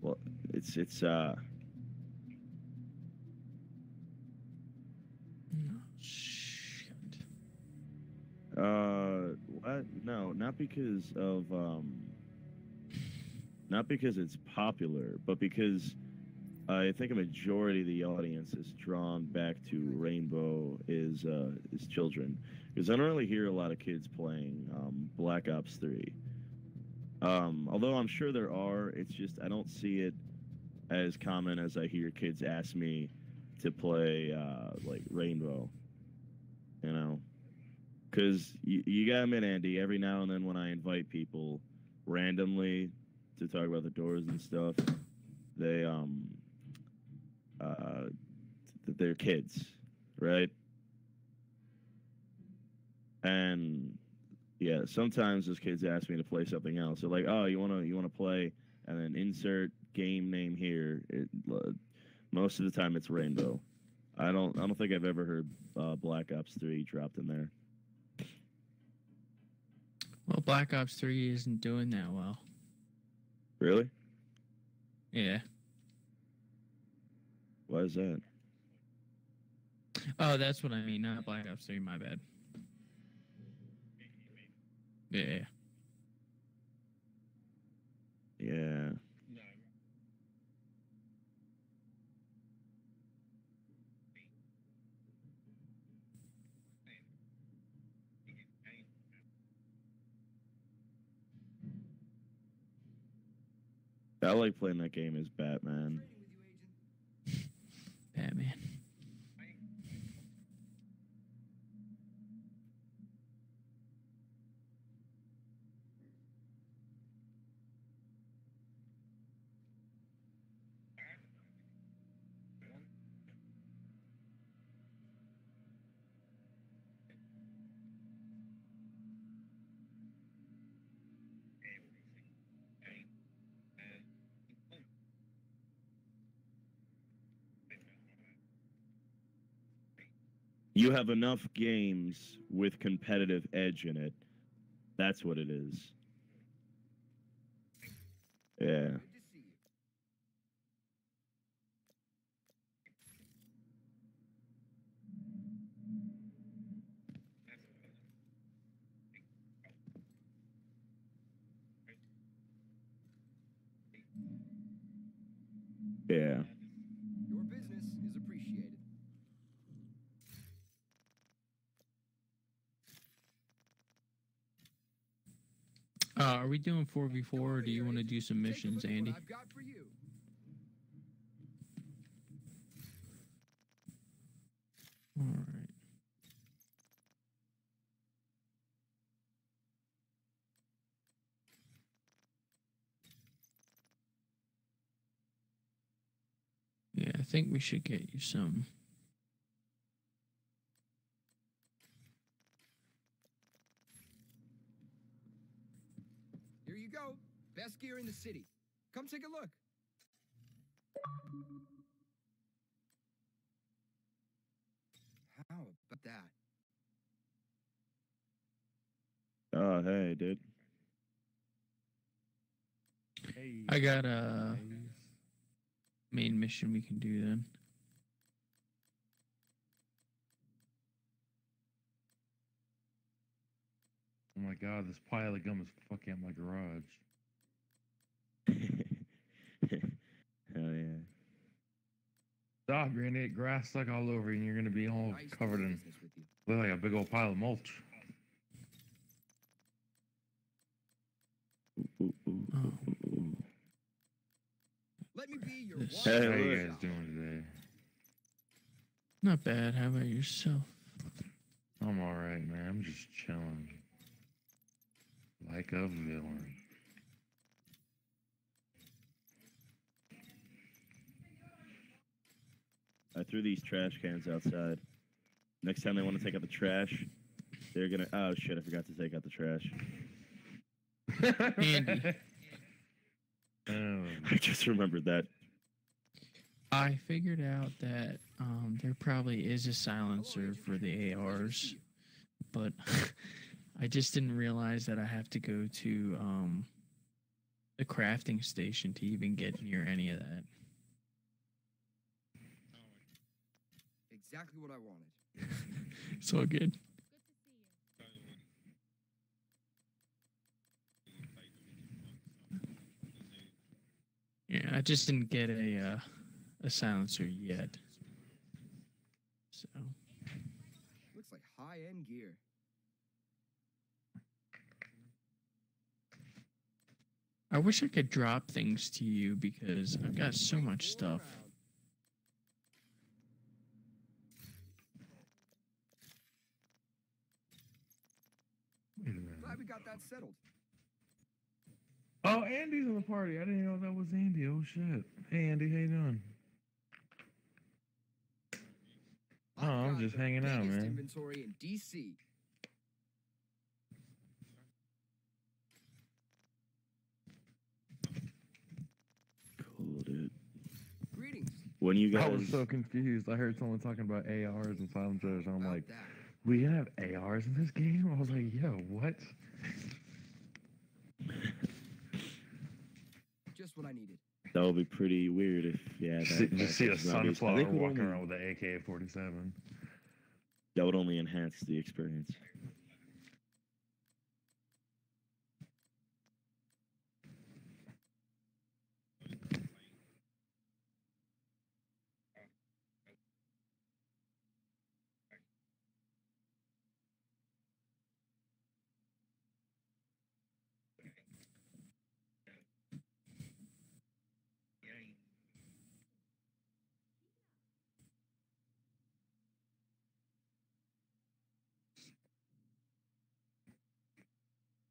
Well, it's Shit. what? No, not because of not because it's popular, but because I think a majority of the audience is drawn back to Rainbow is children, because I don't really hear a lot of kids playing Black Ops 3. Although I'm sure there are, it's just I don't see it as common as I hear kids ask me to play like Rainbow, you know. Because you got to admit, Andy, every now and then when I invite people randomly to talk about the doors and stuff, they uh they're kids, right? And yeah, sometimes those kids ask me to play something else. They're like, "Oh, you wanna play?" And then insert game name here. Most of the time, it's Rainbow. I don't think I've ever heard Black Ops 3 dropped in there. Well, Black Ops 3 isn't doing that well. Really? Yeah. Why is that? Oh, that's what I mean. Not Black Ops 3. My bad. Yeah. Yeah. I like playing that game as Batman. Batman. You have enough games with competitive edge in it. That's what it is. Yeah. Yeah. Your business is appreciated. Are we doing 4v4 or do you want to do some missions, Andy? I've got for you. All right. Yeah, I think we should get you some. Here you go. Best gear in the city. Come take a look. How about that? Oh, hey, dude. Hey, I got a main mission we can do then. oh my god, this pile of gum is fucking up my garage. Hell yeah. Stop, you're gonna get grass stuck all over you and you're gonna be all Nice covered doing in, business with you. look like a big old pile of mulch. Ooh. Let me be your This- one. Hey, How you look. guys doing today? Not bad. How about yourself? I'm alright, man. I'm just chilling. Like a villain. I threw these trash cans outside. Next time they want to take out the trash, they're gonna. Oh shit! I forgot to take out the trash. Andy. Oh, I just remembered that. I figured out that there probably is a silencer for the ARs, but I just didn't realize that I have to go to the crafting station to even get near any of that. Exactly what I wanted. It's all good. Yeah, I just didn't get a silencer yet. So Looks like high-end gear. I wish I could drop things to you because I've got so much stuff. Wait a minute. Glad we got that settled. Oh, Andy's in the party. I didn't know that was Andy. Oh shit. Hey Andy, how you doing? Oh, I'm I've just got the hanging out, biggest man. Inventory in DC. Cool, dude. Greetings. When you guys, I was so confused. I heard someone talking about ARs and silencers, and I'm About like, that. we can have ARs in this game? I was like, yo, what? Just what I needed. that would be pretty weird if, yeah, Just see a that's not used. I sunflower think walking around with an AK-47. that would only enhance the experience.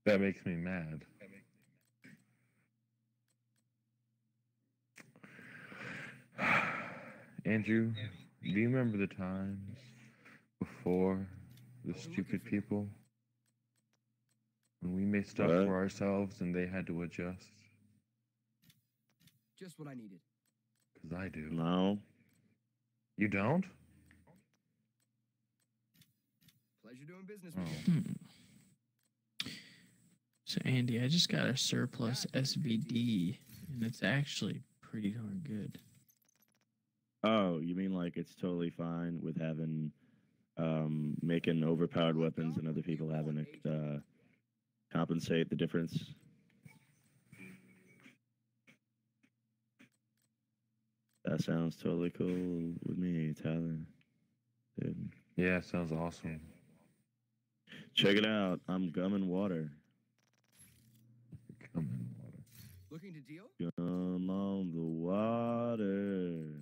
That makes me mad. Andrew, do you remember the times before the stupid people? When we made stuff What? for ourselves and they had to adjust? Just what I needed. Because I do. No. You don't? Pleasure doing business Oh. with you. So Andy, I just got a surplus SVD, and it's actually pretty darn good. Oh, you mean like it's totally fine with having, making overpowered weapons and other people having to compensate the difference? That sounds totally cool with me, Tyler. Dude. Yeah, sounds awesome. Check it out. I'm gumming water. Come in, water. Looking to deal? Gum on the water.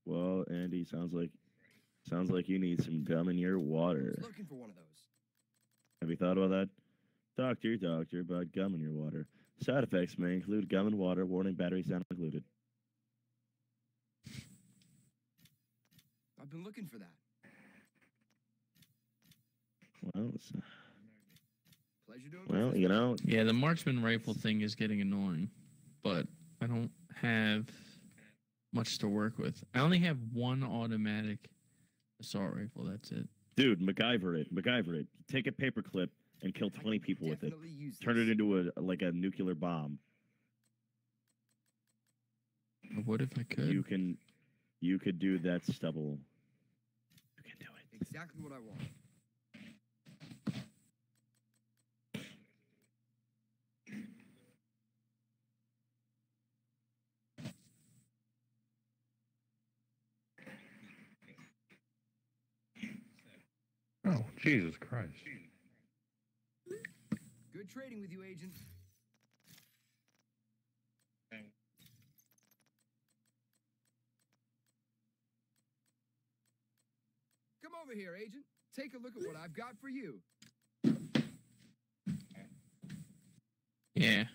Well, Andy, sounds like you need some gum in your water. Who's looking for one of those? Have you thought about that? Talk to your doctor about gum in your water. Side effects may include gum in water. Warning: batteries not included. I've been looking for that. Well, Pleasure doing well, business you with know, Yeah, the marksman rifle thing is getting annoying, but I don't have much to work with. I only have one automatic assault rifle. That's it. dude, MacGyver it. Take a paperclip and kill I 20 could people with it. definitely use Turn this. it into a nuclear bomb. What if I could? You could do that stubble. You can do it. Exactly what I want. Oh, Jesus Christ. Good trading with you, Agent. Come over here, Agent. Take a look at what I've got for you. Yeah.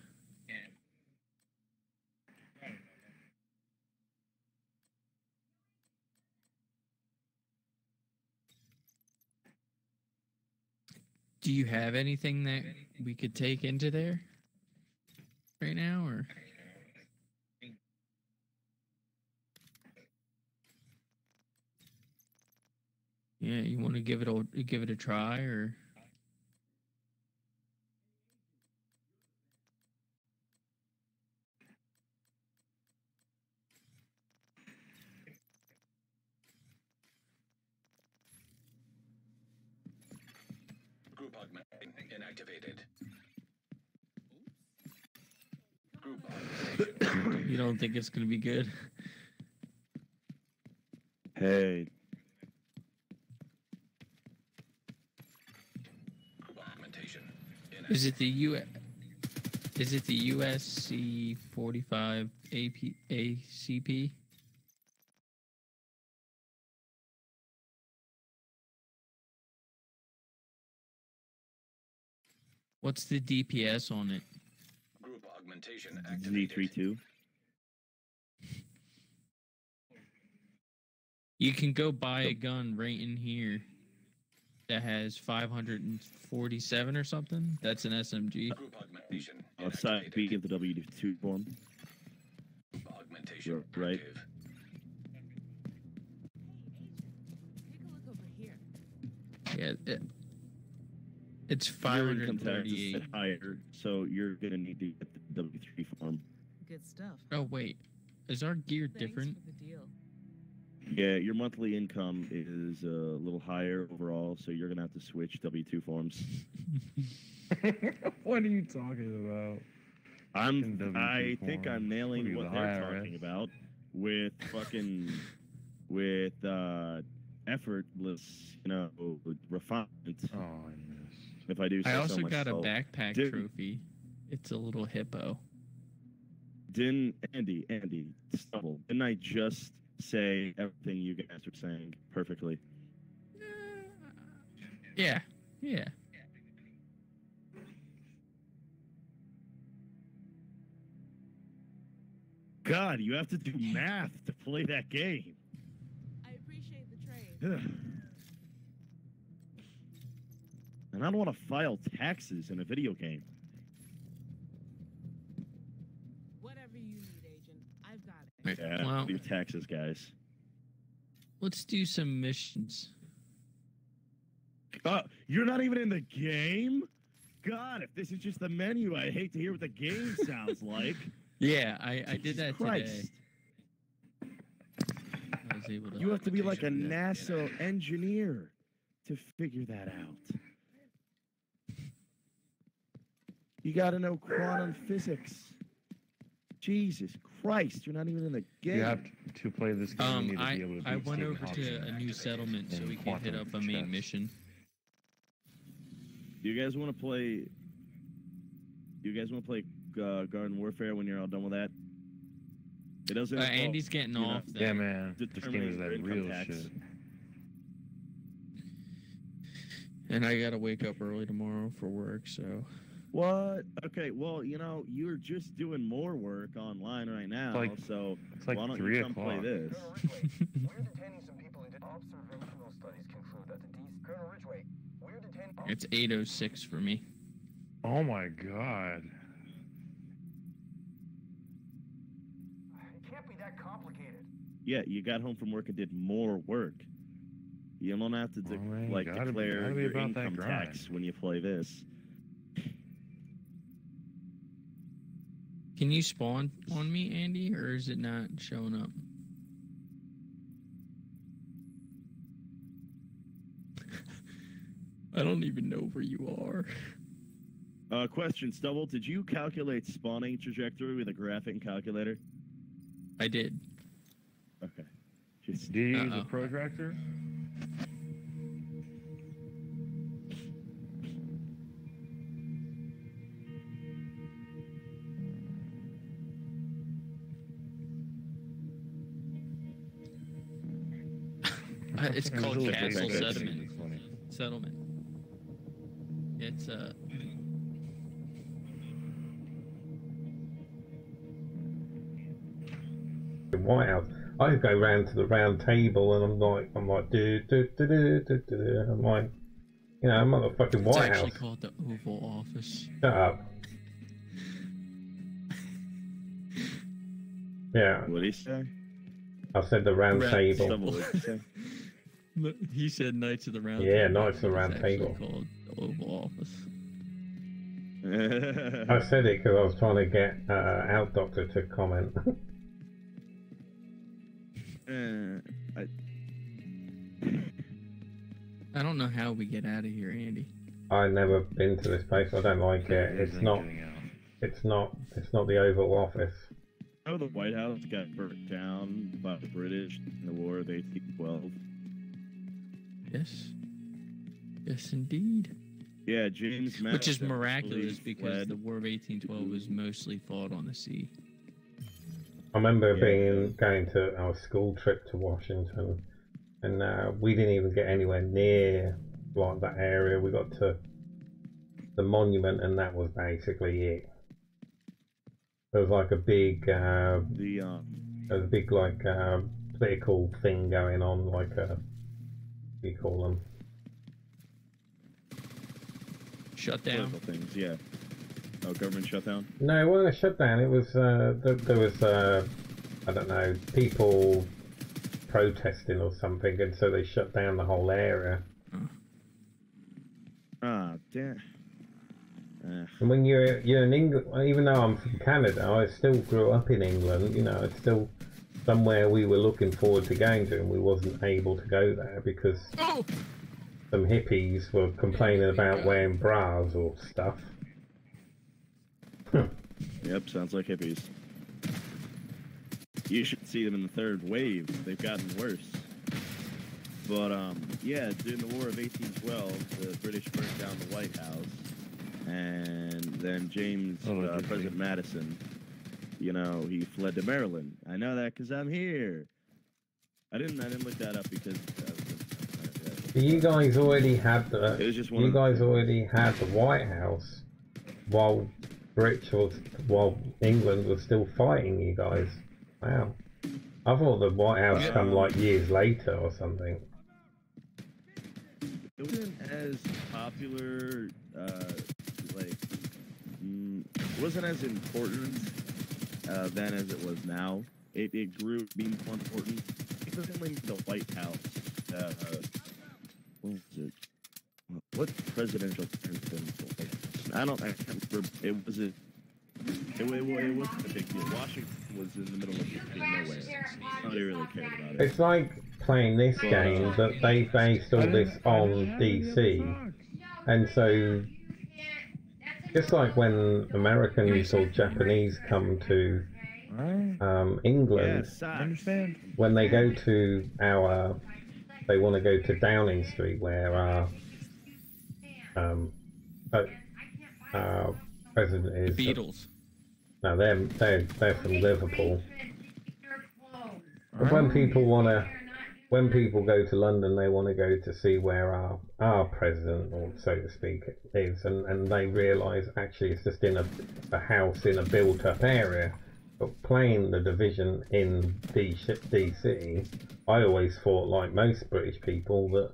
Do you have anything that we could take into there right now, or? Yeah, you want to give it a try, or Group augmentation inactivated. Group augmentation. you don't think it's gonna be good? Hey, Group augmentation Is it the USC 45 ACP? What's the DPS on it? Group augmentation activated. Z32. You can go buy a gun right in here that has 547 or something. That's an SMG. Group augmentation Outside B of the W2 form. Group augmentation Right. active. Take a look over here. Yeah, it's Your income tax 538. is higher, so you're gonna need to get the W3 form. Good stuff. Oh wait, is our gear Thanks different? for the deal. Yeah, your monthly income is a little higher overall, so you're gonna have to switch W2 forms. What are you talking about? W2 I think forms. I'm nailing What what are you, the they're IRS? talking about with fucking effortless, refinement. Oh, I missed. If I do say I so also got a myself. backpack Dude. trophy. It's a little hippo. Andy, Stubble, didn't I just say everything you guys are saying perfectly? Yeah. God, you have to do math to play that game. I appreciate the trade. And I don't want to file taxes in a video game. Whatever you need, Agent. I've got it. Yeah, Well, your taxes, guys. let's do some missions. You're not even in the game? God, if this is just the menu, I hate to hear what the game sounds like. Yeah, I did that Christ. today. I was able to. You have to be like a Yeah. NASA engineer to figure that out. You got to know quantum physics. Jesus Christ, you're not even in the game. You have to play this game. You need to be able to I beat went Stephen over Hawking to a new settlement so in we can hit quantum up a main chess. mission. Do you guys want to play? Garden Warfare when you're all done with that? It doesn't. involve, Andy's getting you know, off. Yeah, man. This game determining is your that income real tax. shit. And I gotta wake up early tomorrow for work, so. What? Okay, well, you're just doing more work online right now, like- so It's like why don't 3 you come play o'clock. this? We're detaining some people who did observational studies conclude that the Colonel Ridgway, we're detaining... It's 8:06 for me. Oh my god. It can't be that complicated. Yeah, you got home from work and did more work. You don't have to Well, man, gotta be declare your about that income grind. tax when you play this. Can you spawn on me, Andy, or is it not showing up? I don't even know where you are. Question, Stubble, did you calculate spawning trajectory with a graphing calculator? I did. Okay. Just, Do you use a Uh-oh. protractor? It's called Really Castle basic. Settlement. Funny. Settlement. It's The White House. I go round to the round table and I'm like, do do do do do do. I'm like, I'm not the fucking it's White actually House. called the Oval Office. Shut up. Yeah, what did he say? I said the round Round table. Stubble, what did you say? He said Knights of the Round Yeah, Table. Knights of the Round It's actually Table. called the Oval Office. I said it because I was trying to get Out Doctor to comment. I don't know how we get out of here, Andy. I've never been to this place. I don't like it. It's not. It's not. It's not the Oval Office. Oh, the White House got burnt down by the British in the War of 1812. Yes. Yes, indeed. Yeah, James Madison. Which is miraculous because fled. the War of 1812 was mostly fought on the sea. I remember Yeah. going to our school trip to Washington, and we didn't even get anywhere near like that area. We got to the monument, and that was basically it. There was like a big, there was a big like political thing going on, like what do you call them? Shut down. Political things, yeah. Oh, government shutdown? No, it wasn't a shutdown. It was there was I don't know, people protesting or something, and so they shut down the whole area. Ah, damn. And when you're in England, even though I'm from Canada, I still grew up in England. You know, it's still somewhere we were looking forward to going to, and we wasn't able to go there because some hippies were complaining about wearing bras or stuff. Yep, sounds like hippies. You should see them in the third wave. They've gotten worse. But, yeah, during the War of 1812, the British burnt down the White House. And then President Madison, you know, he fled to Maryland. I know that because I'm here. I didn't look that up because... You guys already had the... It was just one you of the guys things. already had the White House while England was still fighting you guys. Wow. I thought the White House come like years later or something. It wasn't as popular, it wasn't as important then as it was now. It grew being more important. Even the White House, what was it? What presidential term was the White House? I can't remember. It wasn't a big deal. Washington was in the middle of nowhere. Nobody really cared about it. It's like playing this game that they based all this on DC. And so, just like when Americans or Japanese come to England, when they go to they want to go to Downing Street where our president is. Beatles. No, they're from Liverpool. But when people go to London, they want to go to see where our president, or so to speak, is, and they realise actually it's just in a house in a built-up area. But playing the division in DC, I always thought, like most British people, that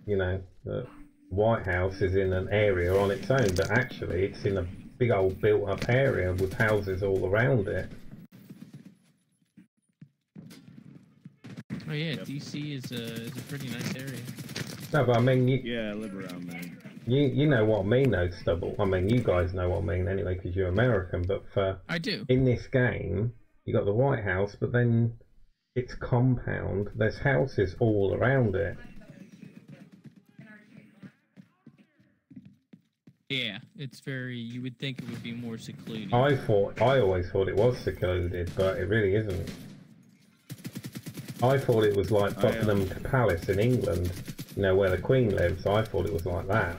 the White House is in an area on its own, but actually it's in a big old built-up area with houses all around it. Oh yeah, DC is a pretty nice area. No, but I mean, Yeah, I live around there. you know what I mean, though, Stubble. I mean, you guys know what I mean anyway, because you're American. But I do. In this game, you got the White House, but then its compound, there's houses all around it. Yeah, it's very. You would think it would be more secluded. I always thought it was secluded, but it really isn't. I thought it was like Buckingham Palace in England, where the Queen lives. I thought it was like that,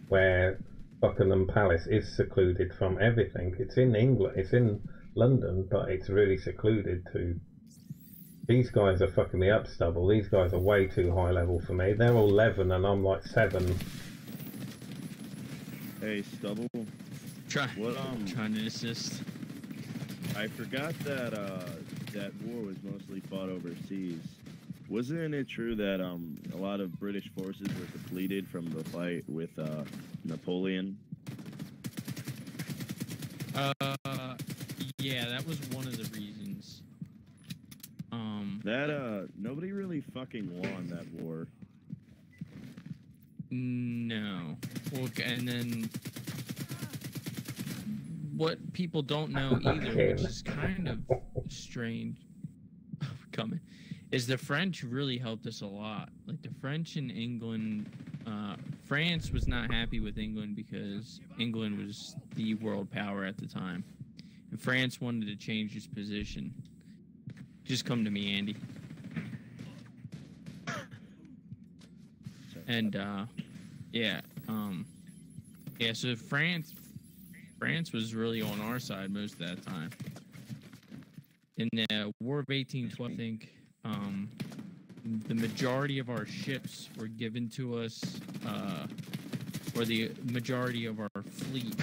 where Buckingham Palace is secluded from everything. It's in England, it's in London, but it's really secluded to... These guys are fucking me up, Stubble. These guys are way too high level for me. They're all 11 and I'm like 7. Hey, Stubble. Trying to assist. I forgot that that war was mostly fought overseas. Wasn't it true that a lot of British forces were depleted from the fight with Napoleon? Yeah, that was one of the reasons. That nobody really fucking won that war. No. Well, and then what people don't know either, which is kind of strange, coming, is the French really helped us a lot. Like the French and England, France was not happy with England because England was the world power at the time, and France wanted to change its position. Just come to me, Andy. And yeah, so France was really on our side most of that time. In the War of 1812, I think the majority of our ships were given to us, or the majority of our fleet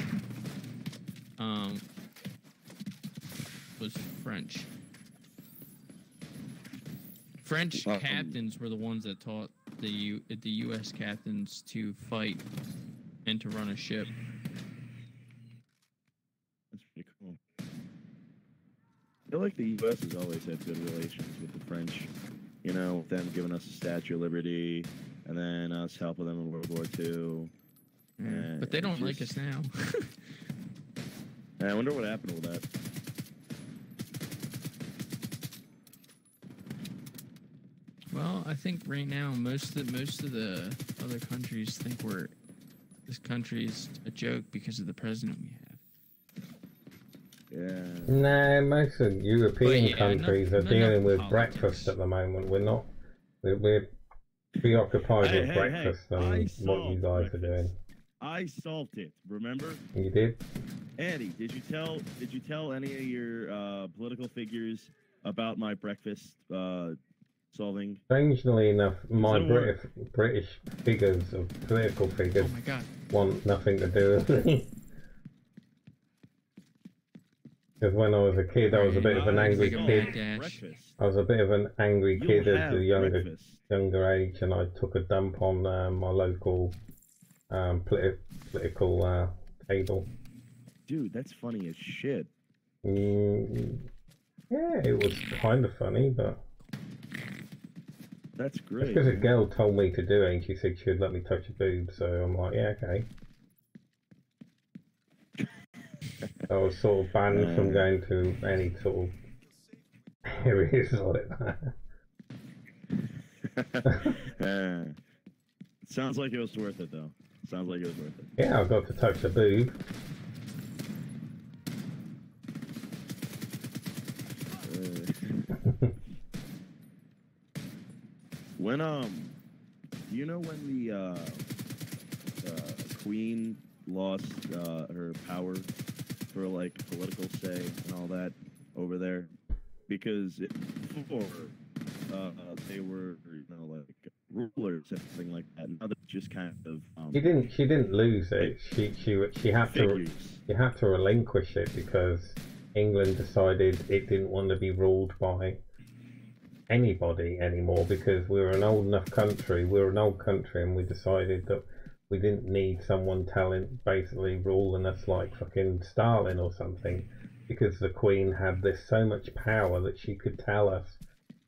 was French. French captains were the ones that taught the U.S. captains to fight and to run a ship. That's pretty cool. I feel like the U.S. has always had good relations with the French. You know, them giving us the Statue of Liberty, and then us helping them in World War II. Yeah, but they don't like us now. I wonder what happened with that. Well, I think right now most of the other countries think this country's a joke because of the president we have. Yeah. No, most of European countries are dealing with breakfast at the moment. We're not. We're preoccupied with breakfast and what you guys are doing. I solved it. Remember? You did? Andy, did you tell any of your political figures about my breakfast solving? Strangely enough, my British figures, of political figures, want nothing to do with me. Because when I was a kid, I was a bit of an angry kid. I was a bit of an angry kid at a younger age, and I took a dump on my local political table. Dude, that's funny as shit. Yeah, it was kind of funny, but that's great. Because a girl told me to do it, and she said she would let me touch her boob, so I'm like, yeah, okay. I was sort of banned from going to any sort of areas like that. Sounds like it was worth it, though. Sounds like it was worth it. Yeah, I got to touch the boob. When do you know when the Queen lost her power for like political say and all that over there? Because before they were, you know, like rulers and something like that. Now they're just kind of. She didn't lose it. She had to relinquish it because England decided it didn't want to be ruled by anybody anymore, because we were an old enough country. We were an old country, and we decided that we didn't need someone basically ruling us like fucking Stalin or something, because the Queen had so much power that she could tell us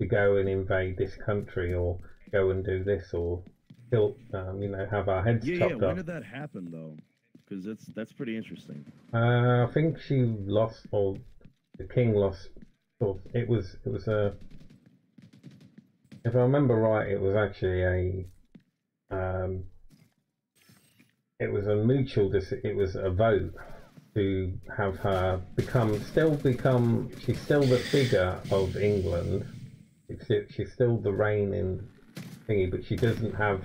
to go and invade this country or go and do this or kill, you know, have our heads chopped up. When did that happen though? Because that's pretty interesting. I think she lost, or the king lost. It was a. If I remember right, it was actually it was a mutual. It was a vote to have her still become. She's still the figure of England. She's still the reigning thingy, but she doesn't have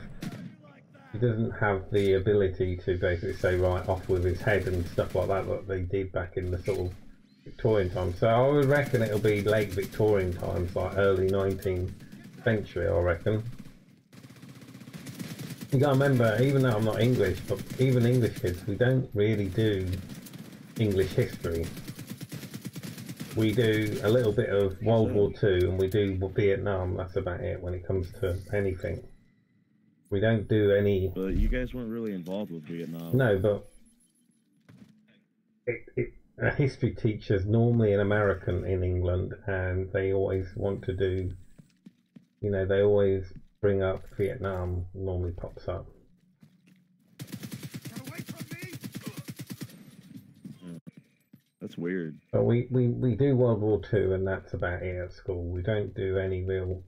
the ability to basically say, right, off with his head and stuff like that they did back in the sort of Victorian times. So I would reckon it'll be late Victorian times, like early 19th century, I reckon. You gotta remember, even though I'm not English, but even English kids, we don't really do English history. We do a little bit of World War II and we do Vietnam. That's about it when it comes to anything. We don't do any. But you guys weren't really involved with Vietnam. No, but a history teacher's normally an American in England, and they always want to do, you know, they always bring up Vietnam. Normally pops up. That's weird. But we do World War II, and that's about it at school. We don't do any real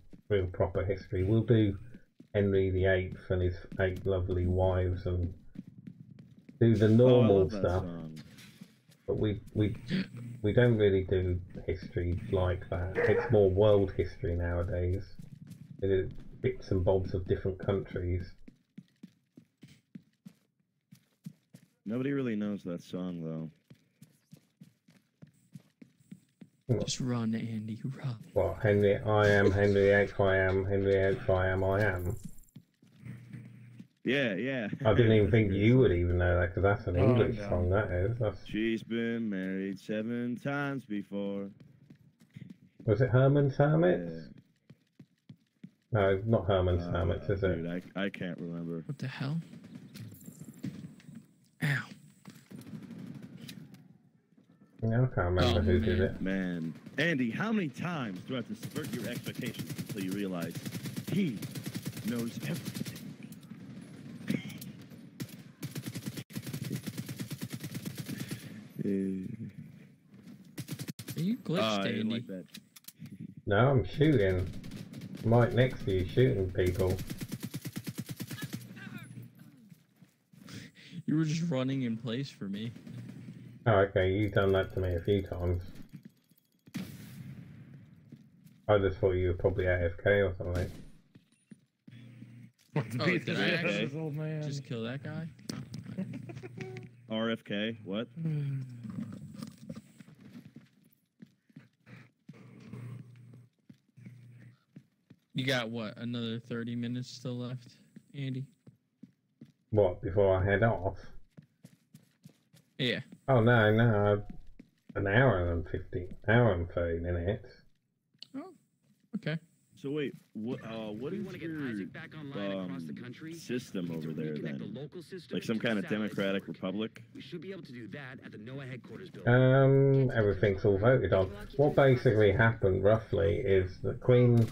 proper history. We'll do Henry VIII and his 8 lovely wives, and do the normal stuff. Song. But we don't really do history like that. It's more world history nowadays. It is bits and bobs of different countries. Nobody really knows that song though. Just run, Andy, run. What, Henry, I am Henry VIII, I am Henry VIII, I am, I am. Yeah, yeah. I didn't even think you would even know that, because that's an English song, that is. That's... She's been married 7 times before. Was it Herman's Hermits? Yeah. No, not Herman's Hermits, is it? Dude, I can't remember. What the hell? Ow. Yeah, I can't remember who did it. Man, Andy, how many times do I have to subvert your expectations until you realize he knows everything? Are you glitched, I didn't Andy? like that. No, I'm shooting. Mike next to you shooting people. You were just running in place for me. Oh, okay, you've done that to me a few times. I just thought you were probably AFK or something. Oh, did I actually This old man. just kill that guy? RFK, what? You got what? Another 30 minutes still left, Andy? What, before I head off? Yeah. Oh, no, an hour and 30 minutes. Oh, okay. So wait, what is your system over there then? Like some kind of democratic republic? We should be able to do that at the NOAA headquarters building. Everything's all voted on. What basically happened roughly is the Queen,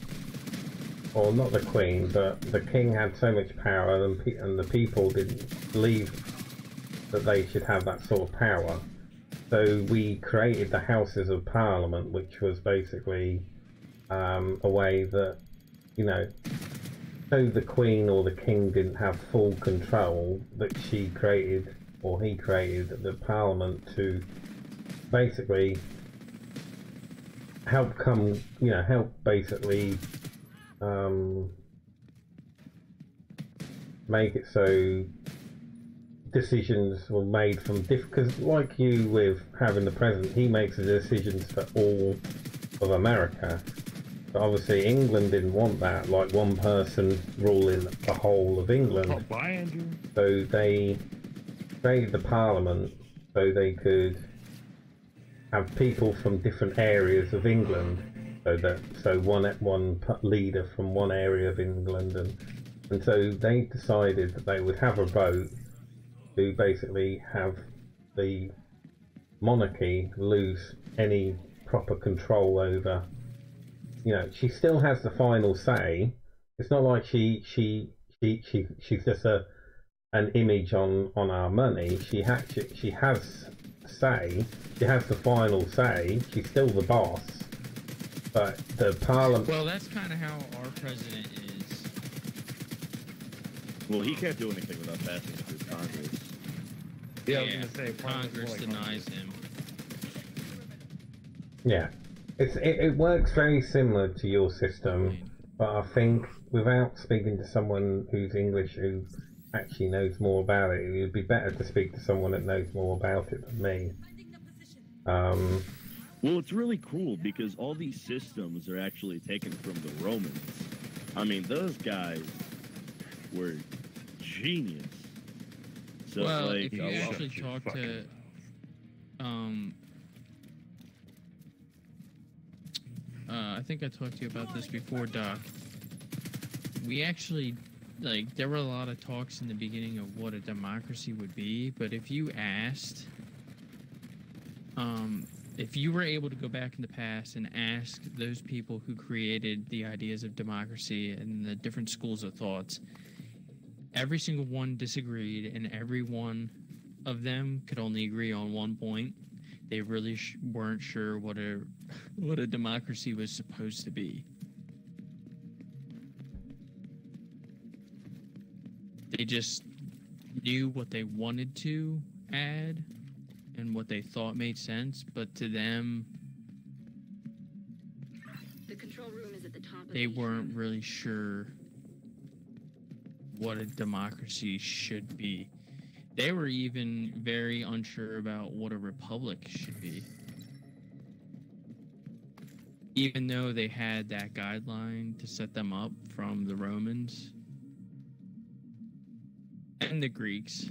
or not the Queen, but the King had so much power, and the people didn't believe that they should have that sort of power. So we created the Houses of Parliament, which was basically a way that, you know, so the Queen or the King didn't have full control, that she created, or he created, the Parliament to basically help basically make it so decisions were made from because like you with having the president, he makes the decisions for all of America. But obviously England didn't want that, like one person ruling the whole of England. So they created the Parliament so they could have people from different areas of England, so one leader from one area of England, and so they decided that they would have a vote to basically have the monarchy lose any proper control over. You know, she still has the final say. It's not like she's just an image on our money. She has say. She has the final say. She's still the boss. But the Parliament. Well, that's kind of how our president is. Well, he can't do anything without passing it through Congress. Yeah, I was gonna say Congress denies him. Yeah. It works very similar to your system, but I think without speaking to someone who's English who actually knows more about it, it would be better to speak to someone that knows more about it than me. Well, it's really cool because all these systems are actually taken from the Romans. I mean, those guys were genius. So well, like, if you actually talk to, I think I talked to you about this before, Doc. We actually, like, there were a lot of talks in the beginning of what a democracy would be, but if you asked if you were able to go back in the past and ask those people who created the ideas of democracy and the different schools of thoughts, every single one disagreed, and every one of them could only agree on one point. They really weren't sure what a democracy was supposed to be. They just knew what they wanted to add and what they thought made sense, but to them, The control room is at the top of they the weren't really sure what a democracy should be. They were even very unsure about what a republic should be. Even though they had that guideline to set them up from the Romans and the Greeks,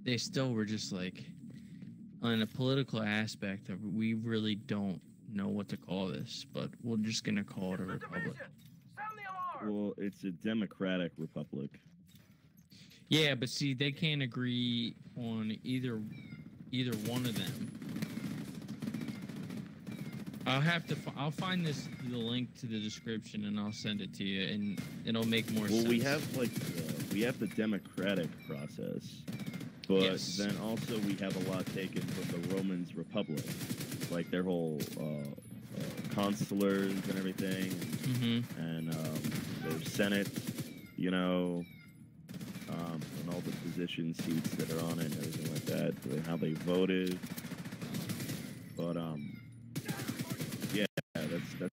they still were just like, on a political aspect of, we really don't know what to call this, but we're just gonna call it a republic. Well, it's a democratic republic. Yeah, but see, they can't agree on either one of them. I'll find the link to the description and I'll send it to you, and it'll make more sense. Well, we have the democratic process, but Yes. then also we have a lot taken from the Romans Republic, like their whole consulars and everything, and their Senate, you know, and all the position seats that are on it and everything like that, and how they voted. But yeah, that's a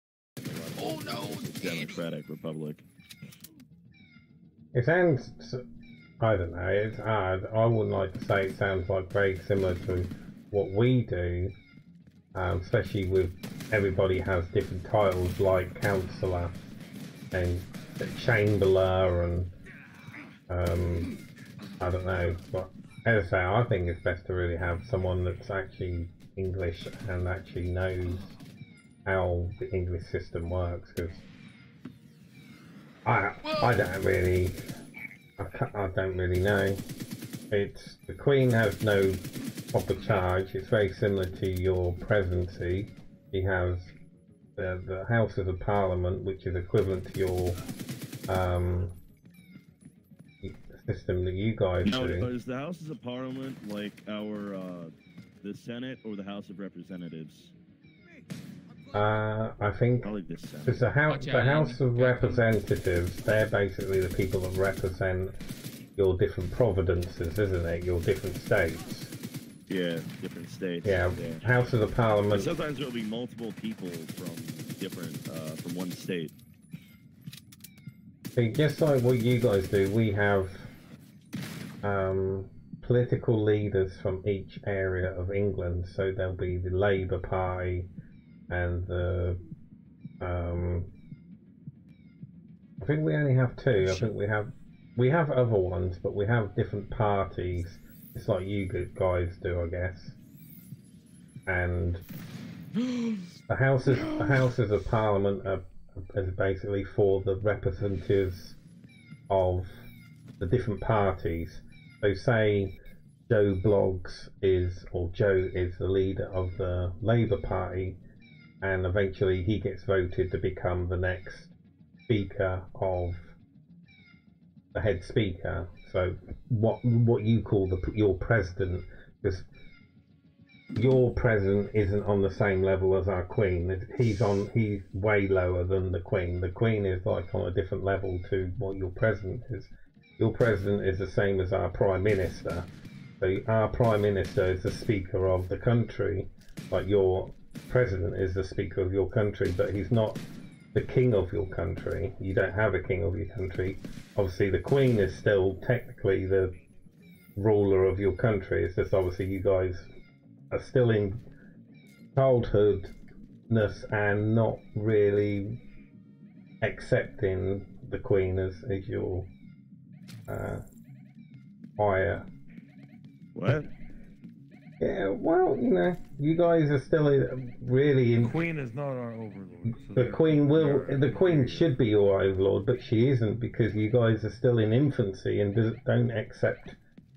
lot of democratic republic. It sounds, I don't know, it's hard. I wouldn't like to say it sounds like very similar to what we do, especially with everybody has different titles like councillor and chamberlain and I don't know, but as I say, I think it's best to really have someone that's actually English and actually knows how the English system works, because I don't really know. It's the Queen has no proper charge. It's very similar to your presidency. He has the Houses of Parliament, which is equivalent to your system that you guys Now, do. is the Houses of Parliament like our the Senate or the House of Representatives? I think I like the Senate. it's the House of Representatives. They're basically the people that represent your different providences, isn't it? Your different states. Yeah, different states. Yeah, House of the Parliament. And sometimes there will be multiple people from different from one state. See, just like what you guys do, we have political leaders from each area of England. So there'll be the Labour Party and the I think we only have two. I think we have other ones, but we have different parties. It's like you guys do, I guess. And the houses of Parliament is basically for the representatives of the different parties. So say Joe Bloggs Joe is the leader of the Labour Party, and eventually he gets voted to become the next speaker of the head speaker. So what you call your president, because your president isn't on the same level as our Queen. He's way lower than the Queen. The Queen is like on a different level to what your president is. Your president is the same as our Prime Minister. So our Prime Minister is the Speaker of the country, like your President is the Speaker of your country, but he's not the King of your country. You don't have a King of your country. Obviously the Queen is still technically the ruler of your country. It's just obviously you guys are still in childhoodness and not really accepting the Queen as your higher. What? Yeah, well, you know, you guys are still really in. The Queen is not our overlord. So The Queen should be your overlord, but she isn't, because you guys are still in infancy and don't accept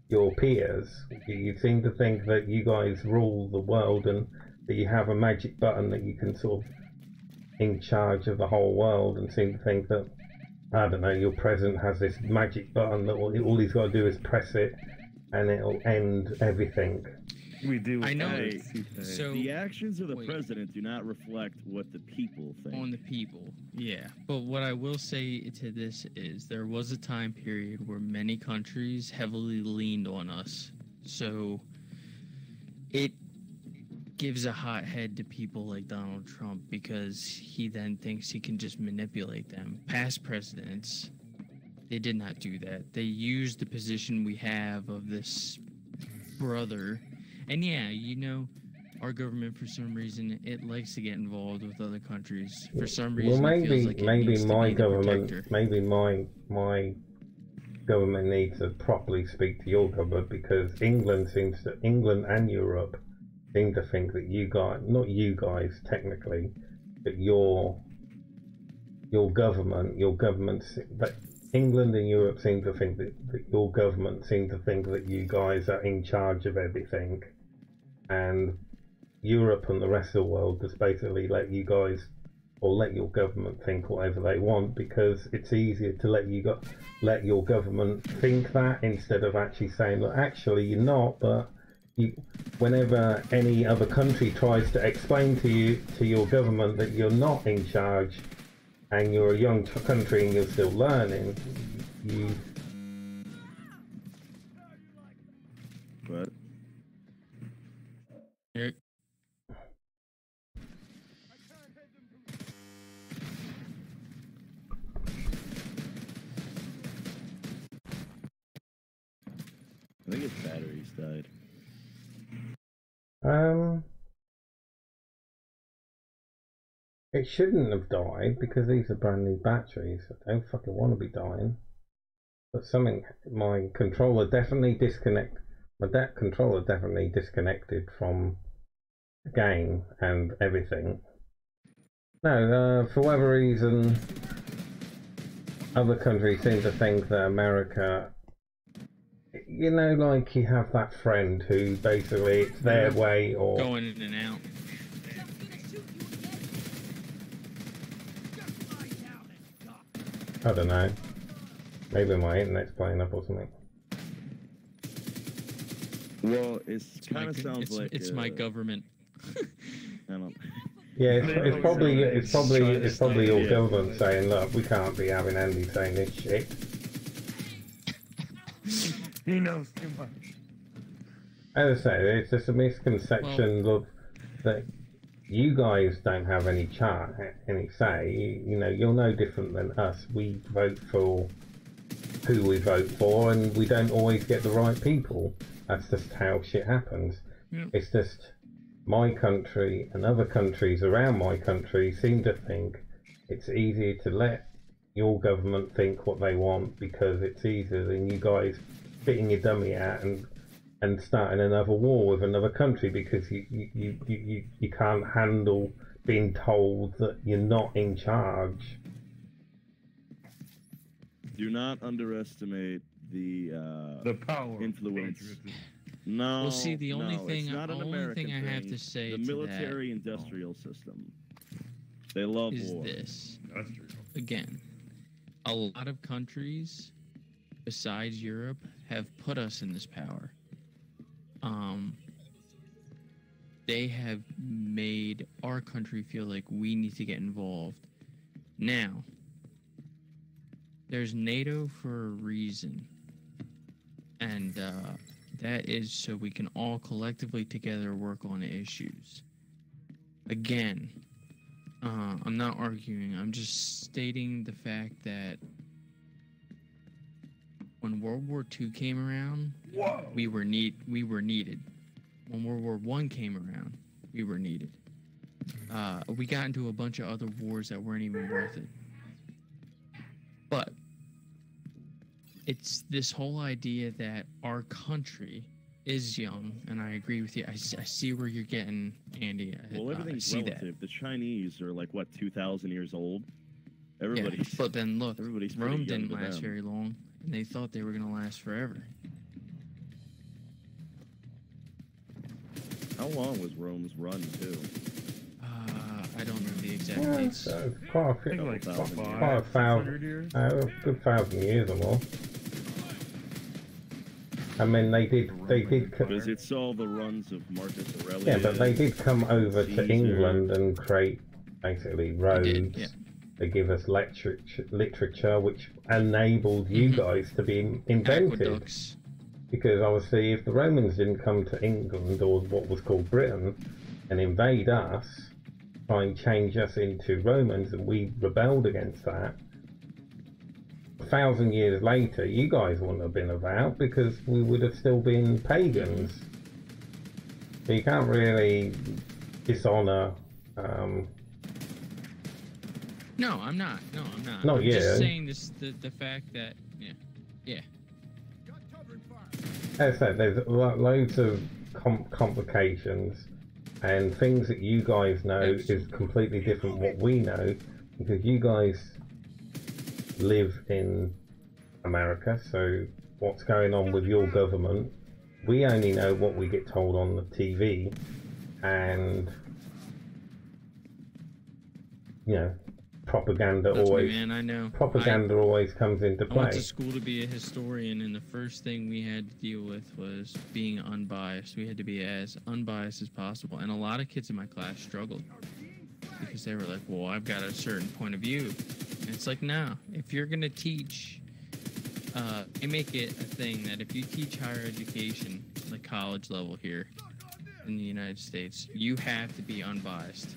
your peers. You seem to think that you guys rule the world and that you have a magic button that you can sort of in charge of the whole world, and seem to think that, I don't know, your president has this magic button that all he's got to do is press it and it'll end everything. We do. I know. Hey, So the actions of the wait. president do not reflect what the people think. on the people, yeah. But what I will say to this is there was a time period where many countries heavily leaned on us. So it gives a hot head to people like Donald Trump because he then thinks he can just manipulate them. Past presidents, they did not do that. They used the position we have of this brother. And yeah, you know, our government, for some reason, it likes to get involved with other countries. For some reason, Well, it feels like it maybe needs to my be the government, protector. maybe my government needs to properly speak to your government, because England and Europe seem to think that you guys, not you guys technically, but your government, that England and Europe seem to think that your government seem to think that you guys are in charge of everything, and Europe and the rest of the world just basically let you guys, or let your government think whatever they want, because it's easier to let your government think that, instead of actually saying, look, actually you're not, but whenever any other country tries to explain to your government that you're not in charge and you're a young country and you're still learning, But Eric? I think his batteries died. It shouldn't have died because these are brand new batteries. I don't fucking want to be dying. But my controller definitely disconnected from the game and everything. No, for whatever reason, other countries seem to think that America, you know, like you have that friend who basically it's their way, or Going in and out. I don't know. Maybe my internet's playing up or something. Well, it kind of sounds like it's my government. I don't. Yeah, it's probably your Yeah. government saying, look, we can't be having Andy saying this shit. He knows too much. As I say, it's just a misconception of that you guys don't have any say. You know, you're no different than us. We vote for who we vote for, and we don't always get the right people. That's just how shit happens. Yep. It's just my country and other countries around my country seem to think it's easier to let your government think what they want, because it's easier than you guys spitting your dummy out and starting another war with another country, because you can't handle being told that you're not in charge. Do not underestimate the power influence. of patriotism. No. Well, see, the only no, thing- it's not an the only American thing I have thing. to say the to that military-industrial system. They love is war. this. That's true. Again, a lot of countries besides Europe have put us in this power. They have made our country feel like we need to get involved. Now, there's NATO for a reason, and that is so we can all collectively together work on issues. Again, I'm not arguing, I'm just stating the fact that when World War II came around, we were needed. When World War I came around, we were needed. We got into a bunch of other wars that weren't even worth it. But it's this whole idea that our country is young, and I agree with you. I see where you're getting, Andy. Well, I everything's see relative. that. The Chinese are like, what, 2,000 years old? Yeah, Everybody's. but then look, everybody's pretty Rome young didn't to last them. very long, and they thought they were going to last forever. How long was Rome's run too? I don't know the exact Yeah, dates. so quite a few, I think like Couple thousand quite a 500 years. good 1,000 years or more. I mean, they did Because it saw the runs of Marcus Aurelius. yeah, but they did come over to Caesar. England and create basically roads. yeah. They give us literature, which enabled you guys to be invented. Aqueducts. Because obviously, if the Romans didn't come to England, or what was called Britain, and invade us, try and change us into Romans, and we rebelled against that, 1,000 years later, you guys wouldn't have been about because we would have still been pagans. So you can't really dishonour. No, I'm not. No, I'm not. Not I'm yet. just saying this, the fact that, yeah. As I said, there's loads of complications, and things that you guys know is completely different what we know, because you guys live in America, so what's going on with your government, we only know what we get told on the TV, and you know, propaganda Trust me, always man, I know. propaganda always comes into I play. went to school to be a historian, and the first thing we had to deal with was being unbiased. We had to be as unbiased as possible, and a lot of kids in my class struggled because they were like, well, I've got a certain point of view. And it's like, no, if you're going to teach, they make it a thing that if you teach higher education, like college level here in the United States, you have to be unbiased.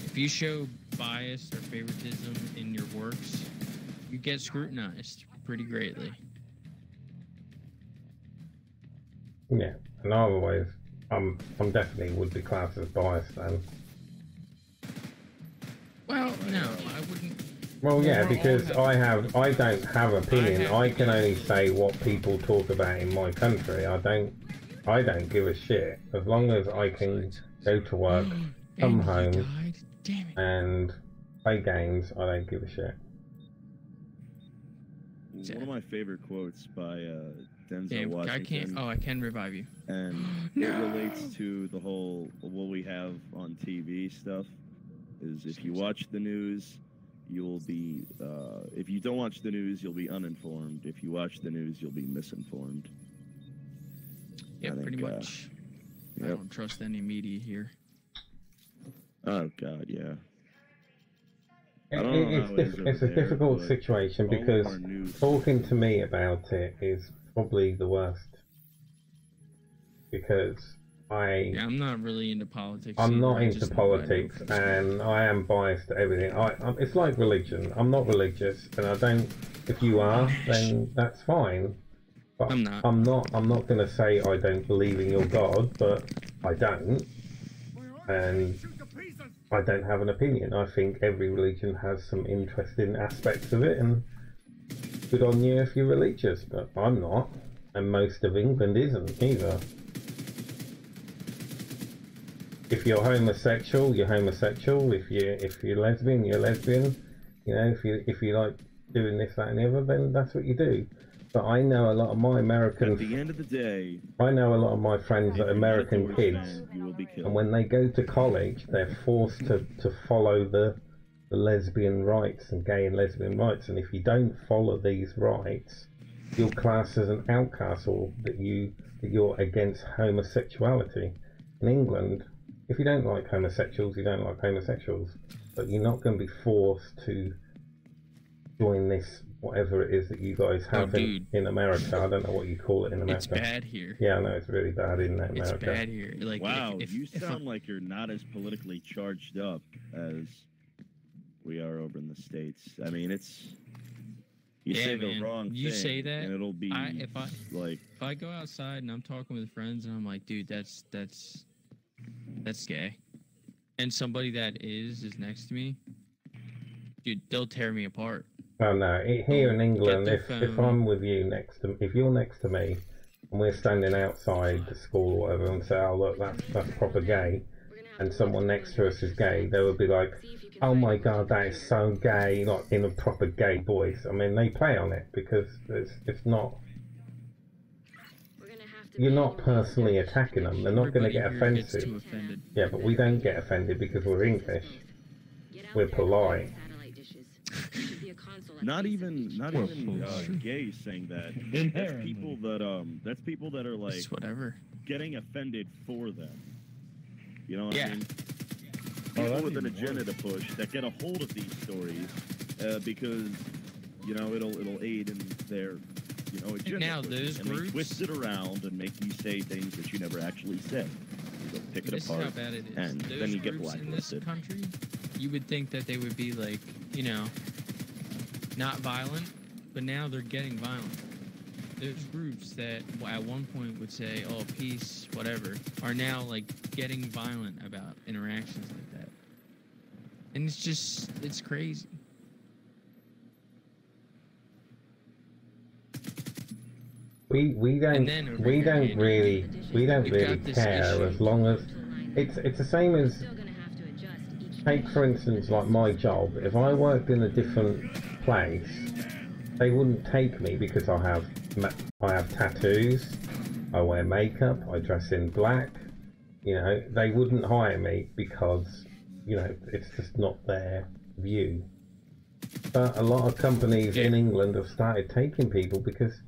If you show bias or favoritism in your works, you get scrutinized pretty greatly. Yeah, and I'm definitely would be classed as biased then. Well, no, I wouldn't. Well, yeah, We're all because have- I don't have opinion. I can only opinions. say what people talk about in my country. I don't give a shit as long as I can go to work, come And he home, died? Damn it. and play games. I don't give a shit. One of my favorite quotes by Denzel Damn, Washington. I can revive you. And No. it relates to the whole what we have on TV stuff. Is if you watch the news, you'll be if you don't watch the news, you'll be uninformed. If you watch the news, you'll be misinformed. Yeah, I think, pretty much. I yep. don't trust any media here. Oh God, yeah. I don't know how it is It's a over there, difficult but situation all of because our news- talking to me about it is probably the worst. Because Yeah, I'm not really into politics. I'm either. not I into just know what I know politics, from school. and I am biased to everything. It's like religion. I'm not religious, and I don't. If you are, then that's fine. But I'm not. I'm not going to say I don't believe in your God, but I don't, and I don't have an opinion. I think every religion has some interesting aspects of it, and good on you if you're religious. But I'm not, and most of England isn't either. If you're homosexual, you're homosexual. If you're lesbian, you're lesbian. You know, if you like doing this, that, and the other, then that's what you do. But I know a lot of my American. At the end of the day, I know a lot of my friends that are American George kids, fan, you will be killed. and when they go to college, they're forced to follow the lesbian rights and gay and lesbian rights. And if you don't follow these rights, you're classed as an outcast, or that you're against homosexuality. In England, if you don't like homosexuals, you don't like homosexuals, but you're not going to be forced to join this, whatever it is that you guys have in America. I don't know what you call it in America. It's bad here. Yeah, I know, it's really bad in America. It's bad here. Like, wow, if you sound like you're not as politically charged up as we are over in the States. I mean, it's... You Yeah, say man. the wrong You thing, say that, and it'll be like... If I go outside and I'm talking with friends and I'm like, dude, that's gay, and somebody that is next to me, dude, they'll tear me apart. Oh no, here in England, their if phone. I'm with you if you're next to me, and we're standing outside the school or whatever, and say, oh look, that's proper gay, and someone next to us is gay, they would be like, oh my god, that is so gay, not in a proper gay voice. I mean, they play on it because it's not. you're not personally attacking them. They're not going to get Everybody here gets offensive. too offended. Yeah, but we don't get offended because we're English. We're polite. Not even gay saying that. That's people that are like It's whatever. getting offended for them. You know what I Yeah. mean? People with an agenda to push that get a hold of these stories because you know it'll aid in their agenda. Now those and groups they twist it around and make you say things that you never actually said. You go pick it This is apart, how bad it is. and Those then you get groups in this blacklisted. country, you would think that they would be like, not violent, but now they're getting violent. There's groups that at one point would say, "Oh, peace, whatever," are now like getting violent about interactions like that, and it's crazy. We don't really You've got this care issue. as long as it's the same as, take for instance like my job. If I worked in a different place, they wouldn't take me because I have tattoos, I wear makeup, I dress in black. They wouldn't hire me because it's just not their view. But a lot of companies in England have started taking people because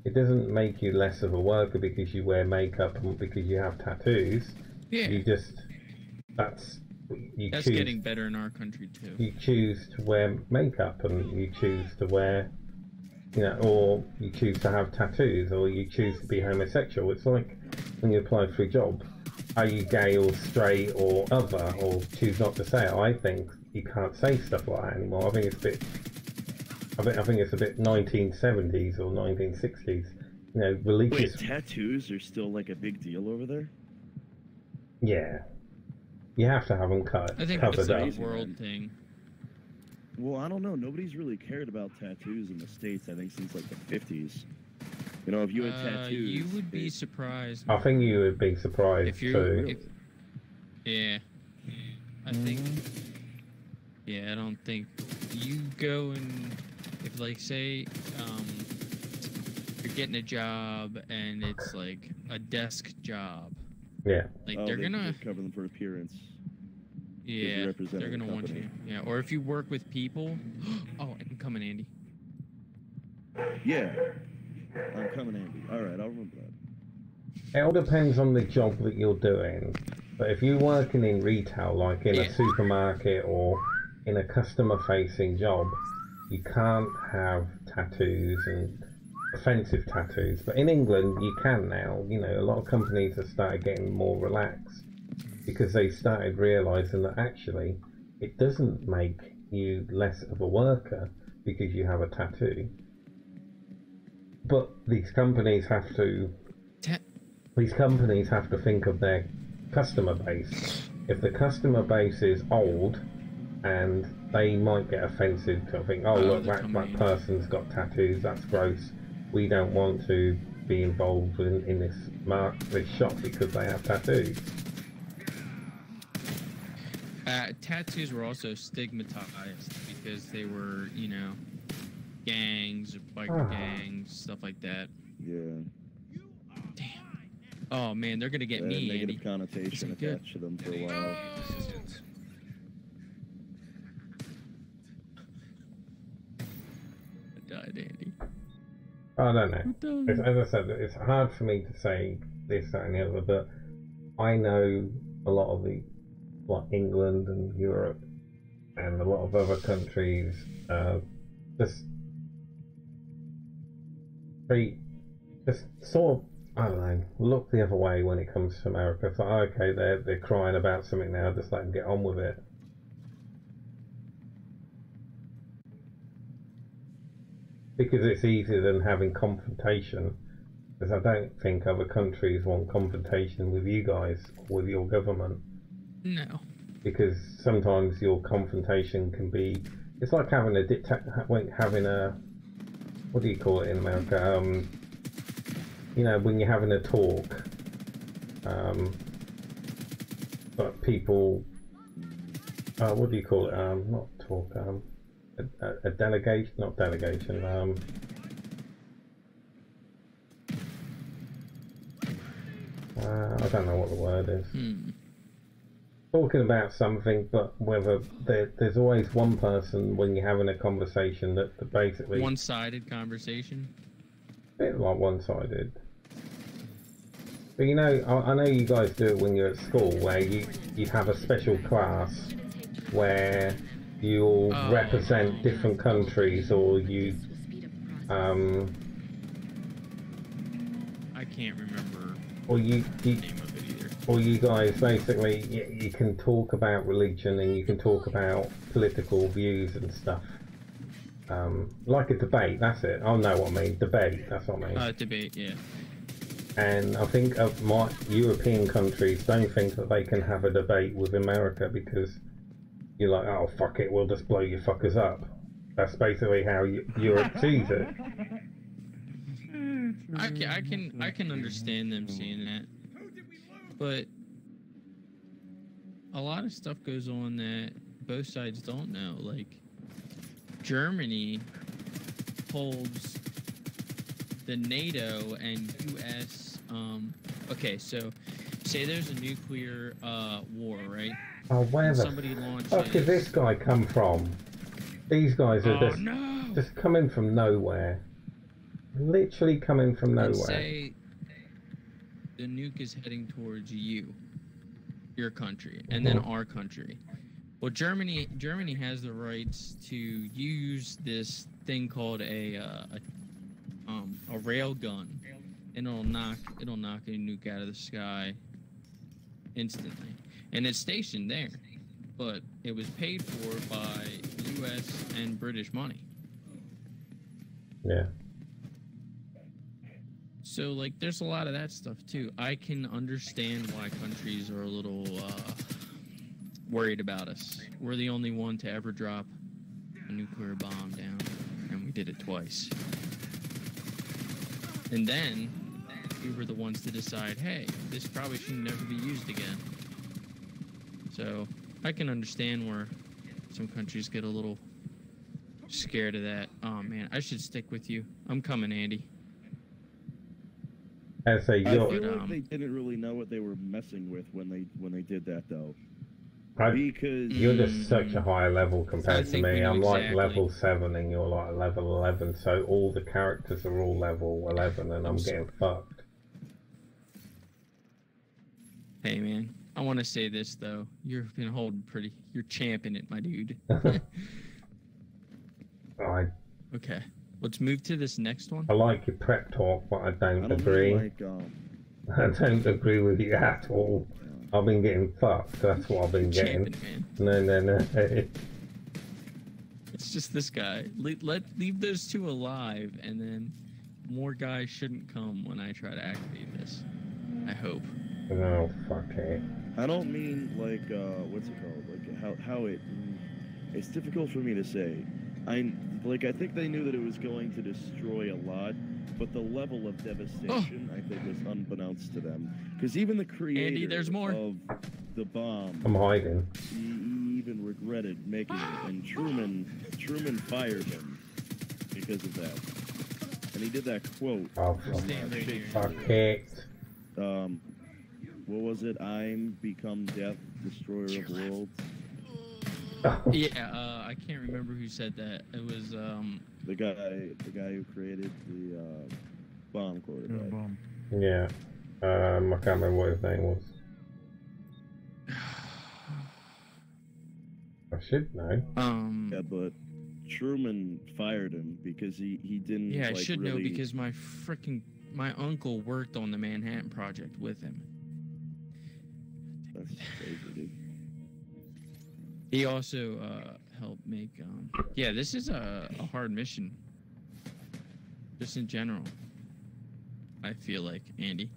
it doesn't make you less of a worker because you wear makeup and because you have tattoos. Yeah. That's choose, getting better in our country too. You choose to wear makeup and you choose to wear, or you choose to have tattoos or you choose to be homosexual. It's like when you apply for a job. Are you gay or straight or other, or choose not to say it? I think you can't say stuff like that anymore. I think it's a bit 1970s or 1960s. Religious. Wait, tattoos are still like a big deal over there? Yeah, you have to have them covered I think up. it's a world thing. Well, I don't know. Nobody's really cared about tattoos in the States, I think, since like the 50s. If you had tattoos... You would be surprised. I think you would be surprised too. Yeah. I think... Yeah, I don't think... You go and... If, like, say, you're getting a job and it's, like, a desk job. Yeah. Like, they're gonna... cover them for appearance. Yeah, they're gonna want you. Yeah, or if you work with people... Oh, I'm coming, Andy. Yeah. I'm coming, Andy. Alright, I'll remember that. It all depends on the job that you're doing. But if you're working in retail, like in a supermarket or in a customer-facing job, you can't have tattoos and offensive tattoos. But in England, you can now. A lot of companies have started getting more relaxed because they started realising that actually it doesn't make you less of a worker because you have a tattoo. But these companies have to think of their customer base. If the customer base is old, and they might get offensive to think, oh look, that person's got tattoos, that's gross. We don't want to be involved in this shop because they have tattoos. Tattoos were also stigmatized because they were, gangs, biker gangs, stuff like that. Yeah. Damn. Oh man, they're gonna get me, negative Andy. connotation attached to them for a while. I died, Andy. I don't know. As I said, it's hard for me to say this, that, and the other, but I know a lot of England and Europe and a lot of other countries just sort of, I don't know, look the other way when it comes to America. It's like, okay, they're crying about something now, just let them get on with it. Because it's easier than having confrontation. Because I don't think other countries want confrontation with you guys, with your government. No. Because sometimes your confrontation can be... It's like having a what do you call it in America? When you're having a talk. But people... what do you call it? Not talk. A delegation, not delegation. I don't know what the word is. Hmm. Talking about something, but whether there's always one person when you're having a conversation that basically One-sided conversation. a bit like one-sided. But you know, I know you guys do it when you're at school, where you have a special class where you'll represent different countries, or you I can't remember. or you the name of it either. or you guys basically you can talk about religion and you can talk about political views and stuff. Like a debate, that's it. I know what I mean. Debate, that's what I mean. Debate, yeah. And I think of my European countries don't think that they can have a debate with America because you're like, oh fuck it, we'll just blow you fuckers up. That's basically how Europe sees it. I can understand them seeing that, but a lot of stuff goes on that both sides don't know. Like Germany holds the NATO and U.S. Okay, so say there's a nuclear war, right? Oh, where the fuck did this guy come from? These guys are just coming from nowhere. Literally coming from nowhere. Let's say the nuke is heading towards your country, and then our country. Well, Germany has the rights to use this thing called a rail gun, and it'll knock a nuke out of the sky instantly, and it's stationed there, but it was paid for by U.S. and British money. Yeah. So, like, there's a lot of that stuff, too. I can understand why countries are a little worried about us. We're the only one to ever drop a nuclear bomb down, and we did it twice. And then, we were the ones to decide, hey, this probably should never be used again. So, I can understand where some countries get a little scared of that. Oh, man, I should stick with you. I'm coming, Andy. I feel like they didn't really know what they were messing with when they did that, though. Because you're just such a high level compared to me. I'm like level 7 and you're like level 11, so all the characters are all level 11 and I'm getting fucked. Hey man, I want to say this though. You've been holding pretty. You're champing it, my dude. Okay. Let's move to this next one. I like your prep talk, but I don't agree. I don't agree with you at all. I've been getting fucked. That's what I've been getting. No. It's just this guy. Leave those two alive, and then more guys shouldn't come when I try to activate this. I hope. Oh fuck it. I don't mean like what's it called? Like how it's difficult for me to say. I think they knew that it was going to destroy a lot, but the level of devastation I think was unbeknownst to them. Because even the creator Andy, there's more. of the bomb, I'm hiding. He even regretted making it, and Truman fired him because of that. And he did that quote. Oh fuck it. What was it? I'm become death, destroyer of worlds. Yeah, I can't remember who said that. It was the guy who created the bomb quarterback. Yeah, I can't remember what his name was. I should know. Yeah, but Truman fired him because he didn't. Yeah, I should know because my uncle worked on the Manhattan Project with him. That's crazy, dude. He also helped make. Yeah, this is a hard mission. Just in general, I feel like, Andy.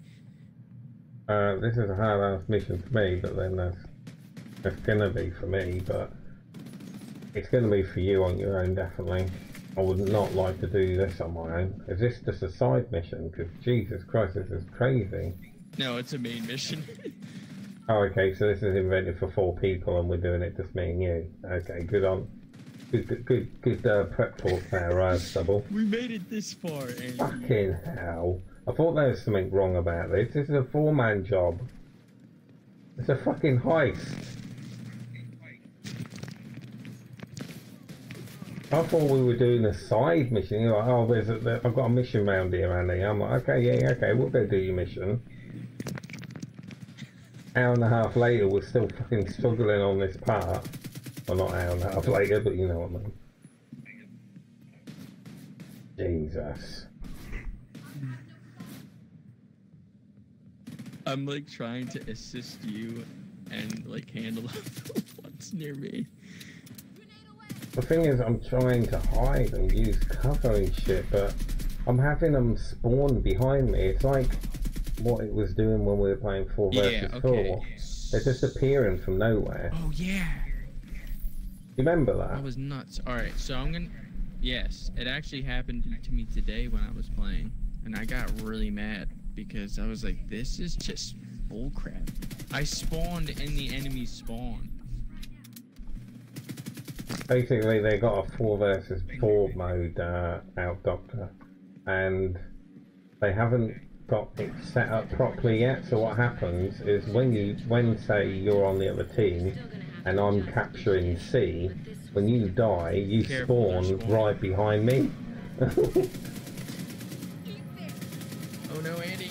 This is a hard-ass mission for me, but then that's gonna be for me, but it's gonna be for you on your own, definitely. I would not like to do this on my own. Is this just a side mission? Because Jesus Christ, this is crazy. No, it's a main mission. Oh, okay, so this is invented for 4 people and we're doing it just me and you. Okay, good prep talk there, Stubble. We made it this far, Andy. Fucking hell. I thought there was something wrong about this. This is a 4-man job. It's a fucking heist. I thought we were doing a side mission. You're like, oh, I've got a mission round here, Andy. I'm like, okay, yeah, okay, we'll go do your mission. Hour and a half later, we're still fucking struggling on this part. Well, not hour and a half later, but you know what I mean. Jesus. I'm like trying to assist you and like handle what's near me. The thing is, I'm trying to hide and use cover and shit, but I'm having them spawn behind me. It's like what it was doing when we were playing 4 versus 4. They're just appearing from nowhere. Oh yeah. You remember that? That was nuts. Alright, so I'm gonna... Yes, it actually happened to me today when I was playing. And I got really mad because I was like, this is just bullcrap. I spawned in the enemy spawn. Basically, they got a 4 versus 4 mode out, Doctor. And they haven't got it set up properly yet. So what happens is when say you're on the other team and I'm capturing C, when you die, you spawn right behind me. Oh no, Andy.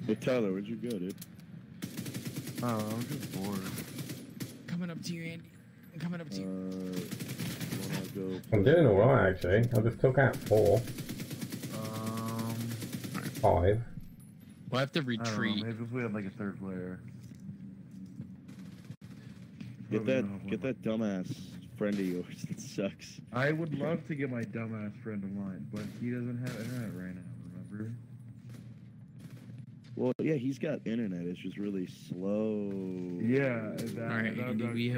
Hey Tyler, where'd you go, dude? Oh, I'm just bored. Coming up to you, Andy. I'm coming up to you. I'm doing alright actually. I just took out 4. 5. We'll have to retreat. Maybe if we have like a 3rd player. Get that dumbass friend of yours that sucks. I would love to get my dumbass friend of mine, but he doesn't have internet right now, remember? Well, yeah, he's got internet. It's just really slow. Yeah. Alright, Andy, we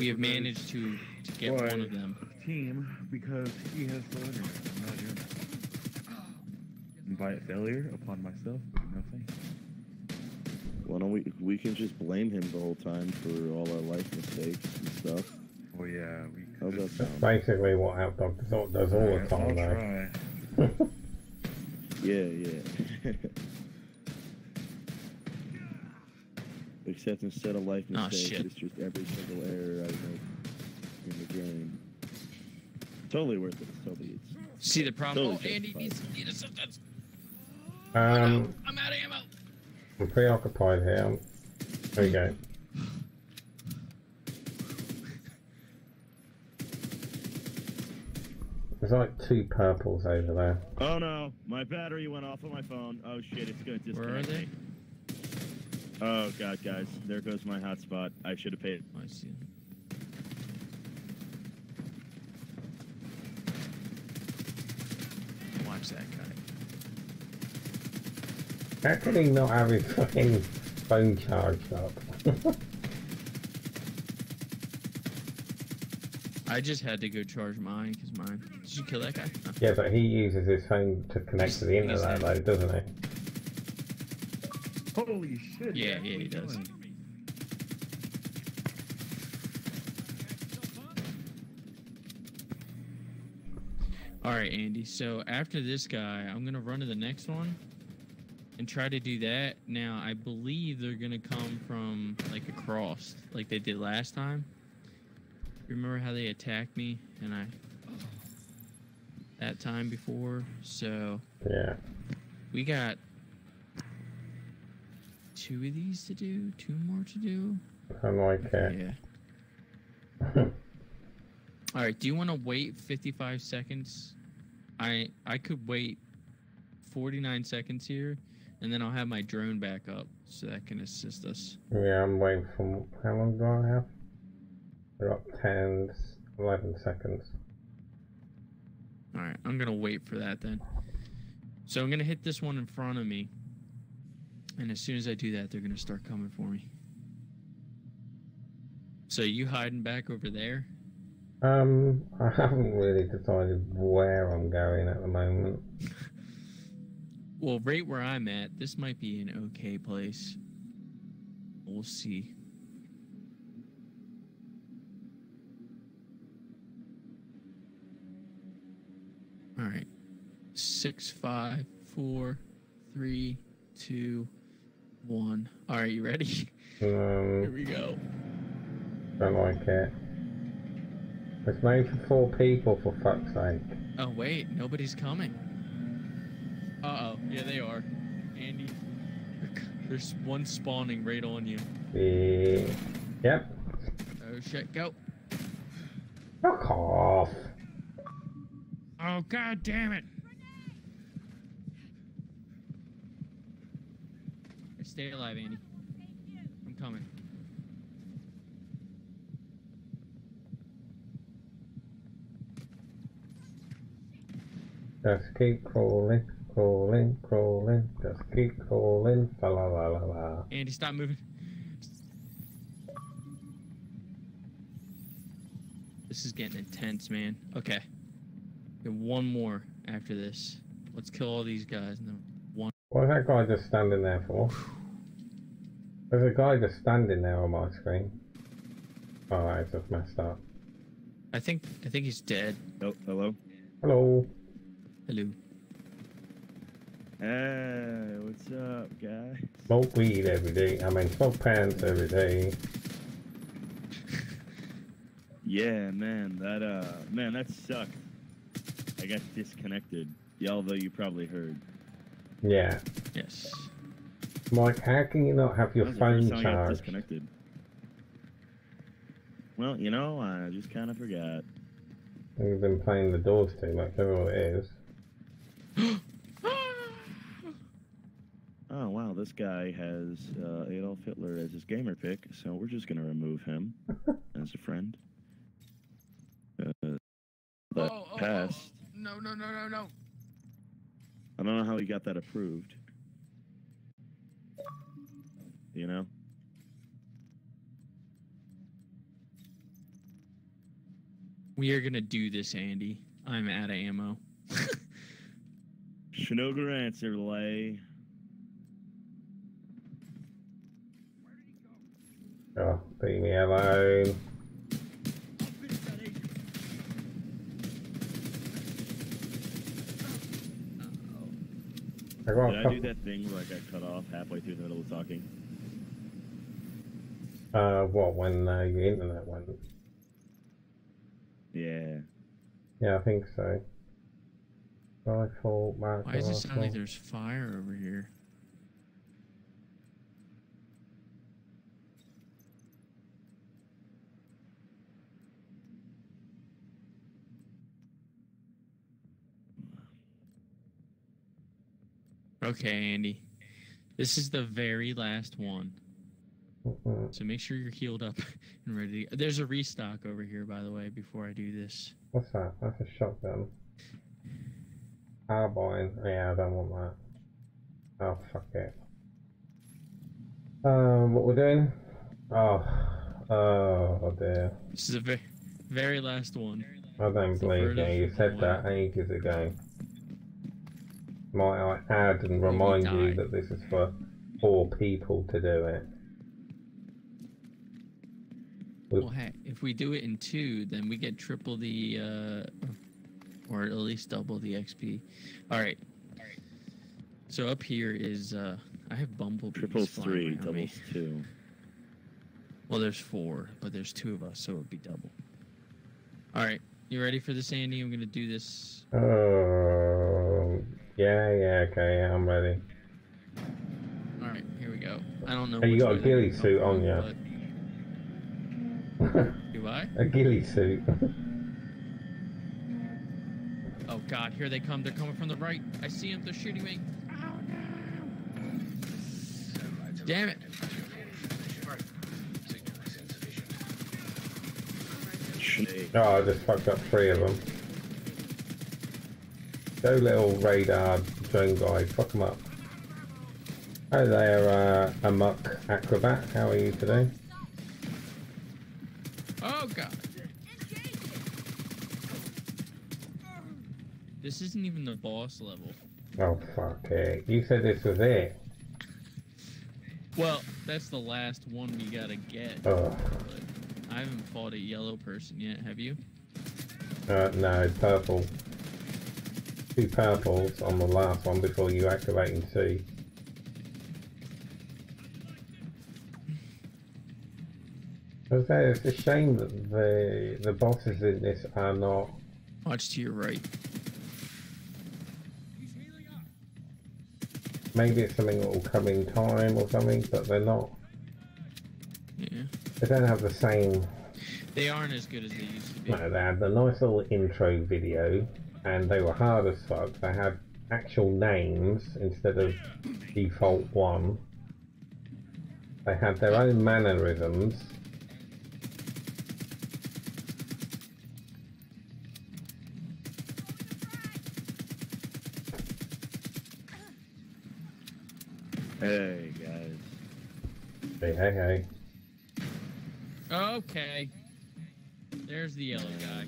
have managed to get one of them. Team, because he has slow internet. I'm not doing that. Invite failure upon myself, but no thanks. Why don't we can just blame him the whole time for all our life mistakes and stuff. Oh yeah, we How's that That's sound? basically what Outdog does all the time I'll though. try. Yeah. Except instead of life mistakes, it's just every single error I make in the game. Totally worth it. Totally. See the problem? Totally Andy needs assistance. I'm out of ammo. I'm preoccupied here. There you go. There's like 2 purples over there. Oh no, my battery went off on my phone. Oh shit, it's gonna disconnect. Where are they? Oh god, guys, there goes my hotspot. I should have paid. I see. Watch that guy. How can he not have his fucking phone charged up? I just had to go charge mine because mine. Did you kill that guy? No. Yeah, but he uses his phone to connect to the internet though, doesn't he? Holy shit! Yeah, he does. Alright, Andy, so after this guy, I'm gonna run to the next one and try to do that. Now, I believe they're gonna come from, like, across, like they did last time. Remember how they attacked me and that time before? So, yeah. We got 2 of these to do, 2 more to do. I like it. Yeah. Alright, do you want to wait 55 seconds? I could wait 49 seconds here, and then I'll have my drone back up so that can assist us. Yeah, I'm waiting for... How long do I have? We've got 11 seconds. Alright, I'm going to wait for that then. So I'm going to hit this one in front of me, and as soon as I do that, they're going to start coming for me. So you hiding back over there? I haven't really decided where I'm going at the moment. Well, right where I'm at, this might be an okay place. We'll see. All right. 6, 5, 4, 3, 2, 1. All right, you ready? Here we go. Don't like it. It's made for 4 people, for fuck's sake. Oh wait, nobody's coming. Uh-oh, yeah they are. Andy, there's one spawning right on you. Yep. Oh shit, go. Fuck off. Oh god damn it. Stay alive, Andy. I'm coming. Just keep crawling, crawling, crawling. Just keep crawling. La la la la la. Andy, stop moving. This is getting intense, man. Okay. Get one more after this. Let's kill all these guys. And then one. What's that guy just standing there for? There's a guy just standing there on my screen. Oh, I just messed up. I think he's dead. Oh, hello. Hello. Hello. Hey, what's up, guys? Smoke weed every day. I mean, smoke pants every day. Yeah, man, that sucked. I got disconnected. Yeah, although you probably heard. Yeah. Yes. Mike, how can you not have your phone I got charged? disconnected. Well, you know, I just kind of forgot. You've been playing the Doors too much, that's all it is. Oh, wow, this guy has Adolf Hitler as his gamer pick, so we're just going to remove him as a friend. But passed. No. I don't know how he got that approved. You know? We are gonna do this, Andy. I'm out of ammo. Schnoger answer, lay. Oh, leave me alone. Did I do that thing where I got cut off halfway through the middle of talking? What, when your internet went? Yeah. Yeah, I think so. Rifle, mark. Why does it sound like there's fire over here? Okay, Andy. This is the very last one. So make sure you're healed up and ready. There's a restock over here, by the way, before I do this. What's that? That's a shotgun. Carbine. Yeah, I don't want that. Oh, fuck it. What we're doing? Oh dear. This is the very last one. I don't believe you. You said that ages ago. Might I add and remind you that this is for 4 people to do it? Well, hey, if we do it in 2, then we get triple the, or at least double the XP. All right. So up here is, I have bumblebees. Triple 3, doubles 2. Well, there's 4, but there's 2 of us, so it would be double. All right, you ready for this, Andy? I'm gonna do this. Yeah, okay, yeah, I'm ready. All right, here we go. I don't know. Hey, you got a ghillie suit on, yeah? Do I? A ghillie suit. Oh God, here they come. They're coming from the right. I see them. They're shooting me. Oh no! Damn it! Oh, I just fucked up 3 of them. Go little radar drone guy, fuck them up. Hi there, Amok Acrobat, how are you today? Oh God! This isn't even the boss level. Oh fuck it, you said this was it. Well, that's the last one we gotta get. Oh. I haven't fought a yellow person yet, have you? No, purple. 2 purples on the last one before you activate and see. It's a shame that the bosses in this are not. Watch to your right. Maybe it's something that will come in time or something, but they're not. Yeah. They don't have the same. They aren't as good as they used to be. No, they had the nice little intro video, and they were hard as fuck. They had actual names instead of default one. They had their own mannerisms. Hey guys. Hey. Okay. There's the yellow guy.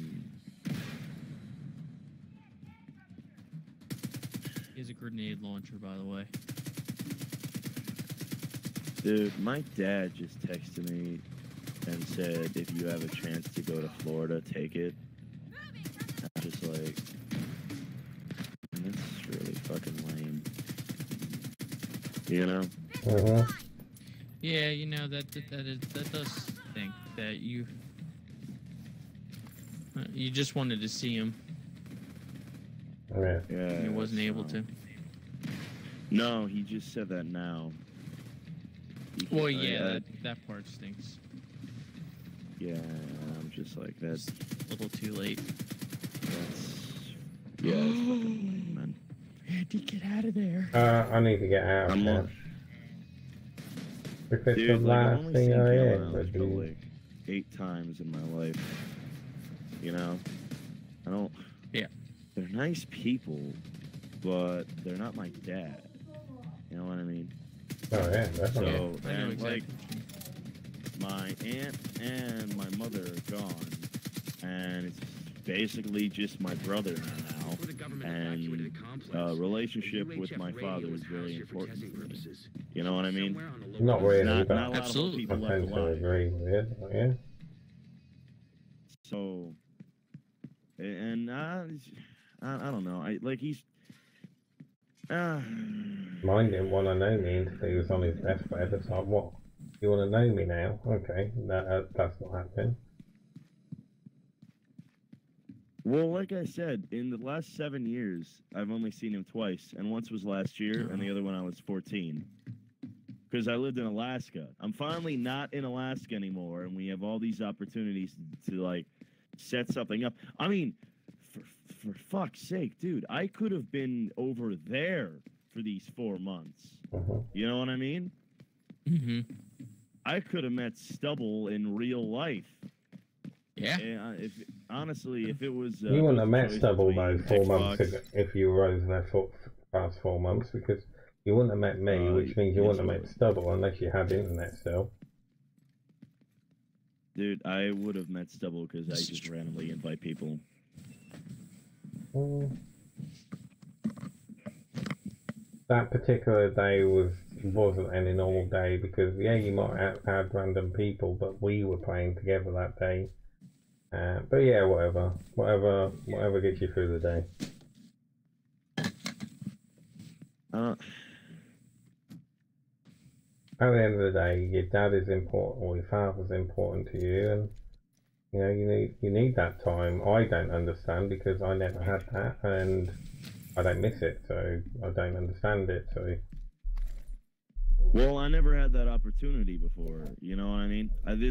He has a grenade launcher, by the way. Dude, my dad just texted me and said, if you have a chance to go to Florida, take it. I'm just like, that's really fucking lame. You know? Yeah, you know that does think that you just wanted to see him. Yeah. Yeah. He wasn't able to. No, he just said that now. Well, yeah, that part stinks. Yeah, I'm just like, that's a little too late. Yeah, it's fucking lame, man. Andy, get out of there. I need to get out of here. Because Dude, the like, I've last only thing seen I Cameron ever House do. like 8 times in my life. You know? I don't... Yeah. They're nice people, but they're not my dad. You know what I mean? Oh yeah, definitely. So, I know and exactly. like, my aunt and my mother are gone, and it's basically just my brother now. And relationship with my father is very important to me. You know what I mean? Not really, Not but a lot of people I left tend to alive. agree with it. Yeah. So, and I don't know. I like he's. Mine didn't want to know me until he was on his deathbed. It's like, what? You want to know me now? Okay, that's not happening. Well, like I said, in the last 7 years, I've only seen him twice, and once was last year, and the other one I was 14. Because I lived in Alaska. I'm finally not in Alaska anymore, and we have all these opportunities to like, set something up. I mean, for fuck's sake, dude, I could have been over there for these 4 months. You know what I mean? Mm-hmm. I could have met Stubble in real life. Yeah. Honestly, if it was... you wouldn't have met choice Stubble between though 4 months Xbox- ago if you were over there for past 4 months, because you wouldn't have met me, which means you yes, wouldn't have I met would. Stubble unless you had internet still. Dude, I would have met Stubble because I just randomly invite people. That particular day wasn't any normal day because yeah, you might have had random people, but we were playing together that day. But yeah, whatever gets you through the day. At the end of the day, your dad is important, or your father's important to you, and you know you need that time. I don't understand because I never had that, and I don't miss it, so I don't understand it. So. Well, I never had that opportunity before. You know what I mean? I've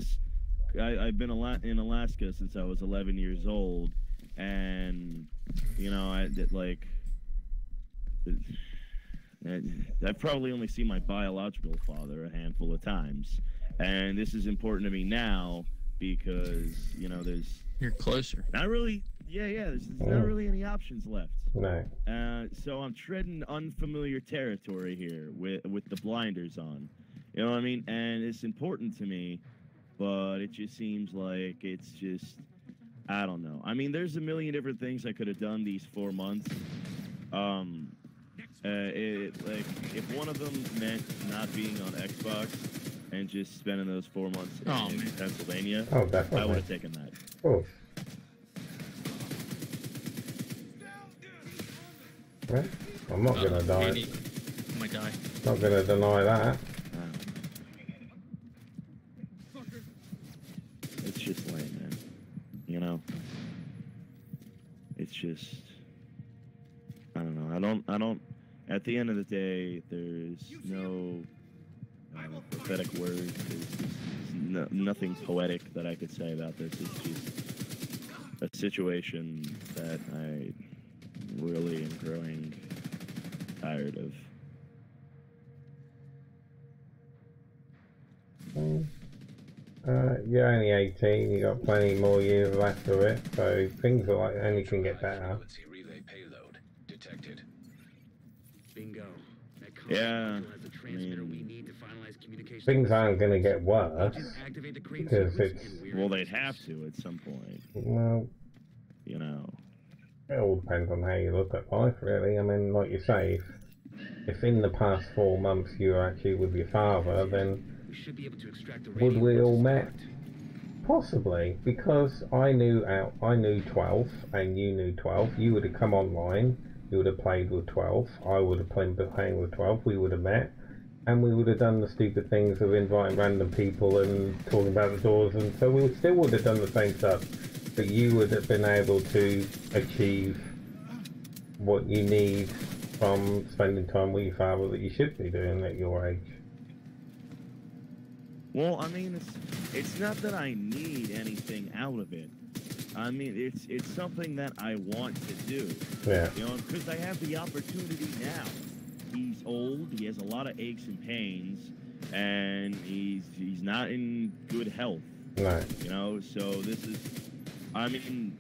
been in Alaska since I was 11 years old, and you know I've probably only seen my biological father a handful of times, and this is important to me now because you know you're closer. Not really. Yeah. There's not really any options left. No. So I'm treading unfamiliar territory here with the blinders on. You know what I mean? And it's important to me, but it just seems like it's just, I don't know. I mean, there's a million different things I could have done these 4 months. Like if one of them meant not being on Xbox and just spending those 4 months in Pennsylvania, definitely. I would have taken that. Oh. Yeah, I'm not gonna die. Andy, I might die. Not gonna deny that. It's just lame, man. You know? It's just... I don't know. I don't... At the end of the day, there's no prophetic words. There's nothing poetic that I could say about this. It's just a situation that I really am growing tired of. You're only 18, you got plenty more years left of it, so things are like only can get better. Relay payload detected. Bingo. Yeah. Things aren't going to get worse because it's. Well, they'd have to at some point. Well, you know. It all depends on how you look at life, really. I mean, like you say, if in the past 4 months you were actually with your father, then would we all met? Possibly, because I knew 12 and you knew 12. You would have come online, you would have played with 12, I would have playing with 12, we would have met, and we would have done the stupid things of inviting random people and talking about the doors, and so we still would have done the same stuff, but you would have been able to achieve what you need from spending time with your father that you should be doing at your age. Well, I mean, it's not that I need anything out of it. I mean, it's something that I want to do. Yeah. You know, because I have the opportunity now. He's old. He has a lot of aches and pains, and he's not in good health. Right. You know, so this is. I mean,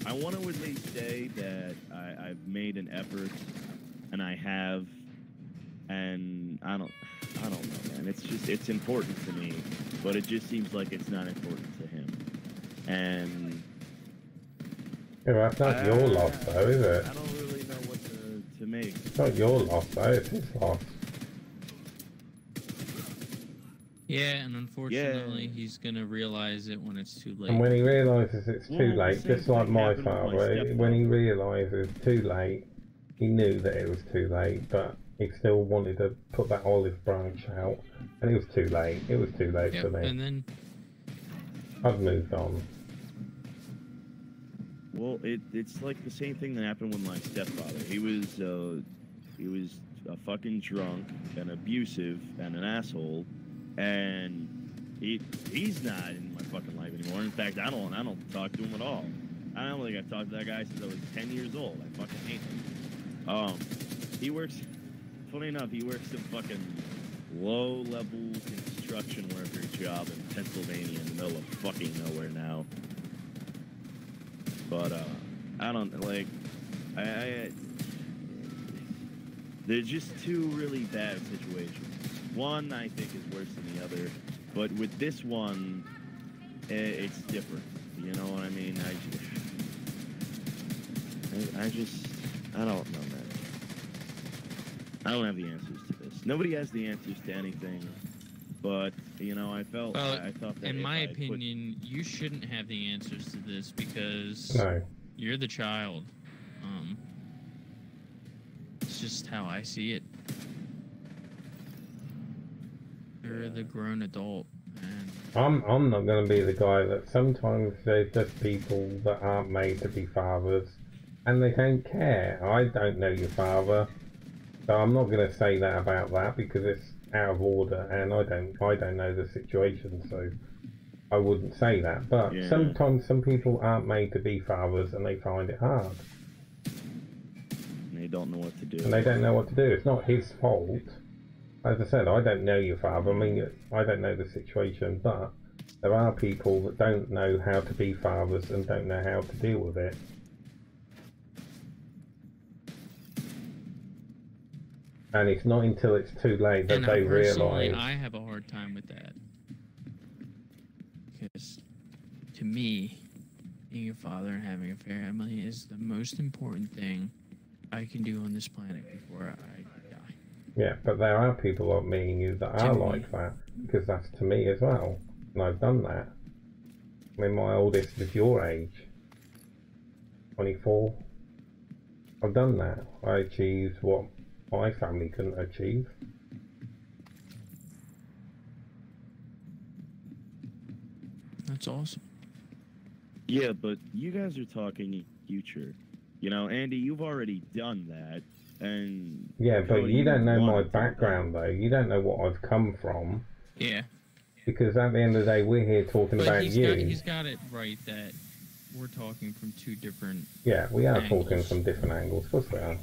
I want to at least say that I've made an effort, and I have, and I don't know, man. It's important to me, but it just seems like it's not important to him. And yeah, that's not your loss, though, is it? I don't really know what to make. It's not your loss, though. It's his loss. Yeah, and unfortunately, he's gonna realize it when it's too late. And when he realises it's too late, just like my father, when he realises it's too late, he knew that it was too late, but he still wanted to put that olive branch out, and it was too late. It was too late for me. And then I've moved on. Well, it's like the same thing that happened with my stepfather. He was a fucking drunk and abusive and an asshole, and he's not in my fucking life anymore. In fact, I don't talk to him at all. I don't think I've talked to that guy since I was 10 years old. I fucking hate him. He works. Funny enough, he works a fucking low-level construction worker job in Pennsylvania in the middle of fucking nowhere now. But, I don't, like, they're just two really bad situations. One, I think, is worse than the other. But with this one, it's different. You know what I mean? I don't know, man. I don't have the answers to this. Nobody has the answers to anything. But, you know, I thought that in my opinion, you shouldn't have the answers to this because you're the child. It's just how I see it. You're the grown adult. And I'm not going to be the guy that sometimes there's just people that aren't made to be fathers and they don't care. I don't know your father, so I'm not going to say that about that because it's out of order and I don't know the situation, so I wouldn't say that. But sometimes some people aren't made to be fathers and they find it hard. And they don't know what to do. And they don't know what to do. It's not his fault. As I said, I don't know your father. I mean, I don't know the situation, but there are people that don't know how to be fathers and don't know how to deal with it. And it's not until it's too late that they realise. I have a hard time with that. Because, to me, being a father and having a family is the most important thing I can do on this planet before I die. Yeah, but there are people like me and you that are like that, because that's to me as well, and I've done that. I mean, my oldest is your age, 24. I've done that. I achieved what my family couldn't achieve. That's awesome. Yeah, but you guys are talking future. You know, Andy, you've already done that, and yeah, but Cody, you don't know my wanted to do background though. You don't know what I've come from. Yeah. Because at the end of the day, we're here talking But about you. he's got it right that we're talking from two different Yeah, we are angles. talking from different angles. Of course we are.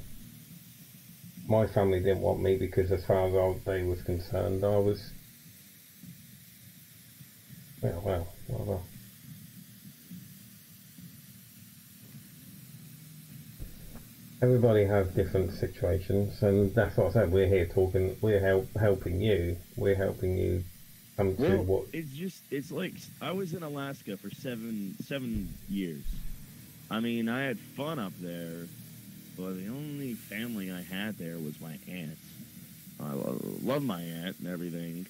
My family didn't want me because as far as they was concerned, I was... Yeah, well, whatever. Everybody has different situations, and that's what I said. We're here talking. We're helping you. We're helping you come to what. It's like I was in Alaska for seven years. I mean, I had fun up there, but the only family I had there was my aunt. I love my aunt and everything,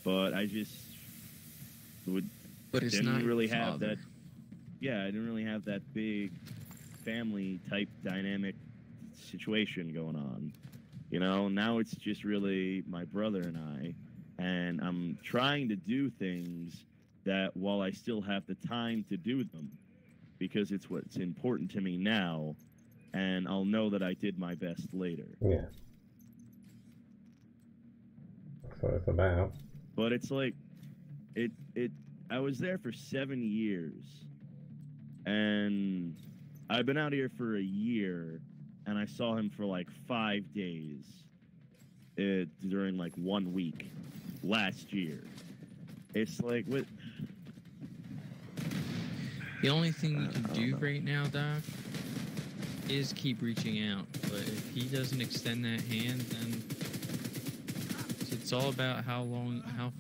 but I just didn't really have that. Yeah, I didn't really have that big family type dynamic situation going on. You know, now it's just really my brother and I'm trying to do things that while I still have the time to do them, because it's what's important to me now, and I'll know that I did my best later. Yeah. That's what it's about. But it's like, I was there for 7 years, and I've been out here for a year, and I saw him for like 5 days during like 1 week last year. It's like, what? The only thing you can do right now, Doc, is keep reaching out. But if he doesn't extend that hand, then it's all about how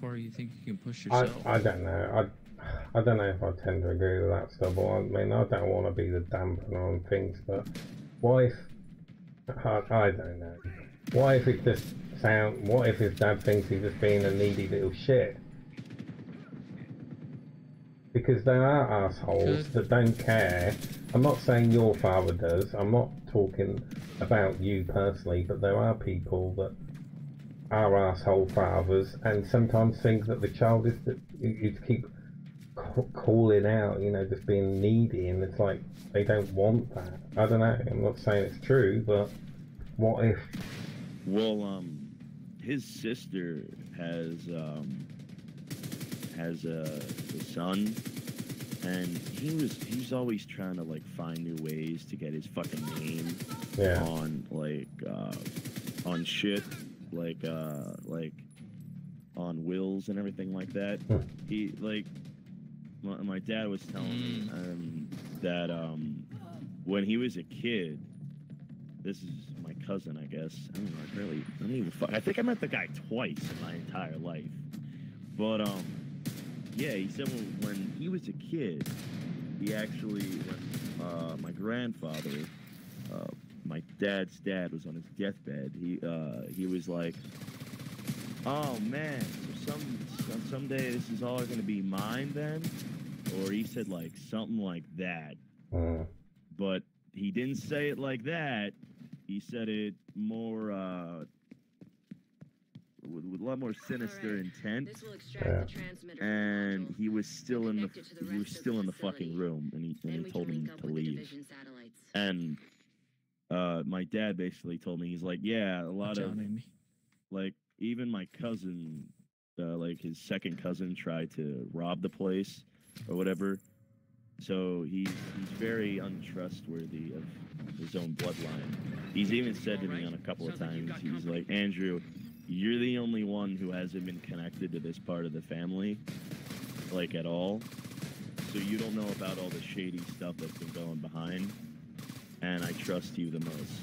far you think you can push yourself. I don't know. I don't know if I tend to agree with that stuff. I mean, I don't want to be the dampener on things, but what if... I don't know. What if it just what if his dad thinks he's just being a needy little shit? Because there are assholes that don't care. I'm not saying your father does. I'm not talking about you personally, but there are people that are asshole fathers and sometimes think that the child is that you keep calling out, you know, just being needy, and it's like they don't want that. I don't know. I'm not saying it's true, but what if? Well, his sister has a son, and he was always trying to like find new ways to get his fucking name on like on shit like on wills and everything like that. He like my dad was telling me that when he was a kid, this is my cousin, I guess. I don't even I think I met the guy twice in my entire life. But yeah, he said when he was a kid, he actually, when my grandfather, my dad's dad, was on his deathbed, he was like, "Oh man, so someday this is all going to be mine then," or he said like something like that. But he didn't say it like that. He said it more with a lot more sinister intent. And he was still in the fucking room, and he told him to leave. And my dad basically told me, he's like, yeah, a lot of like even my cousin, like his second cousin, tried to rob the place or whatever. So he's very untrustworthy of his own bloodline. He's even said to me on a couple of times, he's like, Andrew, you're the only one who hasn't been connected to this part of the family, like, at all. So you don't know about all the shady stuff that's been going behind, and I trust you the most.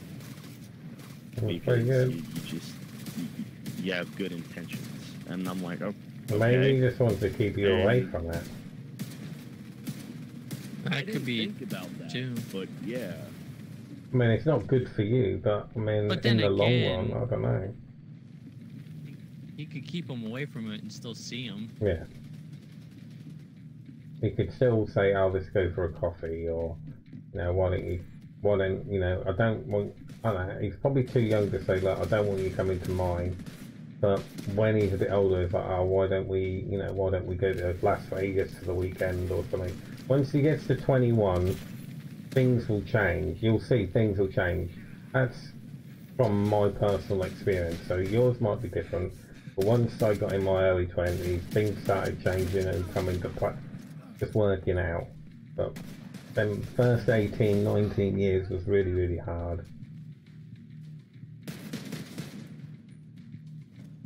Because you have good intentions. And I'm like, oh, okay. Maybe he just wants to keep you away from that. I could be about that, too. But yeah. I mean, it's not good for you, but I mean, in the long run, I don't know. You could keep him away from it and still see him. Yeah. You could still say, "Oh, let's go for a coffee," or, you know, "Why don't you Well then, you know, I don't want, I don't know, he's probably too young to say, look, I don't want you coming to mine. But when he's a bit older, it's like, oh, why don't we go to Las Vegas for the weekend or something. Once he gets to 21, things will change. You'll see things will change. That's from my personal experience. So yours might be different. But once I got in my early 20s, things started changing and coming to play, just working out. But then first 18, 19 years was really, really hard.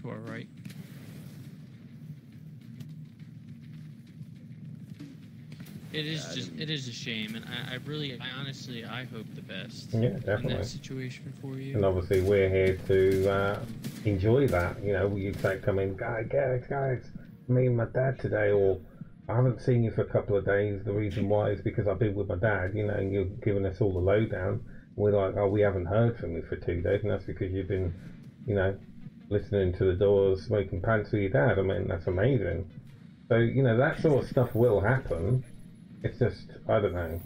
You are right. It is a shame, and I honestly, I hope the best. Yeah, definitely. In that situation for you. And obviously we're here to enjoy that. You know, you say, come in, guys, me and my dad today, or I haven't seen you for a couple of days. The reason why is because I've been with my dad, you know, and you're giving us all the lowdown. We're like, oh, we haven't heard from you for 2 days, and that's because you've been, you know, listening to the Doors, smoking pants with your dad. I mean, that's amazing. So, you know, that sort of stuff will happen. It's just, I don't know.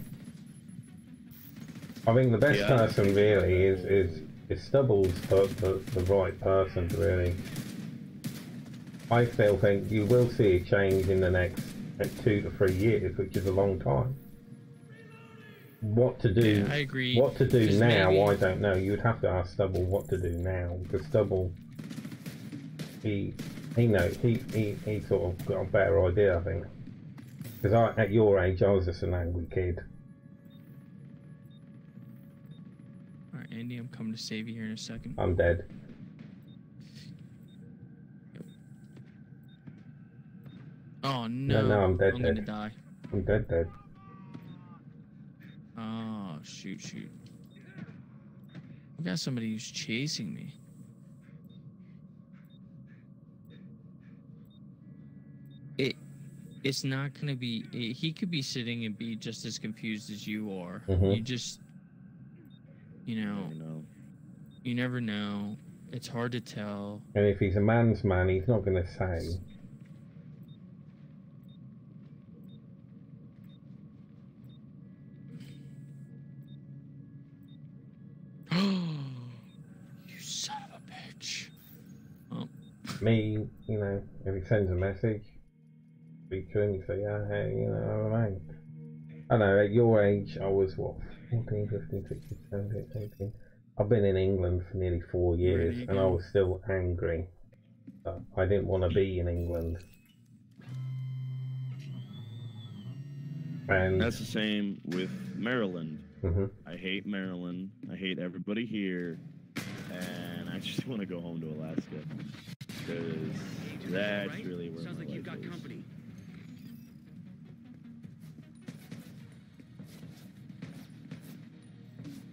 I think the best person really is Stubble's the right person, really. I still think you will see a change in the next 2 to 3 years, which is a long time. What to do? Yeah, I agree. What to do now? Maybe... I don't know. You would have to ask Stubble what to do now, because Stubble, he knows. He sort of got a better idea, I think. Because at your age, I was just an angry kid. Alright, Andy, I'm coming to save you here in a second. I'm dead. Oh no! No, I'm dead. I'm gonna die. I'm dead. Oh shoot! I've got somebody who's chasing me. It's not gonna be. He could be sitting and be just as confused as you are. You just, you never know. It's hard to tell. And if he's a man's man, he's not gonna say. You son of a bitch. Oh. Me, you know, if he sends a message, speak to him, you say, yeah, hey, you know, mate. I know, at your age, I was, what, 14, 15, 16, 17, 18. I've been in England for nearly 4 years, and I was still angry. But I didn't want to be in England. And that's the same with Maryland. I hate Maryland. I hate everybody here, and I just want to go home to Alaska because that's really where sounds my like you've life got is. company.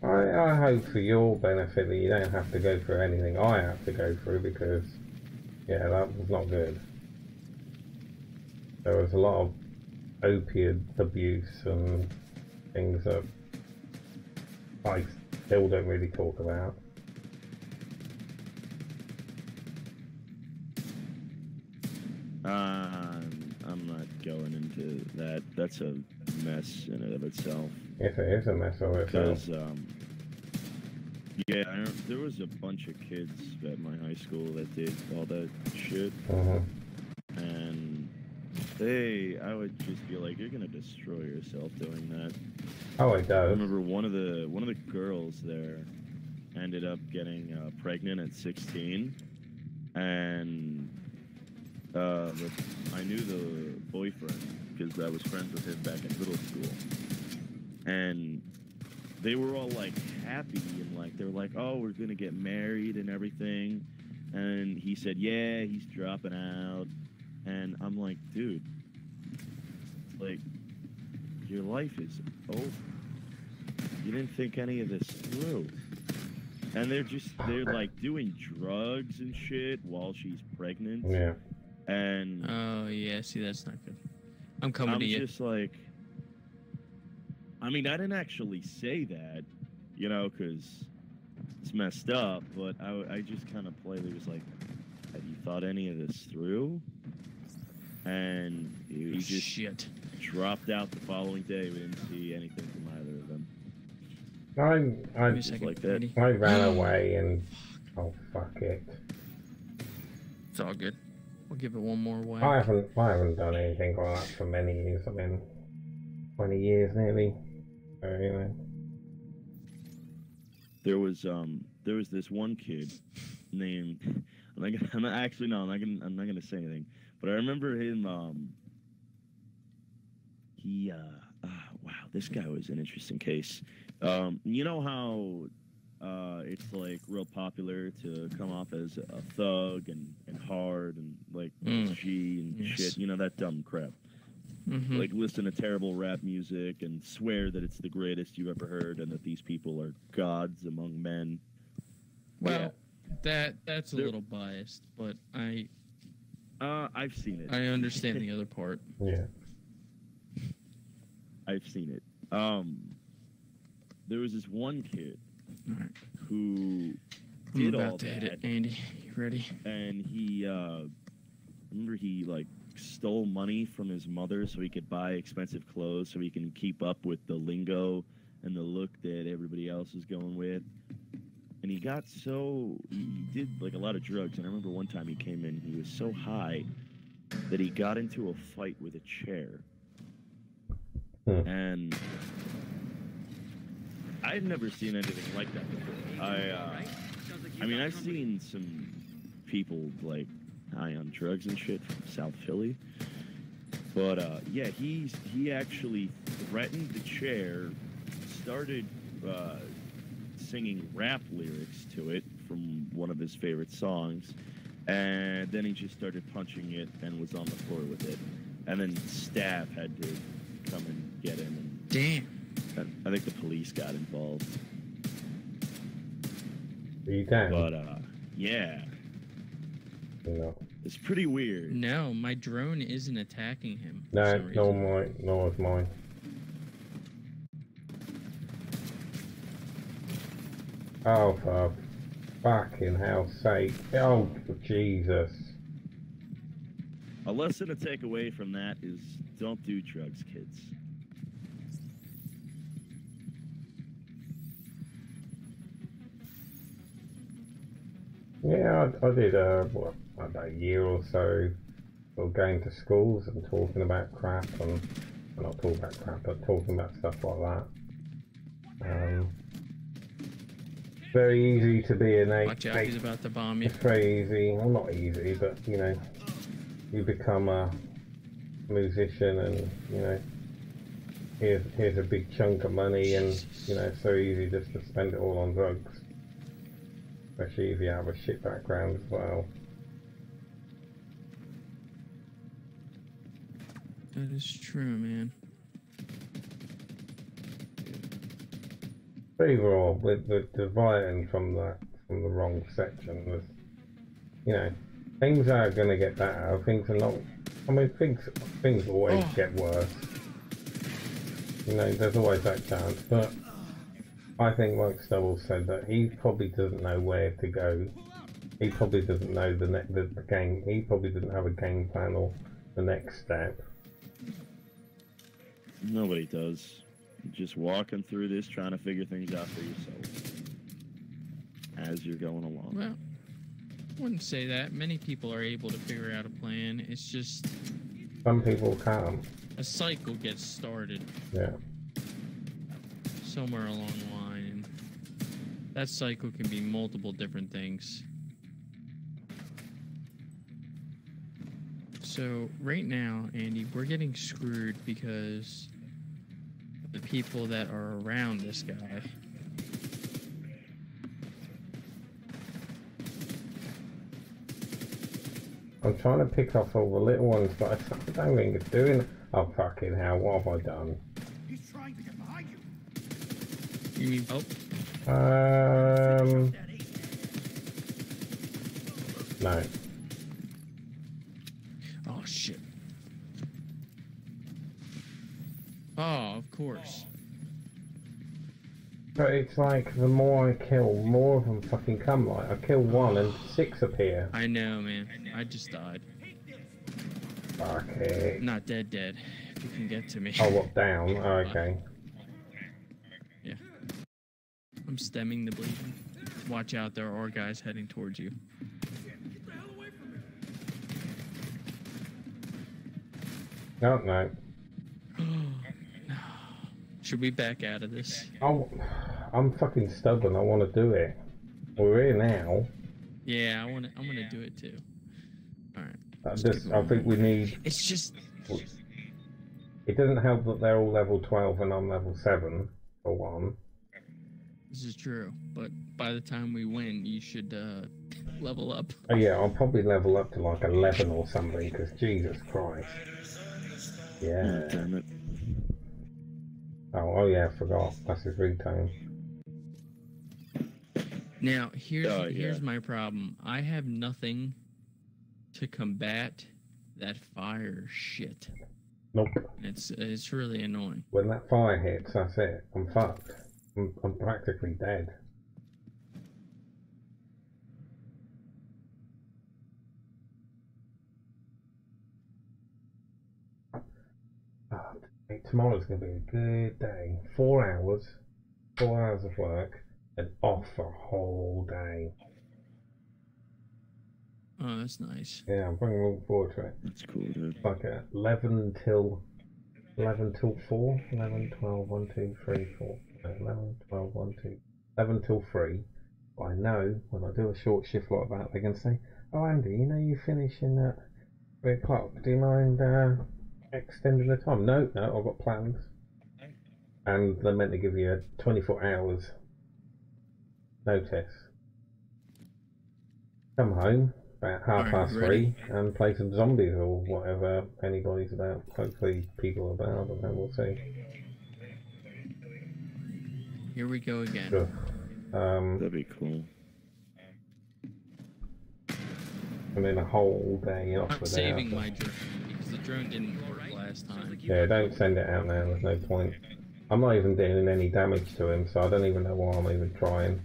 I hope for your benefit that you don't have to go through anything I have to go through, because, yeah, that was not good. There was a lot of opiate abuse and things that I still don't really talk about. I'm not going into that. That's a mess in and of itself. Yes, it is a mess of itself. Because, yeah, there was a bunch of kids at my high school that did all that shit. And I would just be like, you're gonna destroy yourself doing that. Oh, it does. I remember one of the girls there ended up getting pregnant at 16, and I knew the boyfriend because I was friends with him back in middle school, and they were all like happy and like they were like, oh, we're gonna get married and everything, and he said, yeah, he's dropping out, and I'm like, dude, like, your life is over. You didn't think any of this through. And they're like doing drugs and shit while she's pregnant. Yeah. And oh yeah, see, that's not good. I'm coming to you. I'm just like, I mean, I didn't actually say that, you know, because it's messed up, but I just kind of politely was like, have you thought any of this through? And he just dropped out the following day. We didn't see anything from either of them. I Give me a second, like that. Andy. I ran away and oh fuck it. It's all good. We'll give it one more whack. I haven't done anything like that for many years. I mean, 20 years nearly. So, you know. There was this one kid named I'm not gonna say anything, but I remember him. Wow, this guy was an interesting case. You know how it's like real popular to come off as a thug and hard and like G and shit. You know, that dumb crap. Like listen to terrible rap music and swear that it's the greatest you've ever heard and that these people are gods among men. Well, that's a little biased, but I've seen it. I understand the other part. Yeah. I've seen it. There was this one kid who did all to hit that. it, Andy. You ready? And he, remember he like stole money from his mother so he could buy expensive clothes so he can keep up with the lingo and the look that everybody else is going with. And he got he did like a lot of drugs. And I remember one time he came in, he was so high that he got into a fight with a chair. And I've never seen anything like that before. I mean, I've seen some people like high on drugs and shit from South Philly, but yeah, he actually threatened the chair, started singing rap lyrics to it from one of his favorite songs, and then he just started punching it and was on the floor with it, and then staff had to come and get him. And damn. I think the police got involved. You can. But yeah. No. It's pretty weird. No, my drone isn't attacking him. No, nor is mine. Oh, for fucking hell's sake. Oh, Jesus. A lesson to take away from that is don't do drugs, kids. Yeah, I did a year or so of going to schools and talking about crap and not talking about crap, but talking about stuff like that. Very easy to be an Watch out, he's about to bomb you. It's very easy, well not easy, but you know, you become a musician and you know, here's a big chunk of money and you know, it's so easy just to spend it all on drugs. Especially if you have a shit background as well. That is true, man. Overall, with the dividing from the wrong section was, you know, things are going to get better. Things are not. I mean, things always get worse. You know, there's always that chance. But I think, like Stubble said, that he probably doesn't know where to go. He probably doesn't know the game. He probably didn't have a game plan or the next step. Nobody does. Just walking through this, trying to figure things out for yourself as you're going along. Well, I wouldn't say that. Many people are able to figure out a plan. It's just some people can't. A cycle gets started. Yeah. Somewhere along the line, and that cycle can be multiple different things. So right now, Andy, we're getting screwed because the people that are around this guy. I'm trying to pick off all the little ones, but I don't think it's doing. Oh fucking hell! What have I done? He's trying to get behind you. You mean help? No. Oh shit. Oh, of course. But it's like the more I kill, more of them fucking come. Like I kill one and 6 appear. I know, man. I just died. Fuck it. Not dead. If you can get to me. Oh, what, down? Oh, okay. I'm stemming the bleeding. Watch out, there are guys heading towards you. No, no. Should we back out of this? I'm fucking stubborn. I want to do it. We're here now. Yeah, I'm gonna do it too. All right. I think we need. It's just. It doesn't help that they're all level 12 and I'm level 7 for one. This is true, but by the time we win, you should level up. Oh yeah, I'll probably level up to like 11 or something. Because Jesus Christ. Yeah. Damn it. Oh yeah, I forgot. That's his ringtone. Now, here's my problem. I have nothing to combat that fire shit. Nope. It's really annoying. When that fire hits, that's it. I'm fucked. I'm practically dead. Tomorrow's going to be a good day. 4 hours. 4 hours of work. And off for a whole day. Oh, that's nice. Yeah, I'm looking forward to it. That's cool, dude. Like 11 till 4? 11, 12, 1, 2, 3, 4. 11, 12, 1, 2. 11 till 3. But I know when I do a short shift like that, they're going to say, oh, Andy, you know you finish in at 3 o'clock. Do you mind extending the time? No, I've got plans. And they're meant to give you 24 hours notice. Come home about 3:30 and play some zombies or whatever anybody's about. Hopefully people are about, I don't know, we'll see. Here we go again. Sure. That'd be cool. And then a whole day off. I'm saving my drone because the drone didn't work last time. Yeah, don't send it out now, there's no point. I'm not even doing any damage to him, so I don't even know why I'm even trying.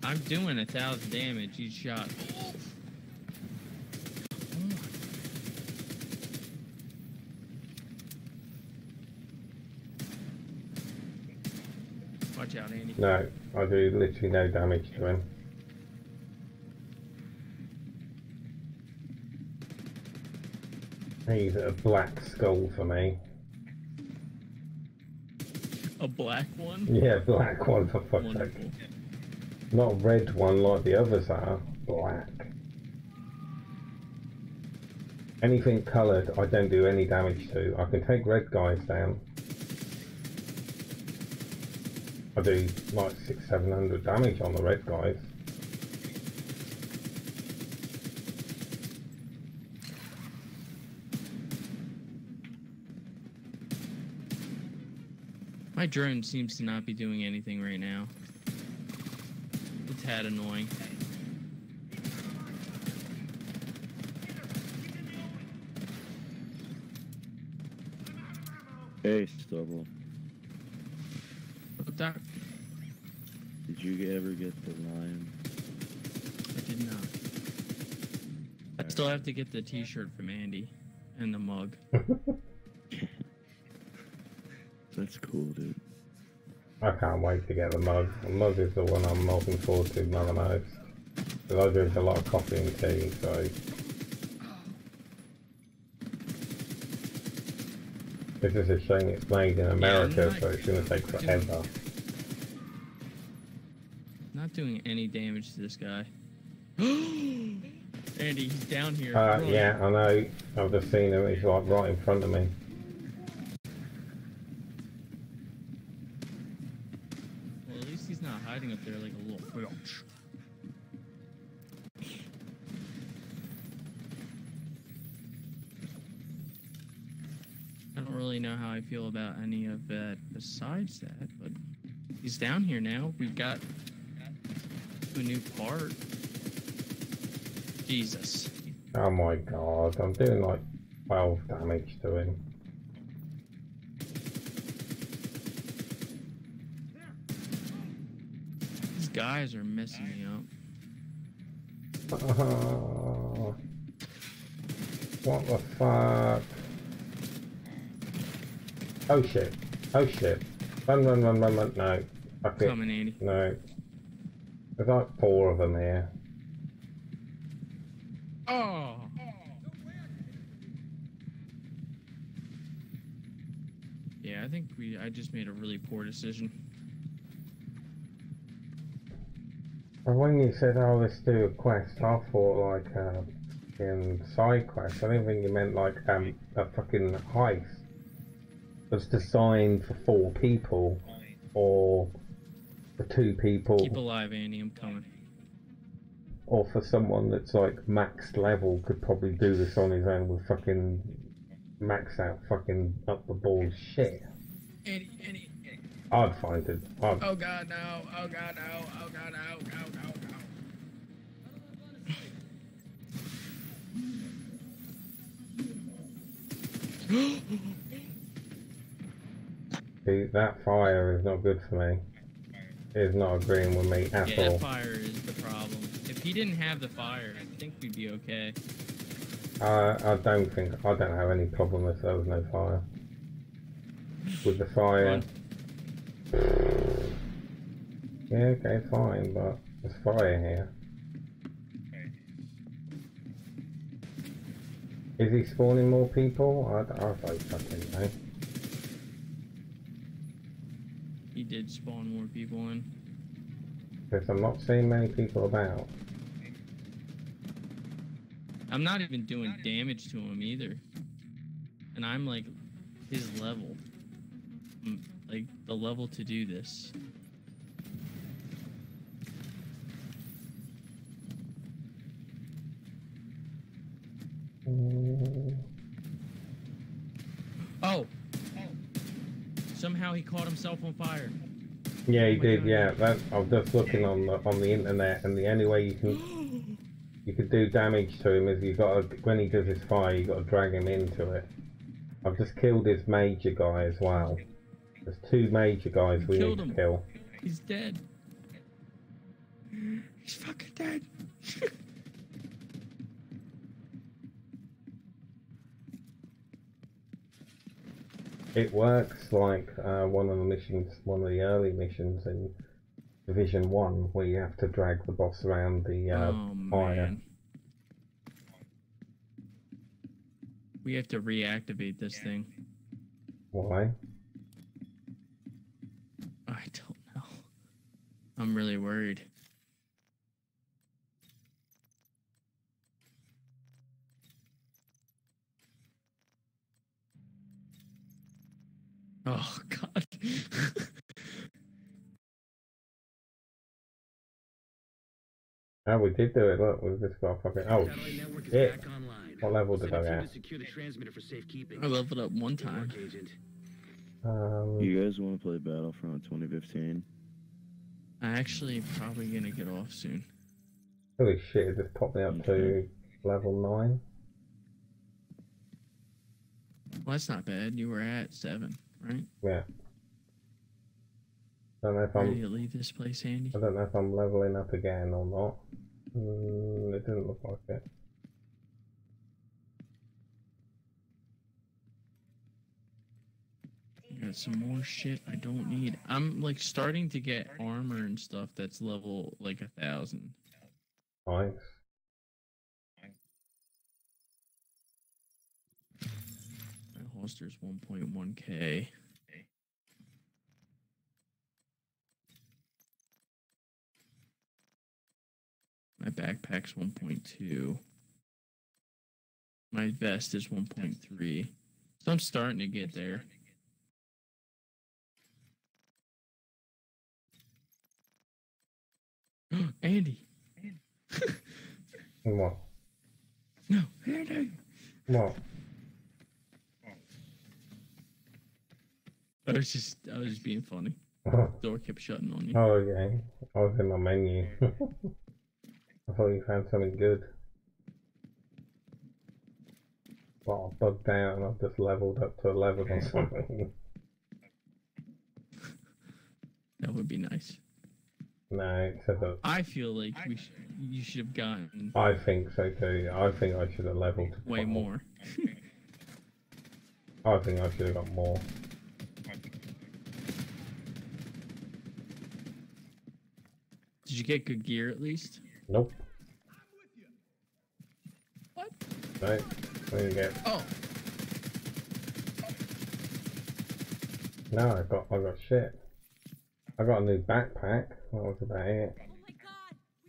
I'm doing 1,000 damage each shot. Watch out, Andy. No, I do literally no damage to him. He's a black skull for me. A black one? Yeah, black one for fuck's sake. Not a red one like the others are. Black. Anything coloured, I don't do any damage to. I can take red guys down. I do like 600-700 damage on the red guys. My drone seems to not be doing anything right now. It's a tad annoying. Hey, Stubble. Doc. Did you ever get the lion? I did not. I still have to get the t-shirt from Andy and the mug. That's cool, dude. I can't wait to get the mug. The mug is the one I'm looking forward to the most. Because I drink a lot of coffee and tea, so... This is a shame it's made in America, so it's going to take forever. Not doing any damage to this guy. Andy, he's down here. Yeah, I know. I've just seen him. He's like right in front of me. Well, at least he's not hiding up there like a little bitch. I don't really know how I feel about any of that besides that, but he's down here now. We've got a new part. Jesus. Oh my god, I'm doing like 12 damage to him. These guys are messing me up. What the fuck? Oh shit. Oh shit. Run, run, run, run, run. No. Okay. Coming, Andy. No. There's like 4 of them here. Oh. Yeah, I think I just made a really poor decision. And when you said, oh, let's do a quest, I thought like in side quest. I didn't think you meant like a fucking heist that's designed for 4 people or for 2 people. Keep alive, Andy. I'm coming. Or for someone that's like maxed level could probably do this on his own with fucking max out fucking up the balls shit. Andy. I'd find it. Oh god, no. Oh god, no. Oh god, no. See, that fire is not good for me. It's not agreeing with me at all. That fire is the problem. If he didn't have the fire, I think we'd be okay. I don't have any problem if there was no fire. With the fire... Yeah, okay, fine, but there's fire here. Is he spawning more people? I don't fucking know. He did spawn more people in. Because I'm not seeing many people about. I'm not even doing damage to him either. And I'm like his level. I'm, like the level to do this. Oh! Somehow he caught himself on fire. Yeah, he did. Yeah, I was just looking on the internet, and the only way you can do damage to him is when he does his fire, you got to drag him into it. I've just killed his major guy as well. There's 2 major guys we need to kill. He's dead. He's fucking dead. It works like one of the early missions in Division 1, where you have to drag the boss around the fire. Man. We have to reactivate this thing. Why? I don't know. I'm really worried. Oh, God. Oh, we did do it. Look, we've just got fucking... Oh, shit. What level did I get? I leveled up 1 time. You guys want to play Battlefront 2015? I'm actually probably going to get off soon. Holy shit, it just popped me up to level 9. Well, that's not bad. You were at 7, right? Yeah. Don't know if Ready to leave this place, Andy? I don't know if I'm leveling up again or not. It didn't look like it. Got some more shit I don't need. I'm like starting to get armor and stuff that's level like 1,000. Nice. My holster's 1.1k. My backpack's 1.2. My vest is 1.3. So I'm starting to get there. Andy. What? No, Andy. What? I was just being funny. Door kept shutting on you. Oh, okay. I was in my menu. I thought you found something good. Well, I bugged out and I've just leveled up to 11 or something. That would be nice. No, except that I feel like you should have gotten. I think so too. I think I should have leveled way more. I think I should have got more. Did you get good gear at least? Nope. What? Right. What do you get? Oh. No, I got shit. I got a new backpack. That was about it.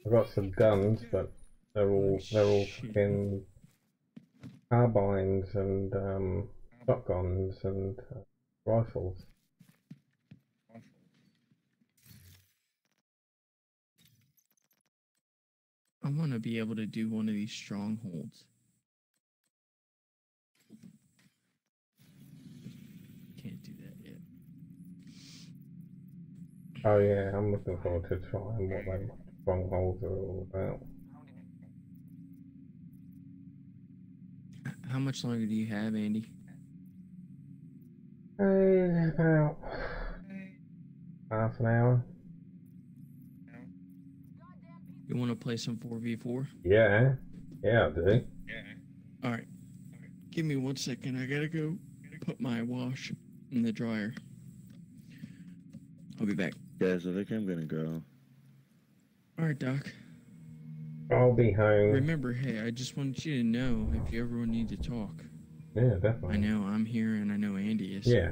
I got some guns, but they're all fucking carbines and shotguns and rifles. I want to be able to do one of these strongholds. Can't do that yet. Oh yeah, I'm looking forward to trying what them strongholds are all about. How much longer do you have, Andy? About half an hour. You want to play some 4v4? Yeah, I do. All right. Give me 1 second. I gotta go put my wash in the dryer. I'll be back. Guys, I think I'm gonna go. All right, Doc. I'll be home. Remember, hey, I just want you to know if you ever need to talk. Yeah, definitely. I know I'm here and I know Andy is. Yeah,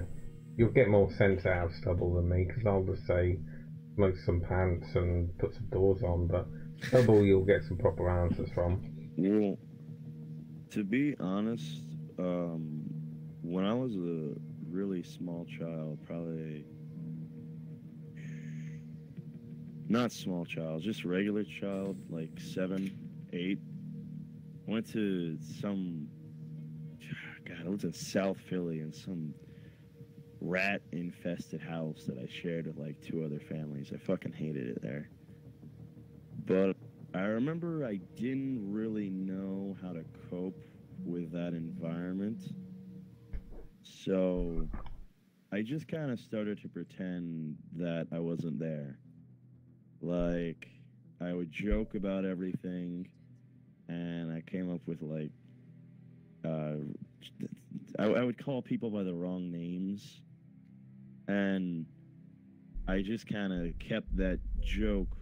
you'll get more sense out of Stubble than me, because I'll just say smoke some pants and put some doors on, but Stubble you'll get some proper answers from. Well, to be honest, when I was a really small child, probably not small child, just regular child, like 7, 8, went to some, God, I lived in South Philly in some rat-infested house that I shared with like 2 other families. I fucking hated it there. But I remember I didn't really know how to cope with that environment. So I just kind of started to pretend that I wasn't there. Like, I would joke about everything, and I came up with like, I would call people by the wrong names, and I just kind of kept that joke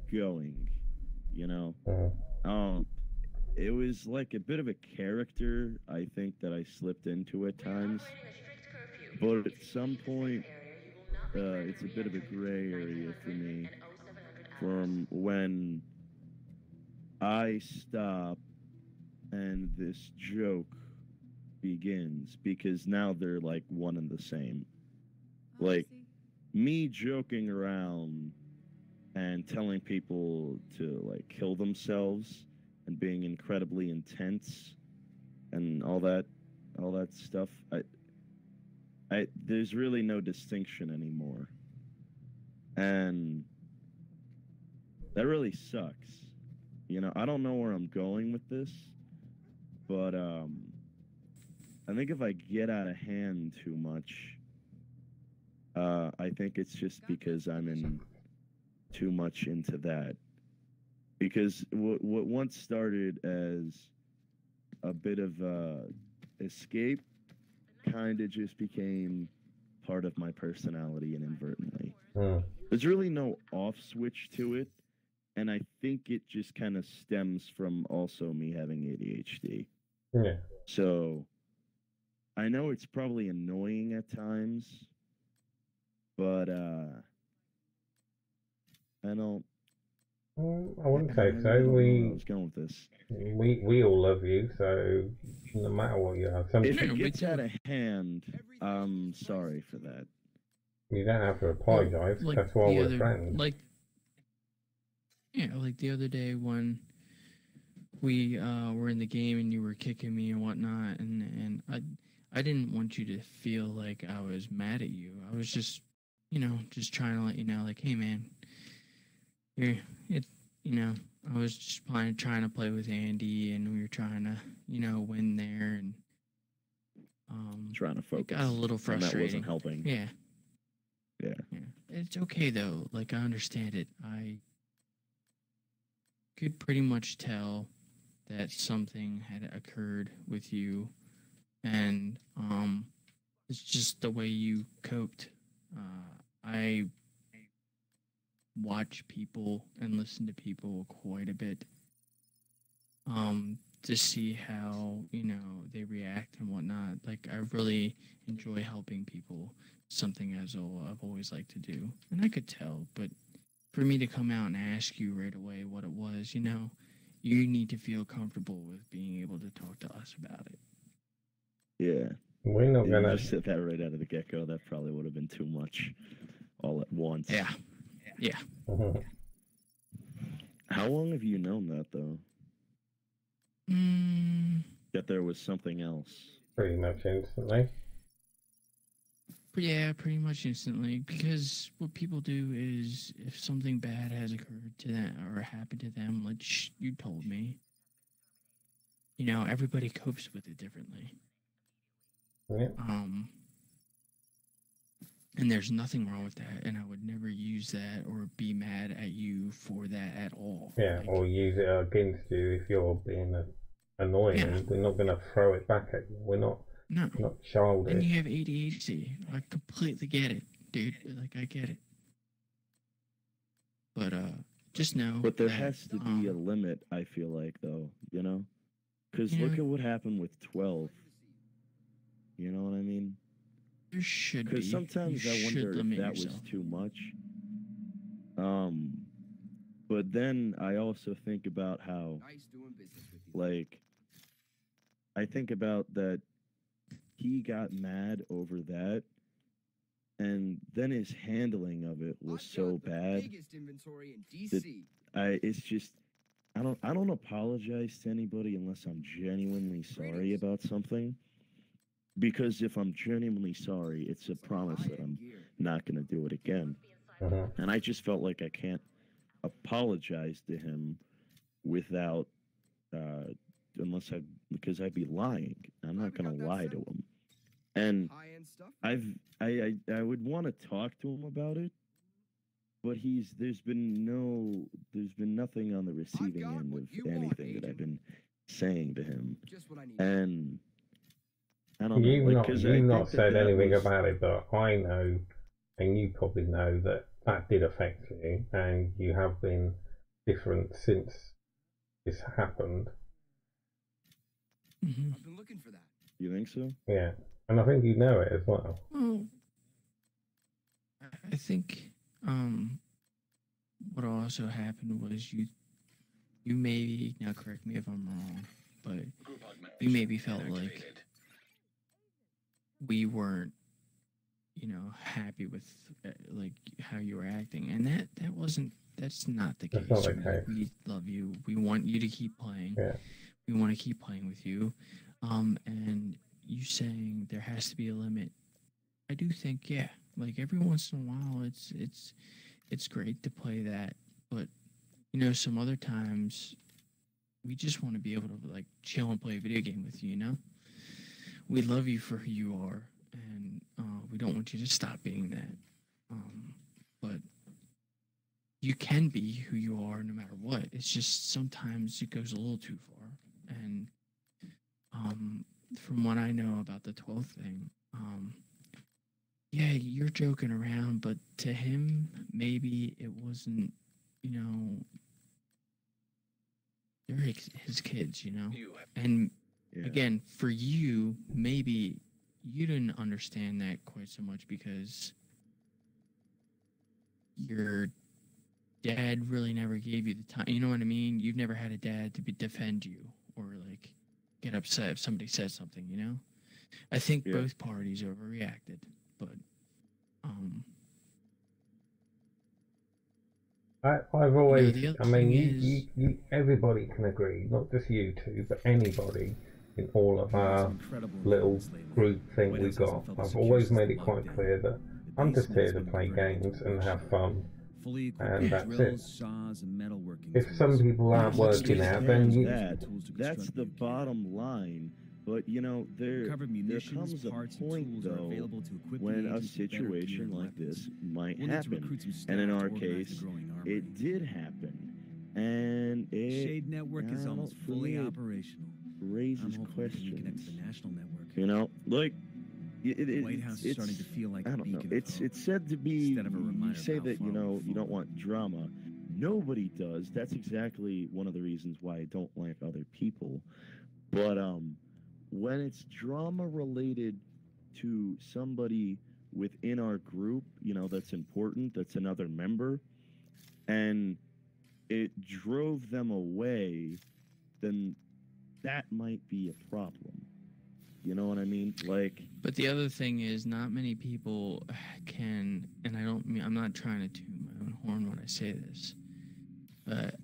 going, you know? It was like a bit of a character, I think, that I slipped into at times, but at some point, it's a bit of a gray area for me from when I stop and this joke begins, because now they're like one and the same. Like, me joking around and telling people to like kill themselves and being incredibly intense and all that stuff, there's really no distinction anymore, and that really sucks. You know, I don't know where I'm going with this, but I think if I get out of hand too much, I think it's just because I'm in too much into that. Because what once started as a bit of escape kind of just became part of my personality inadvertently. There's really no off switch to it, and I think it just kind of stems from also me having ADHD. Yeah. So I know it's probably annoying at times, but I don't. I wouldn't say so. I was going with this. We all love you, so no matter what you have, if it gets out of hand, I'm sorry for that. You don't have to apologize. Like that's why we're friends. Like the other day when we were in the game and you were kicking me and whatnot, and I didn't want you to feel like I was mad at you. I was just, just trying to let you know, like, hey man, I was just trying to play with Andy, and we were trying to, win there, and trying to focus. It got a little frustrating. That wasn't helping. Yeah. Yeah. It's okay though. Like, I understand it. I could pretty much tell that something had occurred with you, and it's just the way you coped. I watch people and listen to people quite a bit. To see how, you know, they react and whatnot. Like, I really enjoy helping people. Something I've always liked to do. And I could tell, but for me to come out and ask you right away what it was, you know, you need to feel comfortable with being able to talk to us about it. Yeah. We're not You gonna. just said that right out of the get-go. That probably would have been too much all at once. Yeah. Yeah. How long have you known that, though? That there was something else? Pretty much instantly. Yeah, pretty much instantly. Because what people do is, if something bad has occurred to them or happened to them, like you told me, you know, everybody copes with it differently. Yeah. And there's nothing wrong with that, and I would never use that or be mad at you for that at all. Yeah, like, or use it against you if you're being annoying. Yeah. We're not going to throw it back at you. We're not childish. And you have ADHD. I completely get it, dude. Like, I get it. But just know. But there that, has to be a limit, I feel like, though, you know? Because you look know, at what happened with 12. You know what I mean? There should be. Because sometimes You I should wonder if limit that yourself. was too much. But then I also think about how, like, I think about that he got mad over that, and then his handling of it was so bad that it's just I don't apologize to anybody unless I'm genuinely sorry about something. Because if I'm genuinely sorry, it's a promise that I'm not going to do it again. And I just felt like I can't apologize to him without, unless because I'd be lying. I'm not going to lie to him. And I would want to talk to him about it, but there's been nothing on the receiving end of anything that I've been saying to him. And I don't know. You've not said anything about it, but I know, and you probably know that did affect you, and you have been different since this happened. Mm-hmm. I've been looking for that. You think so? Yeah, and I think you know it as well. Well, I think what also happened was you maybe, now correct me if I'm wrong, but you maybe felt like we weren't, you know, happy with like how you were acting, and that's not the case. That's not the case. We love you. We want you to keep playing. Yeah. We want to keep playing with you. And you saying there has to be a limit. I do think, yeah, like every once in a while, it's great to play that, but you know, some other times we just want to be able to like chill and play a video game with you. You know, we love you for who you are, and we don't want you to stop being that. But you can be who you are no matter what. It's just sometimes it goes a little too far. And from what I know about the 12th thing, yeah, you're joking around, but to him, maybe it wasn't, you know, they're his kids, you know? And again, for you, maybe you didn't understand that quite so much because your dad really never gave you the time. You know what I mean? You've never had a dad to defend you or like get upset if somebody says something, you know? I think both parties overreacted, but I've always, you know, I mean, you, everybody can agree, not just you two, but anybody in all of our little group thing we got. I've always made it quite clear that I'm just here to play games and have fun, and that's it. If some people aren't working out, then that's the bottom line. But you know, there comes a point though when a situation like this might happen, and in our case, it did happen, and Shade Network is almost fully operational. Raises I'm hoping we can questions. connect to the national network. You know, like The White House is starting to feel like I a don't know. beacon of hope. It's said to be. Instead of a reminder You of say how that far you know we've you don't fallen. want drama. Nobody does. That's exactly one of the reasons why I don't like other people. But when it's drama related to somebody within our group, you know, that's important, that's another member, and it drove them away, then that might be a problem. You know what I mean? Like, But the other thing is, not many people can, and I don't mean, I'm not trying to toot my own horn when I say this, but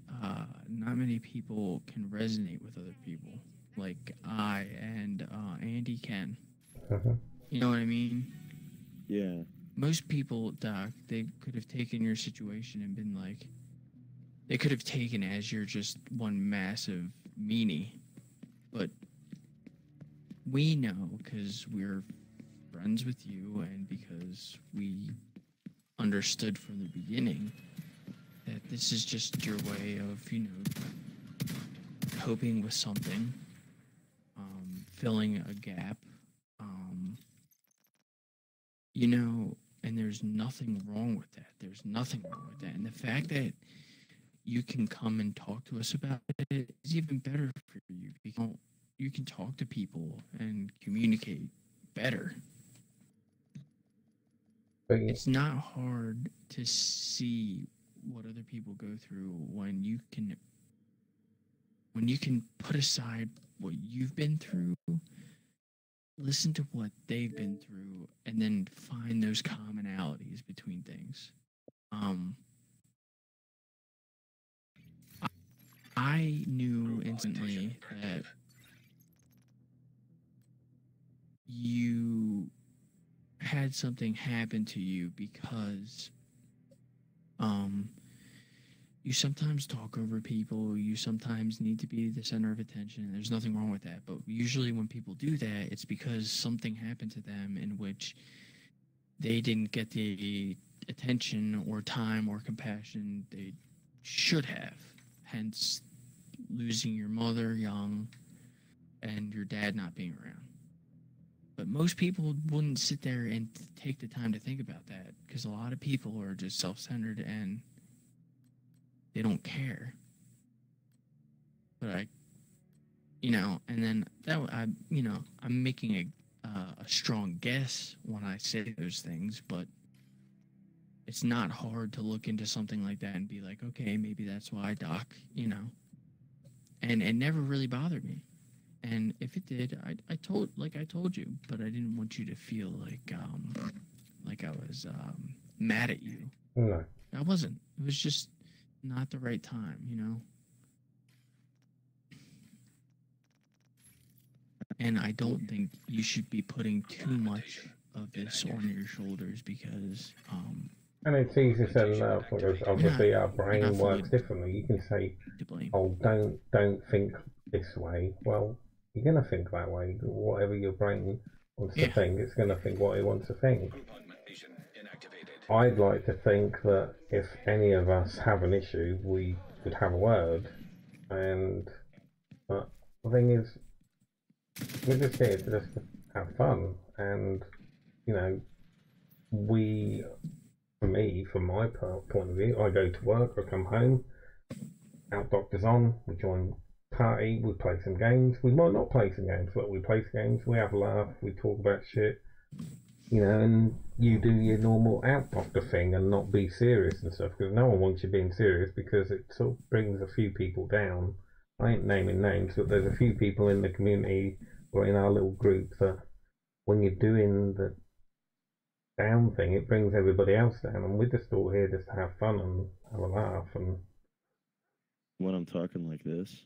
not many people can resonate with other people like I and Andy can. You know what I mean? yeah. Most people, Doc, they could have taken your situation and been like, they could have taken it as you're just one massive meanie. But we know, because we're friends with you and because we understood from the beginning that this is just your way of, you know, coping with something, filling a gap, you know, and there's nothing wrong with that. There's nothing wrong with that. And the fact that you can come and talk to us about it is even better for you. You can talk to people and communicate better. It's not hard to see what other people go through when you can put aside what you've been through, listen to what they've been through, and then find those commonalities between things. I knew instantly that you had something happen to you because you sometimes talk over people, you sometimes need to be the center of attention. There's nothing wrong with that, but usually when people do that, it's because something happened to them in which they didn't get the attention or time or compassion they should have. Hence, losing your mother young and your dad not being around. But most people wouldn't sit there and take the time to think about that because a lot of people are just self-centered and they don't care. But and then I'm making a strong guess when I say those things, but it's not hard to look into something like that and be like, okay, maybe that's why, Doc, and it never really bothered me. And if it did, I told you, but I didn't want you to feel like I was mad at you. No. I wasn't. It was just not the right time, And I don't think you should be putting too much of this on your shoulders because and it's easy said enough because obviously our brain works differently. You can say, "Oh, don't think this way." Well, you're gonna think that way. Whatever your brain wants to think, it's gonna think what it wants to think. I'd like to think that if any of us have an issue, we would have a word. But the thing is, we're just here to just have fun, and for me, from my point of view, I go to work, I come home, our doctor's on, we join party, we play some games. We might not play some games, but we play some games, we have a laugh, we talk about shit, and you do your normal out doctor thing and not be serious and stuff, because no one wants you being serious because it sort of brings a few people down. I ain't naming names, but there's a few people in the community or in our little group that when you're doing the down thing, it brings everybody else down, and we're just all here just to have fun and have a laugh. And when I'm talking like this,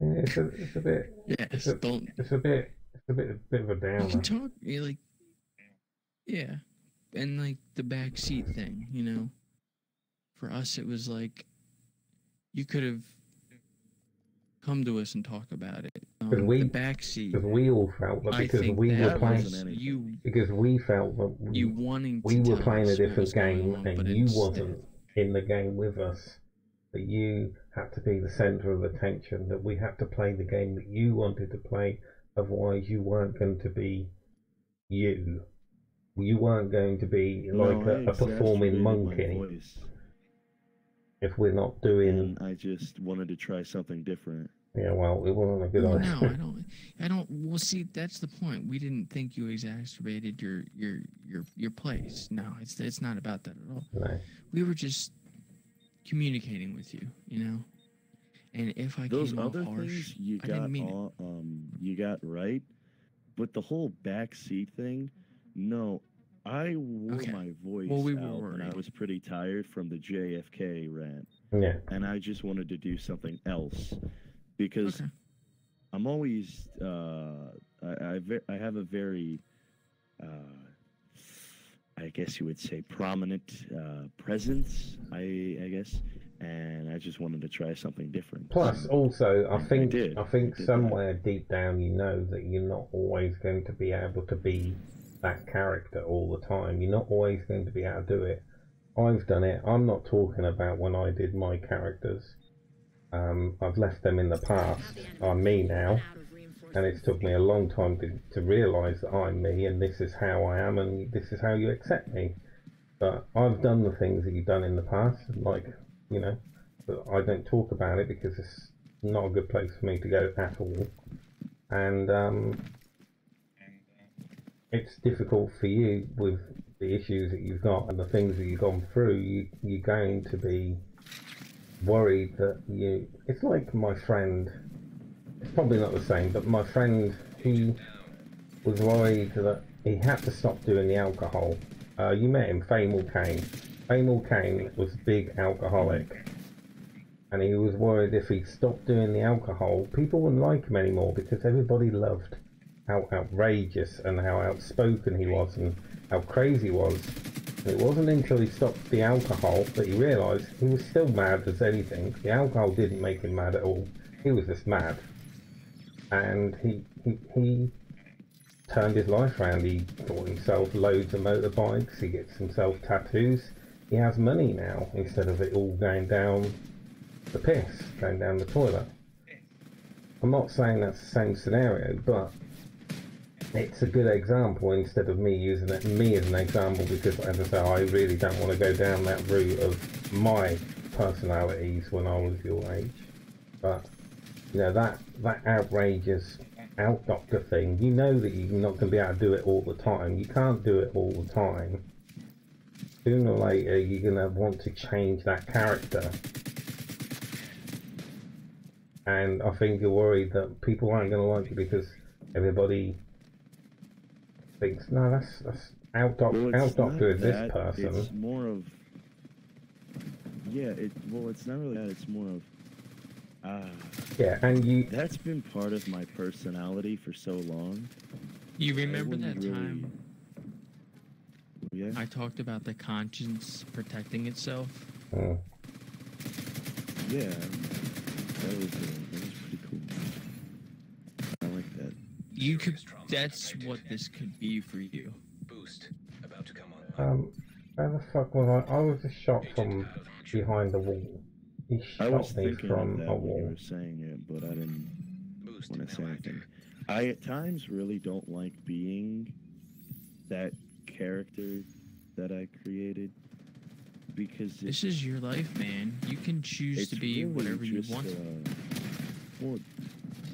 it's a bit, it's a bit of a downer. You can talk and like the backseat thing, For us, it was like you could have come to us and talk about it. The backseat. Because we all felt that because we were playing, because we felt that we were playing a different game and you wasn't in the game with us. That you had to be the centre of attention. That we had to play the game that you wanted to play. Otherwise, you weren't going to be you. You weren't going to be No, like a performing exaggerated my monkey voice, if we're not doing. and I just wanted to try something different. Yeah, well, it wasn't a good Well, idea. no, I don't. Well, see, that's the point. We didn't think you exacerbated your place. No, it's not about that at all. No. We were just communicating with you, you know. And if I Those came off other harsh, things you I got didn't mean all, you got right, but the whole backseat thing, no, I wore Okay. my voice Well, we were out when I worried. was pretty tired from the JFK rant, Yeah. and I just wanted to do something else because Okay. I'm always I have a very I guess you would say prominent presence, I guess, and I just wanted to try something different. Plus, also, I think did. I think I did somewhere deep down you know that you're not always going to be able to be that character all the time. You're not always going to be able to do it. I've done it. I'm not talking about when I did my characters. I've left them in the past. I'm me now, and it's took me a long time to realise that I'm me, and this is how I am, and this is how you accept me. But I've done the things that you've done in the past, like, you know, but I don't talk about it because it's not a good place for me to go at all. And it's difficult for you with the issues that you've got and the things that you've gone through. You're going to be worried that you... It's like my friend... It's probably not the same, but my friend, he was worried that he had to stop doing the alcohol. You met him, Famel Kane. Famel Kane was a big alcoholic. And he was worried if he stopped doing the alcohol, people wouldn't like him anymore because everybody loved how outrageous and how outspoken he was and how crazy he was. And it wasn't until he stopped the alcohol that he realised he was still mad as anything. The alcohol didn't make him mad at all. He was just mad. And he turned his life around. He bought himself loads of motorbikes. He gets himself tattoos. He has money now instead of it all going down the piss, going down the toilet. I'm not saying that's the same scenario, but it's a good example instead of me using me as an example because, as I say, I really don't want to go down that route of my personalities when I was your age. But you know, that outrageous out-doctor thing, you know that you're not going to be able to do it all the time. You can't do it all the time. Sooner or later, you're going to want to change that character. And I think you're worried that people aren't going to like you because everybody thinks, no, that's out-doctor is this person. It's more of... Yeah, it's not really that, it's more of... yeah, and you... That's been part of my personality for so long. You remember that time Yeah. I talked about the conscience protecting itself? Yeah, that was pretty cool. I like that. You could. That's what this could be for you. Boost about to come on. Where the fuck was I? I was just shot from behind the wall. He I was shot me thinking from of that a when you wall. were saying it, but I didn't want to say anything. I at times really don't like being that character that I created because This is your life, man. You can choose to be really whatever you just, want. Well,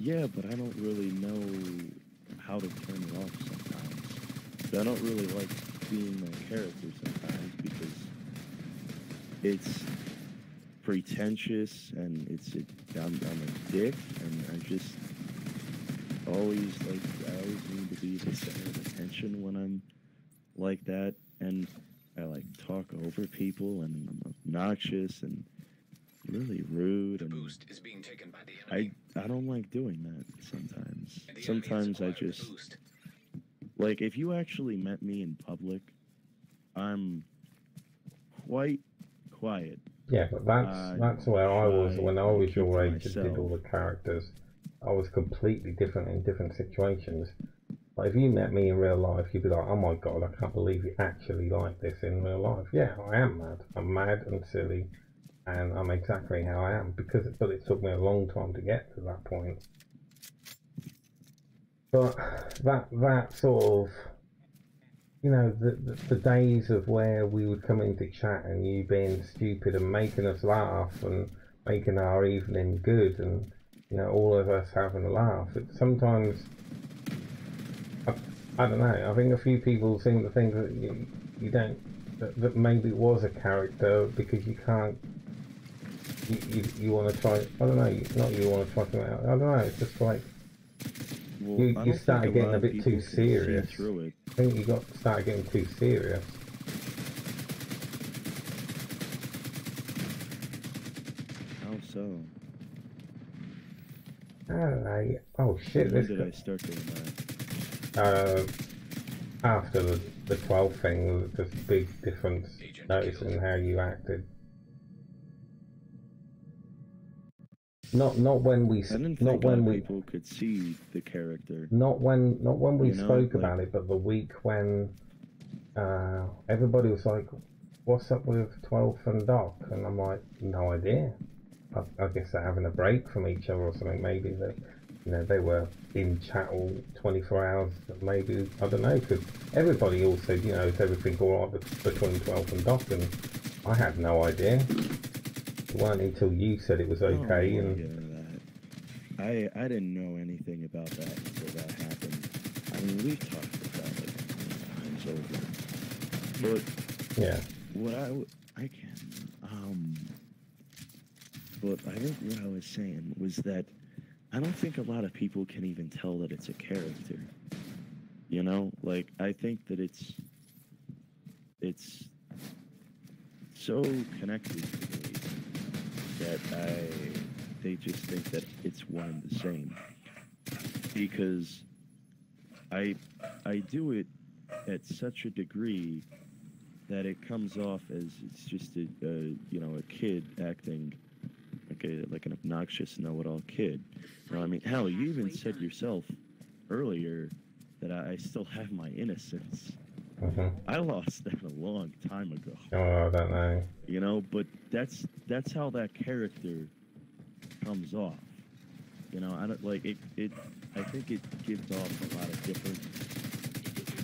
yeah, but I don't really know how to turn it off sometimes. I don't really like being that character sometimes because it's pretentious and I'm a dick and I just always need to be the center of attention when I'm like that, and I like talk over people and I'm obnoxious and really rude and Boost is being taken by the enemy. I don't like doing that sometimes. Sometimes I just like if you actually met me in public, I'm quite quiet. Yeah, but that's where I was when I was your age and did all the characters. I was completely different in different situations. Like if you met me in real life, you'd be like, "Oh my god, I can't believe you actually like this in real life." Yeah, I am mad. I'm mad and silly, and I'm exactly how I am. But it took me a long time to get to that point. But that sort of you know, the days of where we would come into chat and you being stupid and making us laugh and making our evening good, and you know, all of us having a laugh. It sometimes, I don't know. I think a few people seem to think that you don't, that maybe it was a character because you can't. You want to try. I don't know. Not you want to try something out. I don't know. It's just like. Well, You started getting a bit too serious. Through it. I think you started getting too serious. How so? I don't know. Oh shit! When did I start doing that? After the 12 thing, there was just a big difference. Noticing how you acted. Not when we people could see the character. Not when we spoke like, about it, but the week when everybody was like, "What's up with 12th and Doc?" And I'm like, "No idea. I guess they're having a break from each other or something. Maybe that, you know, they were in chat all 24 hours. Maybe I don't know, because everybody all said, you know, is everything all right between 12th and Doc? And I had no idea. It wasn't until you said it was okay, and I didn't know anything about that until that happened. I mean, we've talked about it times over, but yeah, what I can but I think what I was saying was that I don't think a lot of people can even tell that it's a character. You know, like I think that it's so connected to me that they just think that it's one and the same, because I do it at such a degree that it comes off as it's just a you know, a kid acting like an obnoxious know-it-all kid. You know, I mean, hell, you even said yourself earlier that I still have my innocence. I lost that a long time ago. Oh, I don't know. You know, but that's how that character comes off. You know, I don't like it. I think it gives off a lot of different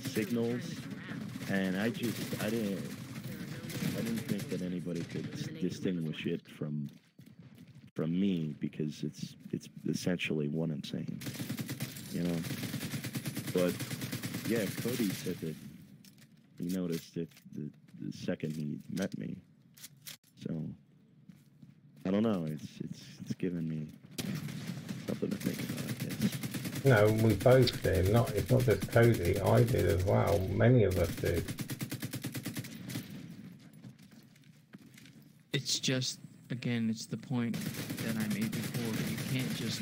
signals, and I didn't think that anybody could distinguish it from me, because it's essentially one and the same. You know, but yeah, Cody said that he noticed it the second he met me. So I don't know. It's given me something to think about, I guess. No, we both did. It's not just Cody. I did as well. Many of us did. It's just, again, it's the point that I made before. You can't just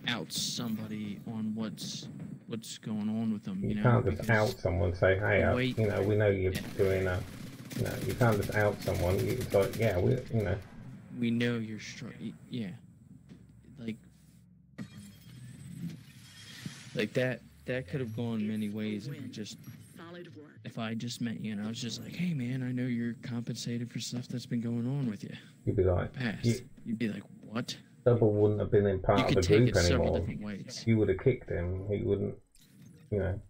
out somebody on what's going on with them. You can't just out someone, say, hey, you know, we know you're doing a. You know, you can't just out someone. It's like, yeah, you know. We know you're yeah. Like that could have gone many ways if I just met you and I was just like, hey man, I know you're compensated for stuff that's been going on with you. You'd be like, you'd be like, what? Double wouldn't have been in part of the group anymore. Ways. You would have kicked him. He wouldn't, you know.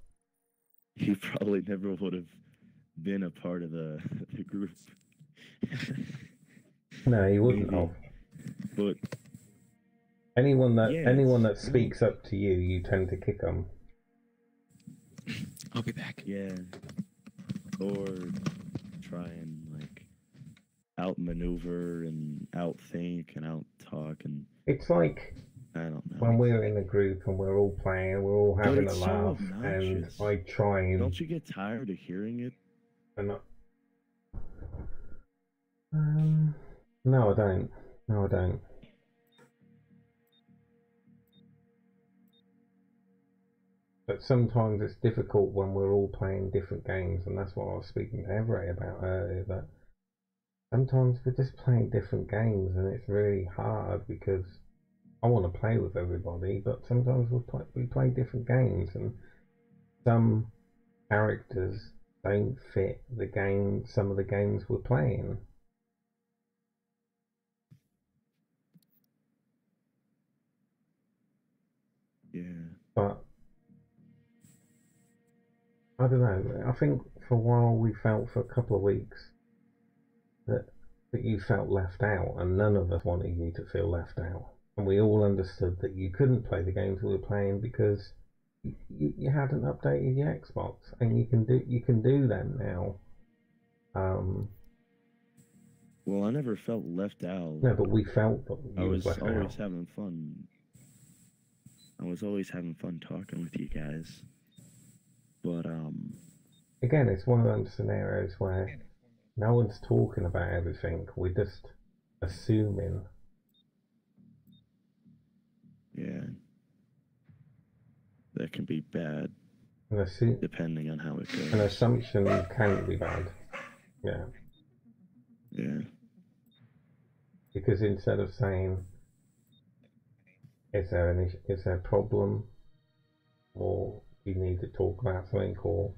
He probably never would have been a part of the group. No, he wouldn't have. But anyone that speaks up to you, you tend to kick them. I'll be back. Yeah. Or try and like outmaneuver and outthink and outtalk, and it's like, I don't know, when we're in a group and we're all playing, we're all having a laugh, and I try and. Don't you get tired of hearing it? No, I don't. No, I don't. But sometimes it's difficult when we're all playing different games, and that's what I was speaking to Everett about earlier, that sometimes we're just playing different games, and it's really hard because I want to play with everybody, but sometimes we play different games, and some characters don't fit the game, some of the games we're playing. Yeah. But I don't know. I think for a while we felt for a couple of weeks that you felt left out, and none of us wanted you to feel left out. And we all understood that you couldn't play the games we were playing because you hadn't updated your Xbox, and you can do them now. Well, I never felt left out. No, but we felt that I was left always out. having fun. I was always having fun talking with you guys. But again, it's one of those scenarios where no one's talking about everything. We're just assuming. Yeah, that can be bad, depending on how it goes. An assumption can be bad. Yeah. Yeah. Because instead of saying, is there a problem, or you need to talk about something, or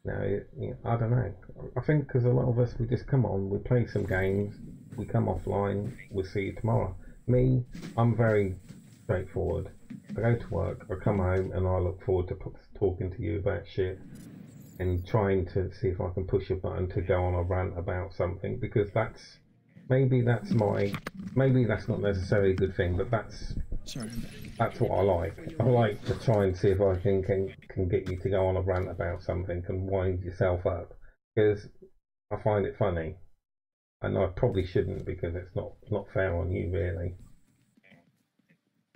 no, I don't know. I think because a lot of us, we just come on, we play some games, we come offline, we'll see you tomorrow. Me, I'm very straightforward. I go to work, I come home, and I look forward to talking to you about shit and trying to see if I can push a button to go on a rant about something, because maybe that's not necessarily a good thing, but that's what I like. I like to try and see if I can get you to go on a rant about something and wind yourself up, because I find it funny, and I probably shouldn't, because it's not fair on you, really.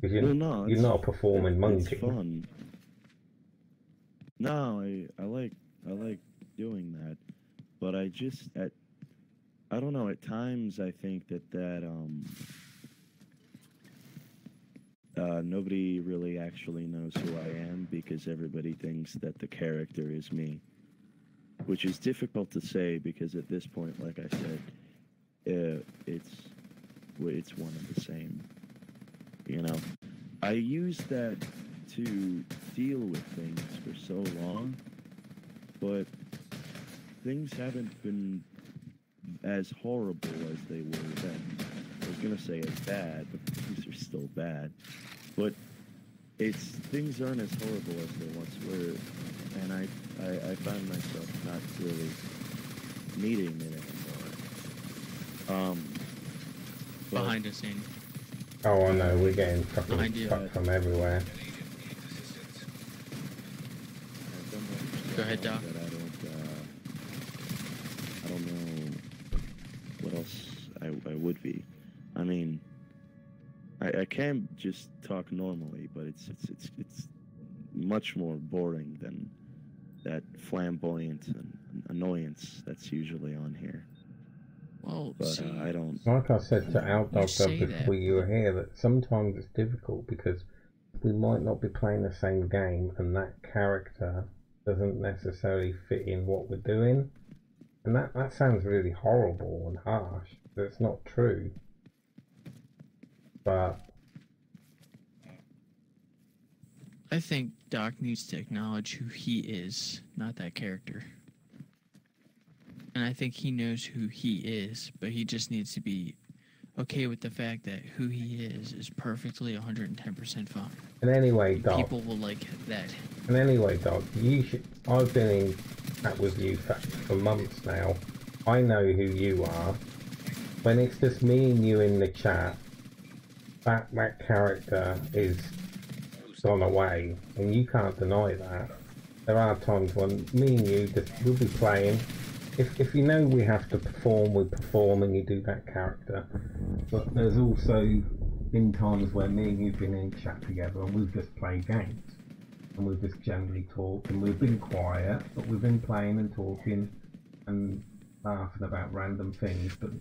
Because you're not a performing monkey. It's fun. No, I like doing that, but I don't know. At times, I think that nobody really actually knows who I am, because everybody thinks that the character is me, which is difficult to say, because at this point, like I said, it's one and the same. You know, I used that to deal with things for so long, but things haven't been as horrible as they were then. I was gonna say as bad, but things are still bad. But things aren't as horrible as they once were, and I find myself not really needing it anymore. Behind us, Andy. Oh, I know, we're getting fucking cut from everywhere. Go ahead, Doc. I don't know what else I would be. I mean, I can just talk normally, but it's much more boring than that flamboyant and annoyance that's usually on here. Well, but I don't. Like I said to Outdog before you were here, that sometimes it's difficult because we might not be playing the same game, and that character doesn't necessarily fit in what we're doing, and that sounds really horrible and harsh, but it's not true. But I think Doc needs to acknowledge who he is, not that character. And I think he knows who he is, but he just needs to be okay with the fact that who he is perfectly 110% fine. And anyway, Doc, people will like that. And anyway, Doc, I've been in chat with you for months now. I know who you are. When it's just me and you in the chat, that character is gone away, and you can't deny that. There are times when me and you we'll be playing. If you know we have to perform, we perform, and you do that character. But there's also been times where me and you've been in chat together and we've just played games. And we've just generally talked, and we've been quiet, but we've been playing and talking and laughing about random things. But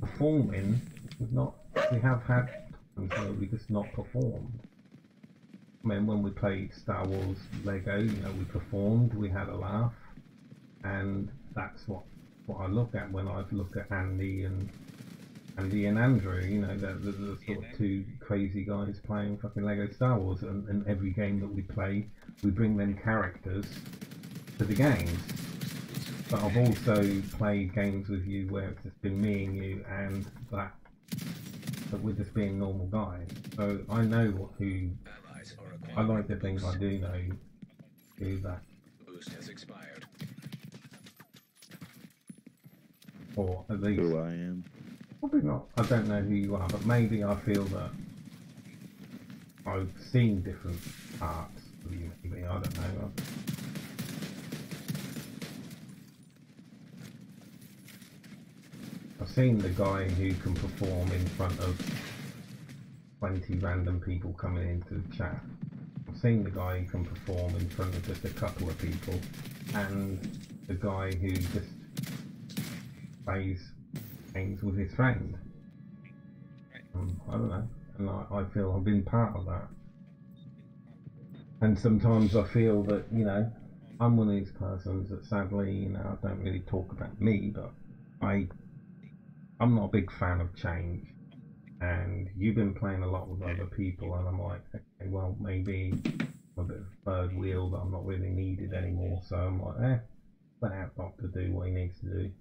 performing, we have had times where we just not performed. I mean, when we played Star Wars Lego, we performed, we had a laugh, and that's what I look at when I look at Andy and Andrew. The sort of two crazy guys playing fucking Lego Star Wars, and every game that we play, we bring them characters to the games. But I've also played games with you where it's just been me and you, and that we're just being normal guys. So I know who. I like the things I do know. Do that. boost has expired. Or at least... Who I am? Probably not. I don't know who you are, but maybe I feel that I've seen different parts of you. Maybe, I don't know. I've seen the guy who can perform in front of 20 random people coming into the chat. I've seen the guy who can perform in front of just a couple of people, and the guy who just plays games with his friend. I don't know, and I feel I've been part of that. And sometimes I feel that, you know, I'm one of these persons that sadly, you know, I don't really talk about me, but I'm not a big fan of change. And you've been playing a lot with other people, and I'm like, okay, well, maybe I'm a bit of a third wheel that I'm not really needed anymore, so I'm like, let Outlook to do what he needs to do.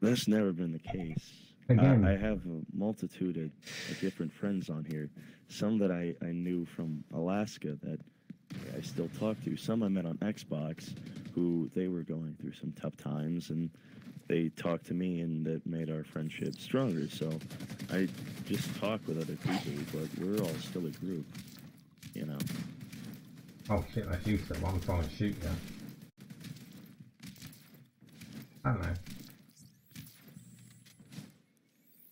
That's never been the case. Again, I have a multitude of different friends on here. Some that I knew from Alaska that I still talk to. Some I met on Xbox who they were going through some tough times, and they talked to me, and that made our friendship stronger. So I just talk with other people, but we're all still a group, you know. oh shit, that's you, so I'm trying to shoot you. I don't know.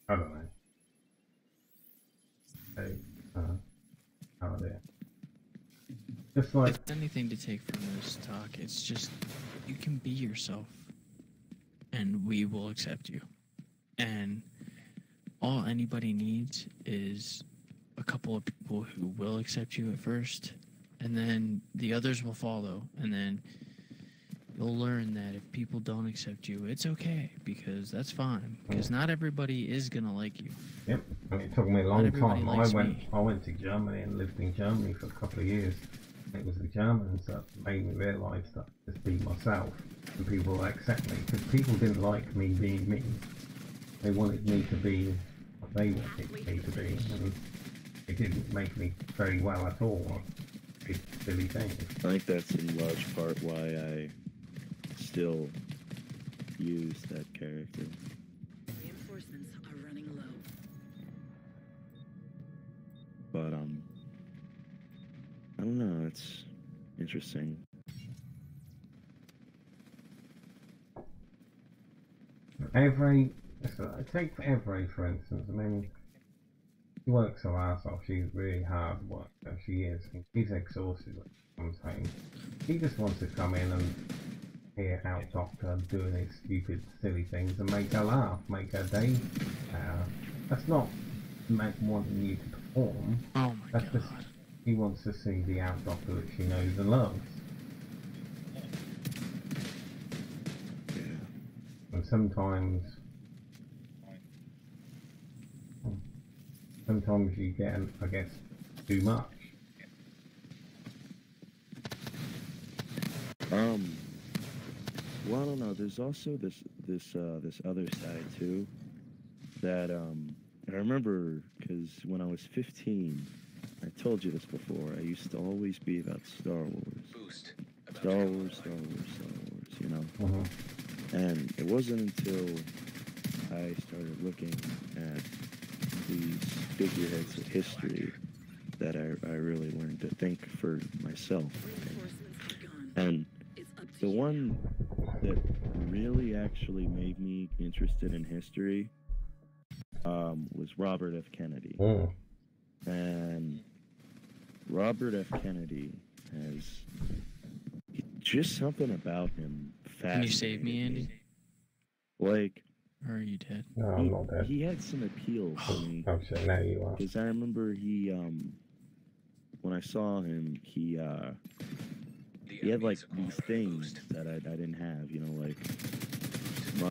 I don't know. Hey, oh dear. Just like... If anything to take from this talk, it's just, you can be yourself, and we will accept you. And all anybody needs is a couple of people who will accept you at first, and then the others will follow, and then you'll learn that if people don't accept you, it's okay, because that's fine, because not everybody is gonna like you. Yep, I mean, it took me a long time. I went to Germany and lived in Germany for a couple of years. It was the Germans that made me realise that I just be myself, and people will accept me, because people didn't like me being me. They wanted me to be what they wanted me to be, and it didn't make me very well at all. It's silly things. I think that's in large part why I still use that character. Reinforcements are running low. But I don't know, it's interesting. Take Every for instance. I mean, she works her ass off. She's really hard work. She is. She's exhausted when she comes home. She just wants to come in and hear Out Doctor doing these stupid, silly things and make her laugh, make her day. That's not wanting you to perform. Oh my That's god. just she wants to see the Out Doctor that she knows and loves. Yeah. And sometimes you get, I guess, too much. Well, I don't know. There's also this other side too. That I remember, because when I was 15, I told you this before. I used to always be about Star Wars. Boost. Star Wars, you know. And it wasn't until I started looking at these figureheads of history that I really learned to think for myself. And the one that really actually made me interested in history was Robert F. Kennedy. And Robert F. Kennedy has just something about him. Can you save me, Andy? Like, or are you dead? No, I'm not dead. He had some appeal for me. Oh shit, now you are. Because I remember he, when I saw him, he had like these things that I didn't have, you know, like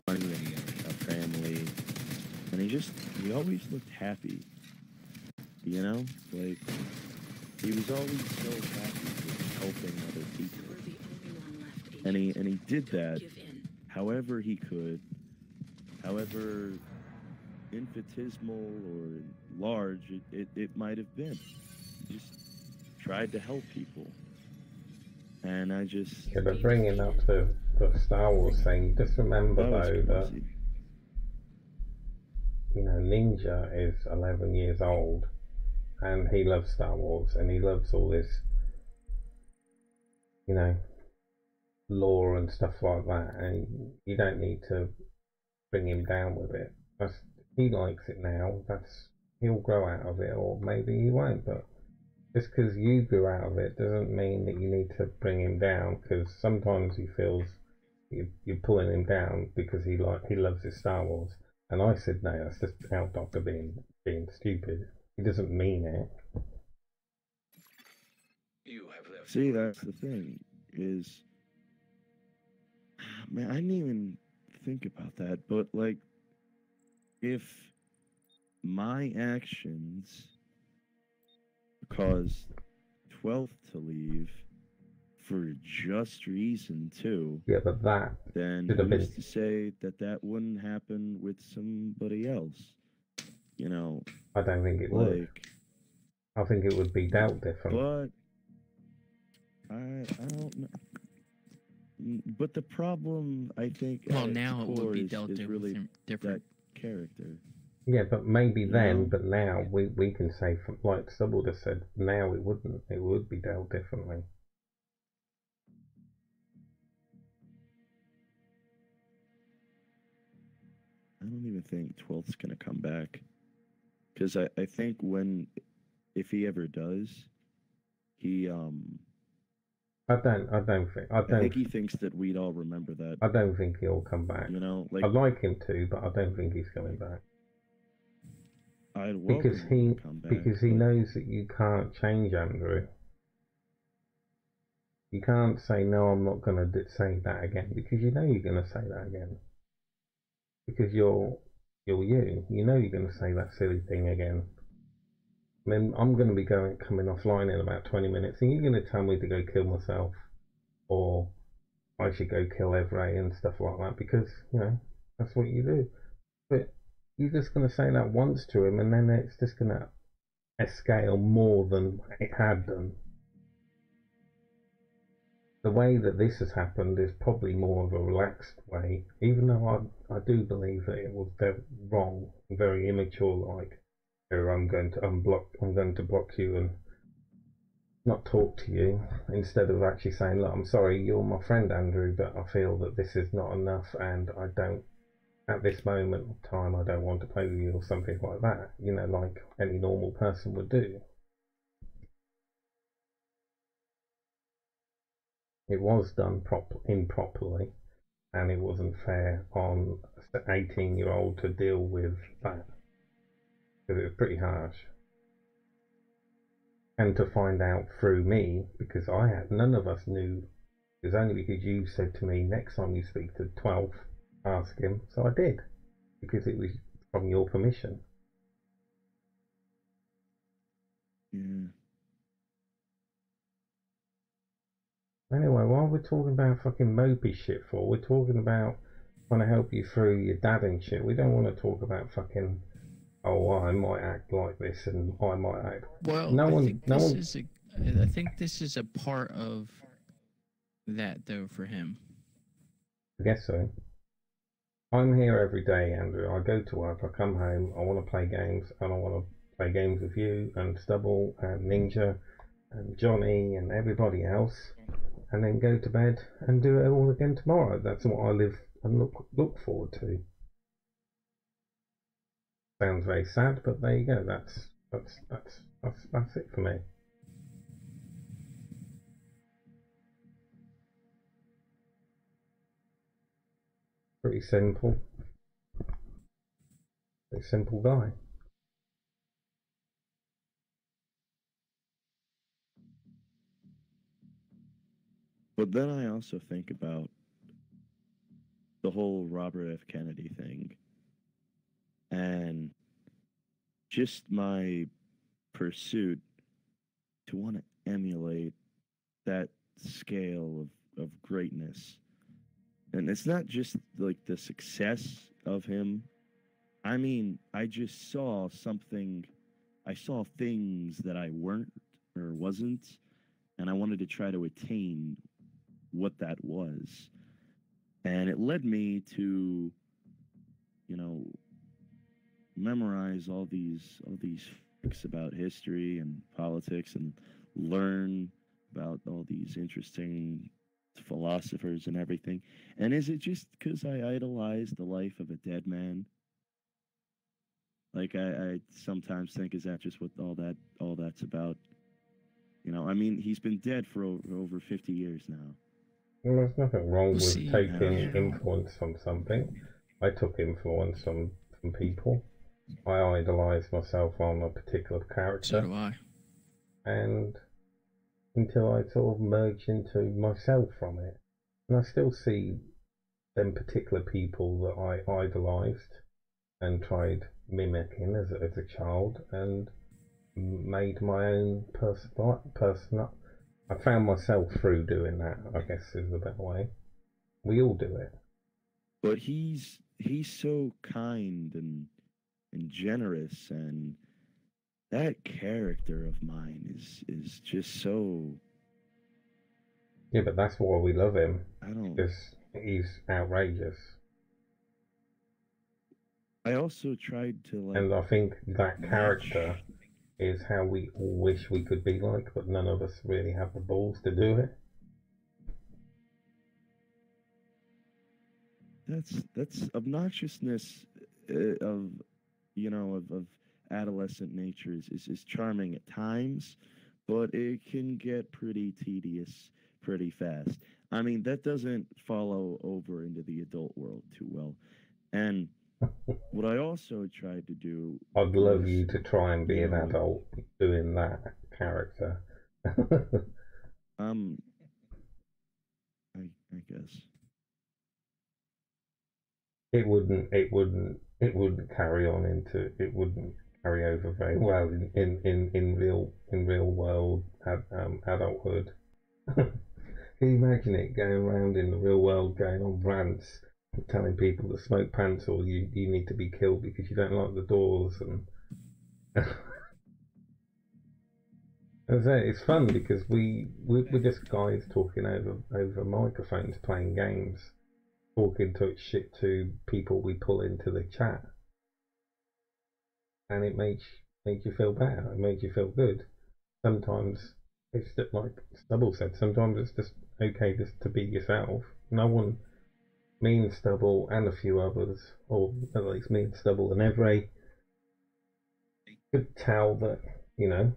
money and a family, and he always looked happy, you know, like he was always so happy with helping other people, and he did that however he could, however infinitesimal or large it might have been. Just tried to help people. And I just... Yeah, but bringing up the Star Wars thing, just remember though that, you know, Ninja is 11 years old and he loves Star Wars and he loves all this, you know, lore and stuff like that, and you don't need to bring him down with it. He likes it now, he'll grow out of it, or maybe he won't, but just because you grew out of it doesn't mean that you need to bring him down, because sometimes he feels you're pulling him down because he loves his Star Wars. And I said, no, that's just our doctor being stupid. He doesn't mean it. See, that's the thing, is... Man, I didn't even think about that, but, like, if my actions caused 12th to leave for just reason too. Yeah, but that then who's to say that wouldn't happen with somebody else? You know, I don't think it would. I think it would be dealt different. But I don't know. But the problem, I think, now it would be dealt really different. That character. Yeah, but maybe then, but now we can say, like Stubble just said, now it wouldn't. It would be dealt differently. I don't even think 12th's gonna come back, because I think if he ever does, I think he thinks that we'd all remember that. I don't think he'll come back. You know, like, I'd like him to, but I don't think he's coming back. I'd welcome him to come back, because he knows that you can't change Andrew. You can't say, no, I'm not going to say that again, because you know you're going to say that again. Because you're you. You know you're going to say that silly thing again. I mean, I'm going to be coming offline in about 20 minutes, and you're going to tell me to go kill myself, or I should go kill Evray and stuff like that, because, you know, that's what you do. But you're just going to say that once to him, and then it's just going to escalate more than it had done. The way that this has happened is probably more of a relaxed way, even though I do believe that it was wrong, very immature-like. I'm going to block you and not talk to you, instead of actually saying, look, I'm sorry, you're my friend Andrew, but I feel that this is not enough, and I don't, at this moment of time, I don't want to play with you, or something like that, you know, like any normal person would do. It was done improperly, and it wasn't fair on an 18-year-old to deal with that. Because it was pretty harsh. And to find out through me, because none of us knew, it was only because you said to me, next time you speak to 12, ask him. So I did, because it was from your permission. Yeah. Anyway, what are we talking about fucking mopey shit for? We're talking about trying to help you through your dadding shit. We don't want to talk about fucking, oh, I might act like this and I might act. Well, I think this is a part of that, though, for him. I guess so. I'm here every day, Andrew. I go to work, I come home, I want to play games, and I want to play games with you and Stubble and Ninja and Johnny and everybody else, and then go to bed and do it all again tomorrow. That's what I live and look forward to. Sounds very sad, but there you go. That's it for me. Pretty simple. Pretty simple guy. But then I also think about the whole Robert F. Kennedy thing, and just my pursuit to want to emulate that scale of greatness. And it's not just like the success of him. I mean, I just saw something, I saw things that I weren't, or wasn't, and I wanted to try to attain what that was. And it led me to, you know, memorize all these facts about history and politics and learn about all these interesting philosophers and everything. And is it just because I idolize the life of a dead man? Like I sometimes think, is that just what all that's about? You know, I mean, he's been dead for over 50 years now. Well, there's nothing wrong with taking influence from something. I took influence from people. I idolise myself on a particular character. So do I. And until I sort of merge into myself from it. And I still see them particular people that I idolised and tried mimicking as a child and made my own person. I found myself through doing that, I guess is the better way. We all do it. But he's so kind and generous, and that character of mine is just so... Yeah, but that's why we love him. I don't... Because he's outrageous. I also tried to like... And I think that character is how we all wish we could be like, but none of us really have the balls to do it. That's obnoxiousness of, you know, of adolescent nature is charming at times, but it can get pretty tedious pretty fast. I mean, that doesn't follow over into the adult world too well. And what I also tried to do... I'd love you to try and be an adult doing that character. I guess. It wouldn't carry on into... It wouldn't carry over very well in real world adulthood. Can you imagine it going around in the real world, going on rants, telling people to smoke pants or you need to be killed because you don't like the doors? And as I say, it's fun because we're just guys talking over microphones, playing games, talking shit to people we pull into the chat, and it makes you feel better. It makes you feel good. Sometimes it's just like Stubble said. Sometimes it's just okay just to be yourself. No one, me and Stubble and a few others, or at least me and Stubble and Every, could tell that, you know,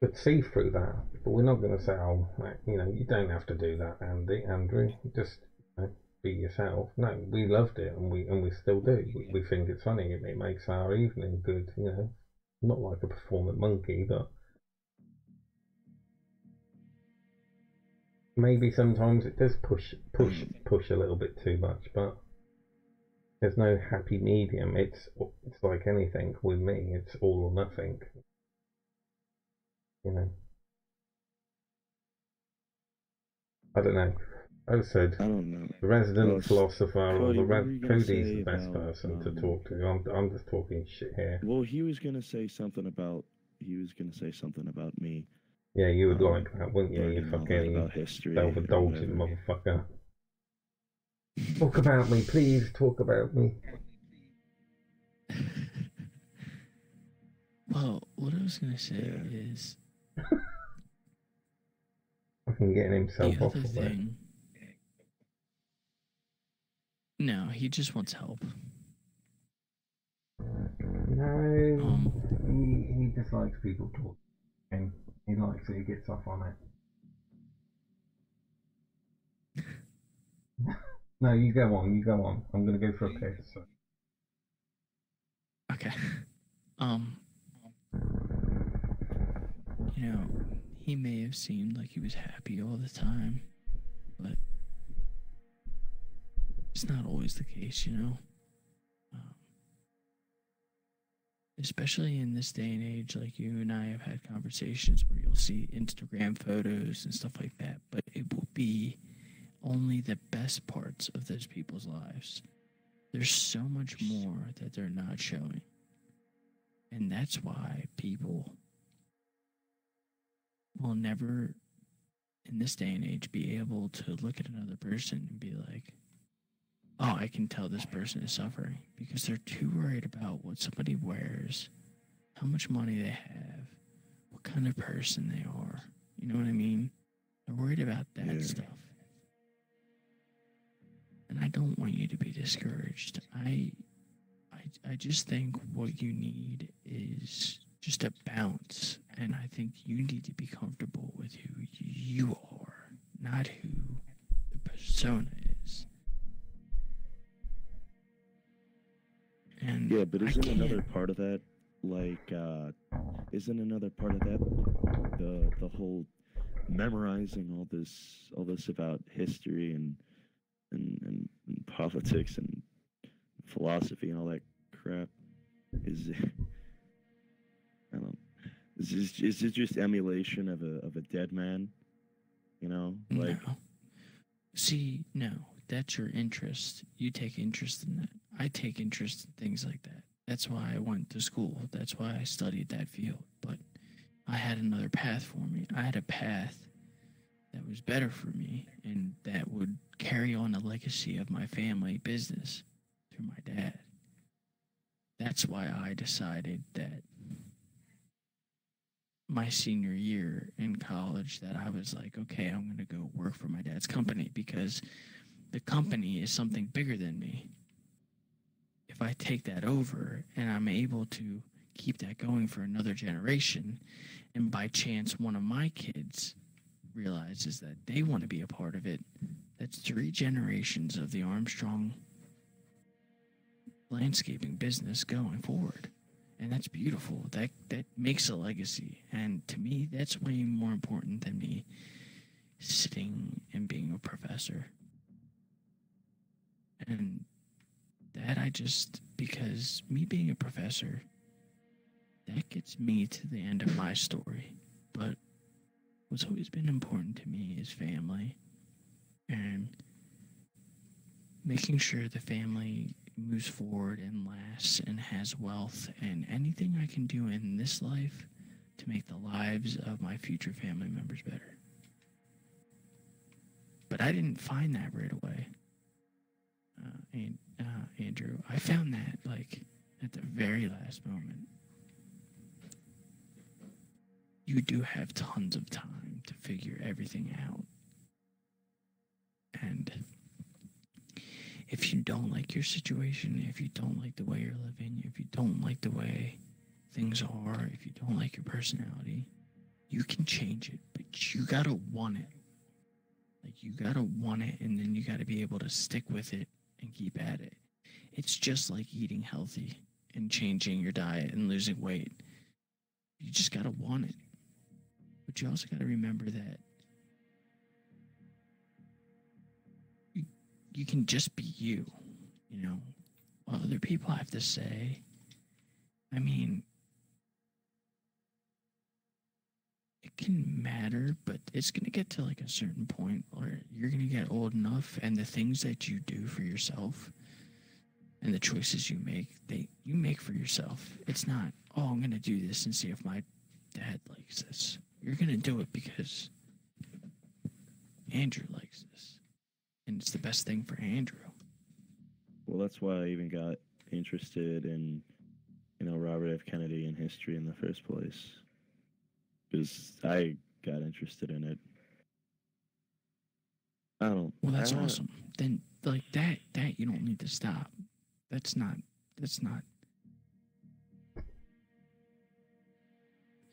could see through that. But we're not going to say, oh, you know, you don't have to do that, Andrew. Just, you know, be yourself. No, we loved it, and we still do. We think it's funny. It makes our evening good. You know, not like a performant monkey, but maybe sometimes it does push a little bit too much. But there's no happy medium. It's like anything with me. It's all or nothing. You know. I don't know. I said, I don't know. The resident philosopher Cody, or Cody's the say best about, person to talk to. I'm just talking shit here. Well, he was gonna say something about me. Yeah, you would like that, wouldn't you? You fucking self-indulgent motherfucker. Talk about me, please. Talk about me. Well, what I was gonna say is, fucking getting himself the off other of it. thing. No, he just wants help. No, he just likes people talking. He likes it. He gets off on it. No, you go on. You go on. I'm gonna go for a piss. So. Okay. You know, he may have seemed like he was happy all the time, but it's not always the case, you know? Especially in this day and age, like you and I have had conversations where you'll see Instagram photos and stuff like that, but it will be only the best parts of those people's lives. There's so much more that they're not showing. And that's why people will never, in this day and age, be able to look at another person and be like, oh, I can tell this person is suffering, because they're too worried about what somebody wears, how much money they have, what kind of person they are. You know what I mean? They're worried about that stuff. And I don't want you to be discouraged. I just think what you need is just a bounce. And I think you need to be comfortable with who you are, not who the persona is. And yeah, but isn't another part of that, like, isn't another part of that the whole memorizing all this about history and politics and philosophy and all that crap? Is I don't. Is it just emulation of a dead man? You know, like. No. See, no, that's your interest. You take interest in that. I take interest in things like that. That's why I went to school. That's why I studied that field. But I had another path for me. I had a path that was better for me and that would carry on the legacy of my family business through my dad. That's why I decided that my senior year in college that I was like, okay, I'm going to go work for my dad's company, because the company is something bigger than me. If I take that over and I'm able to keep that going for another generation, and by chance one of my kids realizes that they want to be a part of it, that's 3 generations of the Armstrong landscaping business going forward. And that's beautiful. That makes a legacy. And to me, that's way more important than me sitting and being a professor. And that because me being a professor, that gets me to the end of my story. But what's always been important to me is family. And making sure the family moves forward and lasts and has wealth, and anything I can do in this life to make the lives of my future family members better. But I didn't find that right away, Andrew. I found that like at the very last moment. You do have tons of time to figure everything out. And if you don't like your situation, if you don't like the way you're living, if you don't like the way things are, if you don't like your personality, you can change it, but you gotta want it. Like, you gotta want it, and then you gotta be able to stick with it and keep at it. It's just like eating healthy and changing your diet and losing weight. You just gotta want it. But you also gotta remember that you can just be you, you know. What other people have to say, I mean, it can matter, but it's going to get to like a certain point where you're going to get old enough, and the things that you do for yourself and the choices you make for yourself. It's not, oh, I'm going to do this and see if my dad likes this. You're going to do it because Andrew likes this. And it's the best thing for Andrew. Well, that's why I even got interested in, Robert F. Kennedy and history in the first place. Because I got interested in it. I don't. Well, that's awesome. Then, like that you don't need to stop. That's not.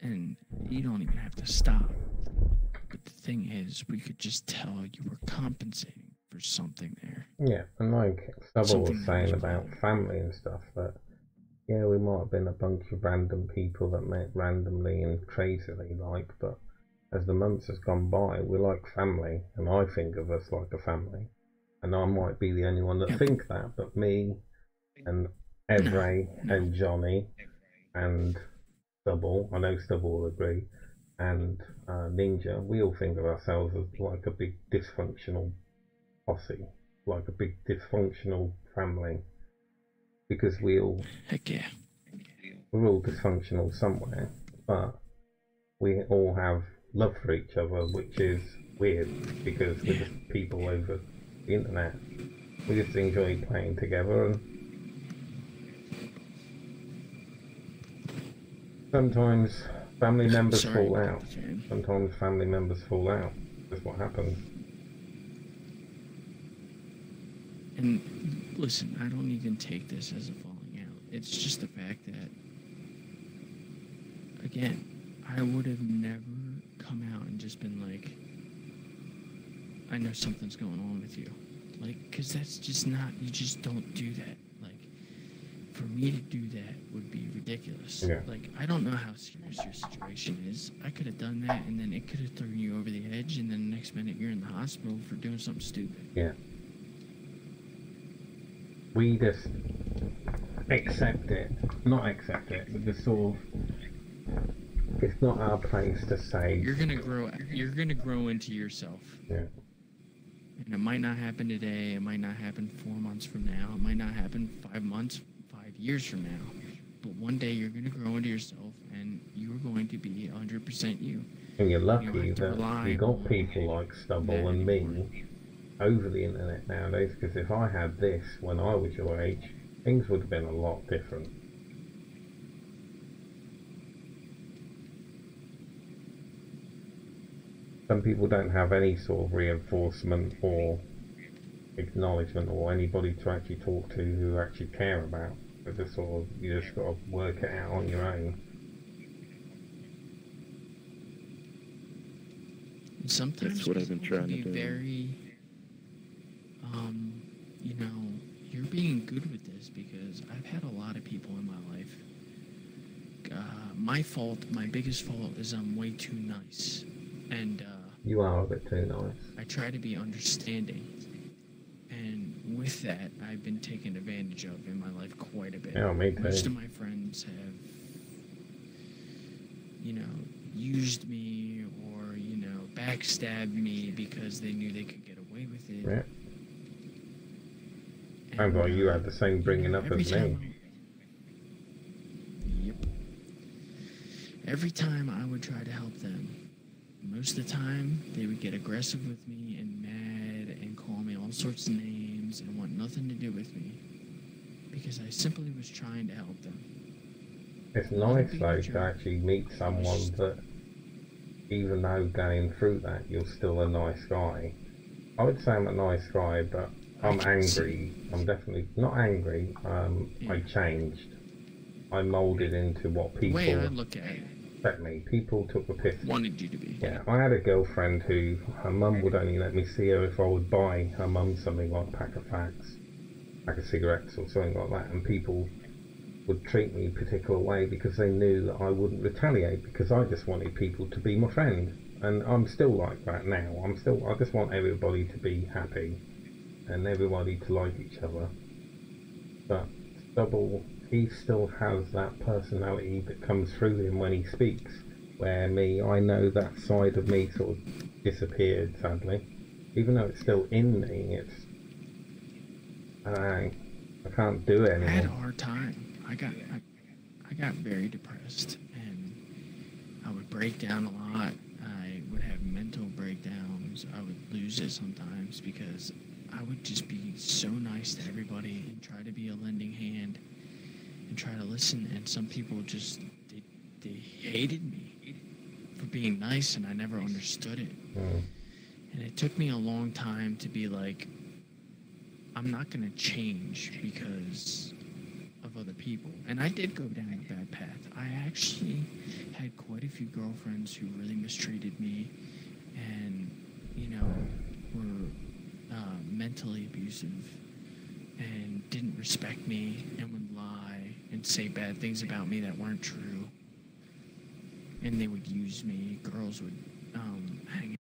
And you don't even have to stop. But the thing is, we could just tell you were compensating for something there. Yeah, and like Stubble was saying about family and stuff, that yeah, we might have been a bunch of random people that met randomly and crazily, like, but as the months has gone by, we're like family, and I think of us like a family. And I might be the only one that think that, but me and Evray and Johnny and Stubble, I know Stubble will agree, and Ninja, we all think of ourselves as like a big dysfunctional posse, like a big dysfunctional family, because we're all dysfunctional somewhere, but we all have love for each other, which is weird because we're just people over the internet. We just enjoy playing together, and sometimes family members fall out. Sometimes family members fall out. That's what happens. And listen, I don't even take this as a falling out. It's just the fact that, again, I would have never come out and just been like, I know something's going on with you. Like, because that's just not, you just don't do that. Like, for me to do that would be ridiculous. Yeah. Like, I don't know how serious your situation is. I could have done that, and then it could have thrown you over the edge, and then the next minute you're in the hospital for doing something stupid. Yeah. We just accept it. Not accept it, but just sort of, it's not our place to say. You're gonna grow into yourself. Yeah. And it might not happen today, it might not happen 4 months from now, it might not happen 5 months, 5 years from now. But one day you're gonna grow into yourself, and you're going to be 100% you. And you're lucky that you got people like Stubble and me over the internet nowadays, because if I had this when I was your age, things would have been a lot different. Some people don't have any sort of reinforcement or acknowledgement or anybody to actually talk to who actually care about. But just sort of, you just got to work it out on your own. Sometimes that's what I've been trying to do. Very, you know, you're being good with this because I've had a lot of people in my life. My fault, my biggest fault is I'm way too nice. And you are a bit too nice. I try to be understanding, and with that, I've been taken advantage of in my life quite a bit. Yeah, me too. Most of my friends have, you know, used me or, you know, backstabbed me because they knew they could get away with it. Yeah. Sounds like you had the same bringing up as me. Yep. Every time I would try to help them, most of the time, they would get aggressive with me and mad and call me all sorts of names and want nothing to do with me because I simply was trying to help them. It's nice though to actually meet someone that, even though going through that, you're still a nice guy. I would say I'm a nice guy, but I'm angry. I'm definitely not angry. I changed. I moulded into what people. The way I look at it. Me. People took the piss. Wanted you to be. Yeah, I had a girlfriend who, her mum would only let me see her if I would buy her mum something like a pack of fags, pack of cigarettes or something like that, and people would treat me a particular way because they knew that I wouldn't retaliate because I just wanted people to be my friend. And I'm still like that now. I just want everybody to be happy and everybody to like each other. But Stubble, he still has that personality that comes through him when he speaks, where me, I know that side of me sort of disappeared, sadly. Even though it's still in me, it's, I don't know, I can't do it anymore. I had a hard time. I got very depressed, and I would break down a lot. I would have mental breakdowns. I would lose it sometimes because I would just be so nice to everybody and try to be a lending hand and try to listen, and some people just they hated me for being nice, and I never understood it. And it took me a long time to be like, I'm not gonna change because of other people. And I did go down a bad path. I actually had quite a few girlfriends who really mistreated me and, you know, were mentally abusive and didn't respect me and would lie and say bad things about me that weren't true. And they would use me. Girls would hang